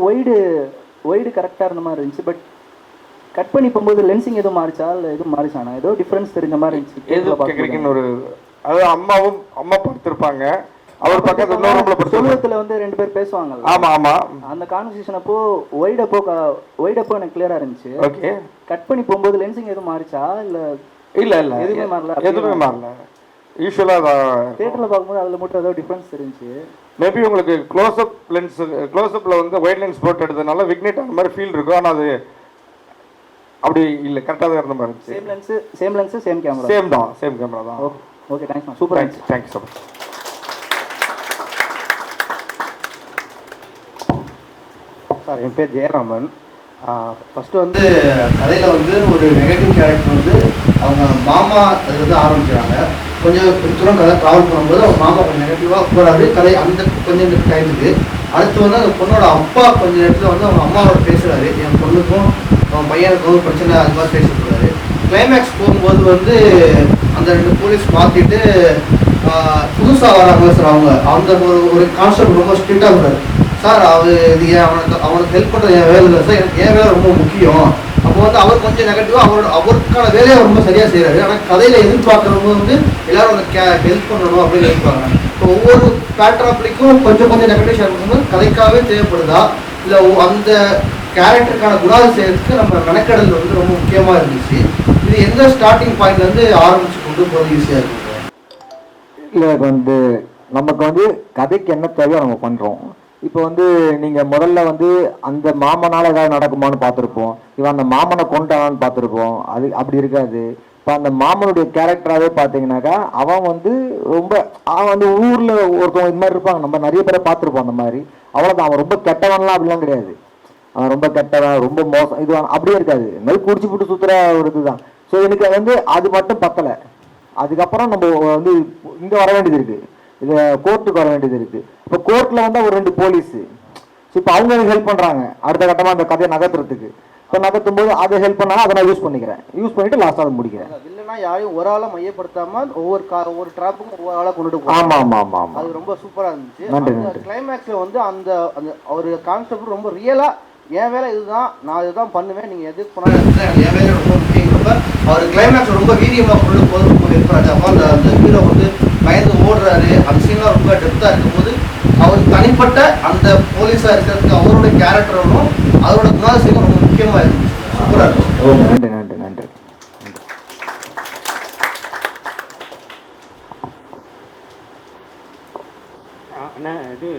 ஒய்டு கரெக்டாக இருந்த மாதிரி இருந்துச்சு. பட் கட் பண்ணி போகும்போது லென்சிங் எதுவும் மாறிச்சா இல்லை எதுவும் மாறிச்சானா? ஏதோ டிஃப்ரென்ஸ் தெரிஞ்ச மாதிரி இருந்துச்சு. எது கேட்குறீங்கன்னு ஒரு அதாவது அம்மா பார்த்துருப்பாங்க. அவர் பக்கத்துல இன்னொரு ரூம்ல சொல்லுவத்துல வந்து 2 பேர் பேசுவாங்கல்ல. ஆமா. அந்த கான்வர்சேஷன் அப்போ ஒயிட் அப்போ எனக்கு கிளியரா இருந்துச்சு. ஓகே. கட் பண்ணி போகும்போது லென்சிங் எதுவும் மாறிச்சா இல்லை? இல்லை எதுவுமே மாறல. யூஸ்வலாக தியேட்டரில் பார்க்கும்போது அதில் மட்டும் ஏதோ டிஃப்ரென்ஸ் தெரிஞ்சு. மேபி உங்களுக்கு க்ளோஸ்அப்பில் வந்து ஒயிட் லென்ஸ் போட்டு எடுத்ததுனால விக்னேட் அந்த மாதிரி ஃபீல் இருக்கும். ஆனால் அது அப்படி இல்லை, கரெக்டாக தான் இருந்த மாதிரி இருந்துச்சு. Same lens same camera. Same camera தான். Okay, thanks. Super. Thanks so much. Sir, என் பேர் ஜெயராமன். ஃபஸ்ட்டு வந்து கதையில் வந்து ஒரு நெகட்டிவ் கேரக்டர் வந்து அவங்க மாமா அது வந்து ஆரம்பிக்கிறாங்க. கொஞ்சம் தூரம் கதை ட்ராவல் பண்ணும்போது அவங்க மாமா கொஞ்சம் நெகட்டிவாக போகிறாரு கதை அந்த கொஞ்சம் டைமுக்கு. அடுத்து வந்து அந்த பொண்ணோட அப்பா கொஞ்சம் நேரத்தில் வந்து அவங்க அம்மாவோட பேசுகிறாரு. என் பொண்ணுக்கும் அவன் பையனுக்கும் பிரச்சனை அது மாதிரி பேசிட்டு இருக்காரு. கிளைமேக்ஸ் போகும்போது வந்து அந்த 2 போலீஸ் மாற்றிட்டு புதுசாக வராங்க சார். அவங்க ஒரு கான்செப்ட் ரொம்ப ஸ்ட்ரிக்டாக இருக்காரு. சார் இது அவனுக்கு ஹெல்ப் பண்ணுறது என் வேலை இல்லை சார், என் வேலை ரொம்ப முக்கியம். அப்போ வந்து அவர் கொஞ்சம் நெகட்டிவாக அவருக்கான வேலையை ரொம்ப சரியாக செய்கிறாரு. ஆனால் கதையில் எதிர்பார்க்குறவங்க வந்து எல்லாரும் அந்த ஹெல்ப் பண்ணணும் அப்படின்னு எதிர்பார்க்குறாங்க. இப்போ ஒவ்வொரு பேட்டராப்லிக்கும் கொஞ்சம் நெகட்டிவ் ஷேர் பண்ணும்போது கதைக்காகவே தேவைப்படுதா இல்லை அந்த கேரக்டருக்கான குணாதிசயத்துக்கு நம்ம மெனக்கடல் வந்து ரொம்ப முக்கியமாக இருந்துச்சு. இது எந்த ஸ்டார்டிங் பாயிண்ட்லேருந்து ஆரம்பித்து கொண்டு போகிறது ஈஸியாக இருக்குங்க? இல்லை, இப்போ வந்து நமக்கு வந்து கதைக்கு என்ன தேவையோ நம்ம பண்ணுறோம். இப்போ வந்து நீங்கள் முதல்ல வந்து அந்த மாமனால் ஏதாவது நடக்குமான்னு பார்த்துருப்போம். இவன் அந்த மாமனை கொண்டானான்னு பார்த்துருப்போம். அது அப்படி இருக்காது. இப்போ அந்த மாமனுடைய கேரக்டராகவே பார்த்தீங்கன்னாக்கா அவன் வந்து ஊரில் ஒருத்தவங்க இது மாதிரி இருப்பாங்க, நம்ம நிறைய பேரை பார்த்துருப்போம். அந்த மாதிரி அவ்வளோதான். அவன் ரொம்ப கெட்டவன்லாம் அப்படிலாம் கிடையாது. அவன் ரொம்ப கெட்டவன், ரொம்ப மோசம் இது அப்படியே இருக்காது. இந்த மாதிரி குடிச்சு போட்டு சுற்றுற ஒரு இதுதான். ஸோ எனக்கு வந்து அது மட்டும் பத்தலை. அதுக்கப்புறம் நம்ம வந்து இங்கே வர வேண்டியது இருக்குது, இது கோர்ட்டுக்கு வர வேண்டியது இருக்குது. இப்போ கோர்ட்டில் வந்து ஒரு 2 போலீஸு. ஸோ இப்போ அவங்க ஹெல்ப் பண்ணுறாங்க அடுத்த கட்டமாக அந்த கதையை நகர்த்துறதுக்கு. இப்போ நகர்த்தும் போது அதை ஹெல்ப் பண்ணாங்க, அதை நான் யூஸ் பண்ணிவிட்டு லாஸ்ட்டாக அதை முடிக்கிறேன். இல்லைன்னா யாரையும் ஒரு ஆளாக மையப்படுத்தாமல் ஒவ்வொரு ட்ராப்புக்கும் ஒவ்வொரு ஆளாக கொண்டுட்டு போகிறோம். ஆமாம். அது ரொம்ப சூப்பராக இருந்துச்சு. நன்றி. கிளைமேக்ஸில் வந்து அந்த ஒரு கான்செப்ட் ரொம்ப ரியலாக என் வேலை இதுதான், நான் இதுதான் பண்ணுவேன், நீங்கள் எது பண்ணாலும் என் வேலை ரொம்ப முக்கியங்கிறப்ப அவர் கிளைமேக்ஸ் ரொம்ப வீரியமாக கொண்டு போது ரொம்ப ஹெல்ப் பண்ணாரு. அப்போ அந்த ஹீரோ வந்து பயந்து ஓடுறாரு. அந்த சீன்லாம் ரொம்ப டெப்த்தாக இருக்கும்போது அவர் தனிப்பட்ட அந்த போலீஸாக இருக்கிறதுக்கு அவரோட கேரக்டரும் அதோட குணாதிசயம் ரொம்ப முக்கியமாக இருந்துச்சு. சூப்பராக இருக்கும். நன்றி. அண்ணா, இது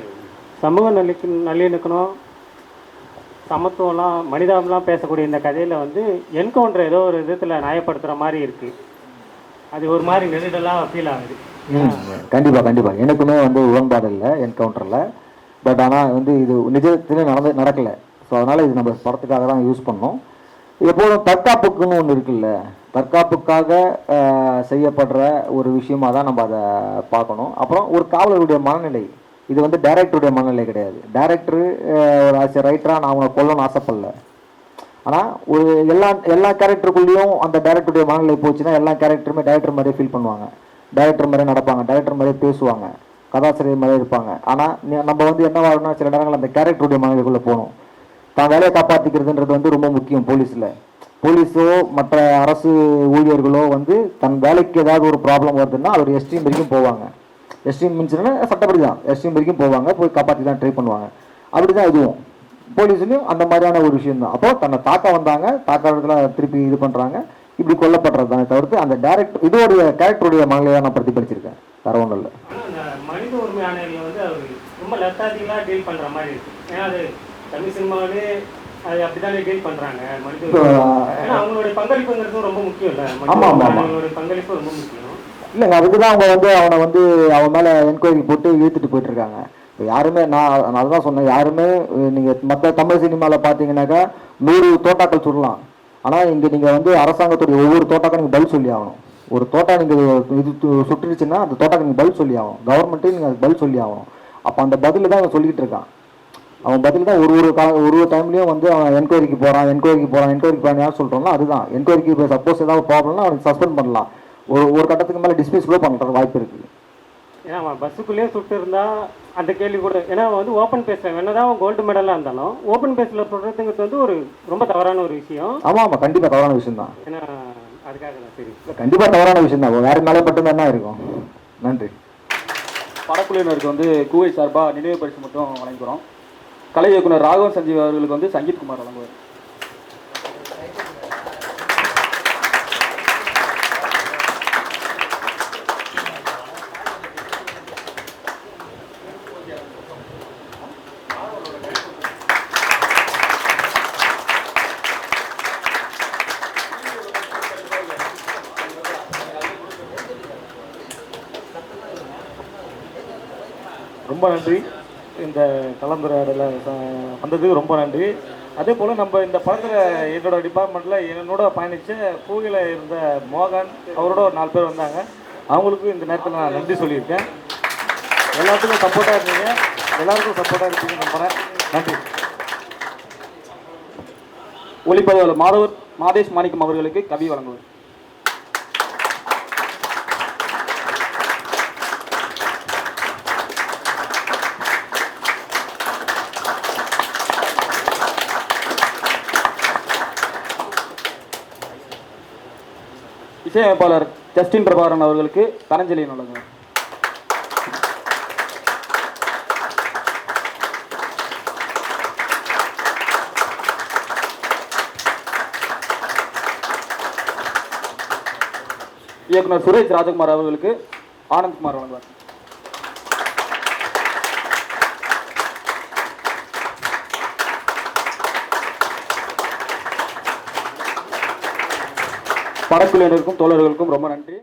சமூக நல்லிணக்கணும், சமத்துவம்லாம் மனிதாபம்லாம் பேசக்கூடிய இந்த கதையில் வந்து என்கவுண்டர் ஏதோ ஒரு விதத்தில் நியாயப்படுத்துகிற மாதிரி இருக்குது. அது ஒரு மாதிரி நெருடலாக ஃபீல் ஆகுது. கண்டிப்பாக எனக்குமே வந்து உடன்பாடு இல்லை என்கவுண்டரில். பட் ஆனால் வந்து இது நிஜத்திலே நடக்கலை. ஸோ அதனால் இது நம்ம படத்துக்காக தான் யூஸ் பண்ணோம். எப்போதும் தற்காப்புக்குன்னு ஒன்று இருக்குல்ல, தற்காப்புக்காக செய்யப்படுற ஒரு விஷயமாக தான் நம்ம அதை பார்க்கணும். அப்புறம் ஒரு காவலருடைய மனநிலை, இது வந்து டைரக்டருடைய மனநிலை கிடையாது. டைரக்டரு ஒரு ஆஸ் ரைட்டராக நான் அவனை கொல்லணும்னு ஆசைப்படல. ஆனால் ஒரு எல்லா கேரக்டருக்குள்ளேயும் அந்த டைரக்டருடைய மனநிலை போச்சுன்னா எல்லா கேரக்டருமே டைரக்டர் மாதிரியே ஃபீல் பண்ணுவாங்க, டைரக்டர் மாதிரியே நடப்பாங்க, டைரக்டர் மாதிரியே பேசுவாங்க, கதாசிரியர் மாதிரியே இருப்பாங்க. ஆனால் நம்ம வந்து என்ன ஆகணும்னா சில நேரங்கள் அந்த கேரக்டருடைய மனநிலைக்குள்ளே போகணும். தான் வேலையை காப்பாற்றிக்கிறதுன்றது வந்து ரொம்ப முக்கியம். போலீஸோ மற்ற அரசு ஊழியர்களோ வந்து தன் வேலைக்கு ஏதாவது ஒரு ப்ராப்ளம் வருதுன்னா அது ஒரு எஸ்ட்ரீம் வரைக்கும் போவாங்க. எஸ்ட்ரீம் மீன்ஸ்னா சட்டப்படி தான் எஸ்ட்ரீம் வரைக்கும் போவாங்க, போய் காப்பாற்றி தான் ட்ரை பண்ணுவாங்க. அப்படி தான் இதுவும் போலீஸ்லையும் அந்த மாதிரியான ஒரு விஷயம் தான். அப்போ தன்னை தாக்க வந்தாங்க, தாக்கிறதுல திருப்பி இது பண்ணுறாங்க, இப்படி கொல்லப்படுறது தானே தவிர்த்து அந்த இதோடைய கேரக்டருடைய மனநிலையை நான் பிரதிபலிச்சிருக்கேன், தர ஒன்றும் இல்லை. அந்த மனித உரிமை ஆணையர்கள் வந்து அவர் ரொம்ப லெத்தாட்டிக்கலாக டீல் பண்ணுற மாதிரி இருக்கு. ஏன்னா அது தமிழ் சினிமாவிலே அது அப்படித்தானே டீல் பண்ணுறாங்க. மனித ஏன்னா அவங்களுடைய பங்களிப்புங்கிறது ரொம்ப முக்கியம் இல்லை, அவங்களுடைய பங்களிப்பு ரொம்ப முக்கியம். இல்லைங்க, அதுக்கு தான் அவங்க வந்து அவனை வந்து அவன் மேலே என்கொயரி போட்டு இழுத்துட்டு போயிட்டுருக்காங்க. இப்போ யாருமே நான் அதுதான் சொன்னேன், யாருமே நீங்கள் மற்ற தமிழ் சினிமாவில் பார்த்தீங்கன்னாக்கா 100 தோட்டாக்கள் சுடலாம். ஆனால் இங்கே நீங்கள் வந்து அரசாங்கத்துடைய ஒவ்வொரு தோட்டாக்கும் நீங்கள் பதில் சொல்லி ஆகணும். ஒரு தோட்டா நீங்கள் இது சுட்டுருச்சுன்னா அந்த தோட்டாக்கு நீங்கள் பதில் சொல்லி ஆகணும், கவர்மெண்ட்டே நீங்கள் அதுக்கு பதில் சொல்லி ஆகணும். அப்போ அந்த பதில் தான் அவன் சொல்லிக்கிட்டு இருக்கான். அவன் பதில் தான் ஒரு டைம்லேயும் வந்து அவன் என்கொயரிக்கு போகிறான் யார் சொல்கிறோம்னா அதுதான் என்கொயரிக்கு. இப்போ சப்போஸ் ஏதாவது ப்ராப்ளம்னா அவனுக்கு சஸ்பெண்ட் பண்ணலாம், ஒரு கட்டத்துக்கு மேலே டிஸ்மிஸ் கூட பண்ணுற வாய்ப்பு இருக்குது. ஏன்னா அவன் பஸ்ஸுக்குள்ளேயே சுட்டு இருந்தா அந்த கேள்வி கூட, ஏன்னா அவன் வந்து ஓப்பன் பேசுகிறேன் என்னதான் அவன் கோல்டு மெடலாக இருந்தாலும் ஓப்பன் பேஸில் சொல்கிறதுங்கிறது வந்து ஒரு ரொம்ப தவறான ஒரு விஷயம். ஆமாம், கண்டிப்பாக தவறான விஷயம் தான். ஏன்னா அதுக்காக தான் சரி, கண்டிப்பாக தவறான விஷயம் தான். வேறு மேலே மட்டும்தான் என்ன இருக்கும். நன்றி. படக்குழுவினருக்கு வந்து கூவை சார்பாக நினைவு பரிசு மட்டும் வழங்குகிறோம். கலை இயக்குனர் ராகவன் சஞ்சீவ் அவர்களுக்கு வந்து சங்கீத் குமார் வழங்குவார். ரொம்ப நன்றி, இந்த கலந்துரையாடல வந்ததுக்கு ரொம்ப நன்றி. அதே போல் நம்ம இந்த படத்தில் என்னோடய டிபார்ட்மெண்ட்டில் என்னோட பயணித்த கூகையில் இருந்த மோகன் அவரோட ஒரு 4 பேர் வந்தாங்க. அவங்களுக்கும் இந்த நேரத்தில் நான் நன்றி சொல்லியிருக்கேன். எல்லாத்துக்கும் சப்போர்ட்டாக இருந்தீங்க, எல்லாருக்கும் சப்போர்ட்டாக இருப்பீங்க நம்புகிறேன். நன்றி. ஒளிப்பதிவாளர் மாதேஷ் மாணிக்கம் அவர்களுக்கு கவி வழங்குவார். இசையமைப்பாளர் ஜஸ்டின் பிரபாகரன் அவர்களுக்கு தனஞ்சலி வழங்குவார். இயக்குனர் சுரேஷ் ராஜகுமார் அவர்களுக்கு ஆனந்த்குமார் வழங்குவார். படக்குழுவினருக்கும் தோழர்களுக்கும் ரொம்ப நன்றி.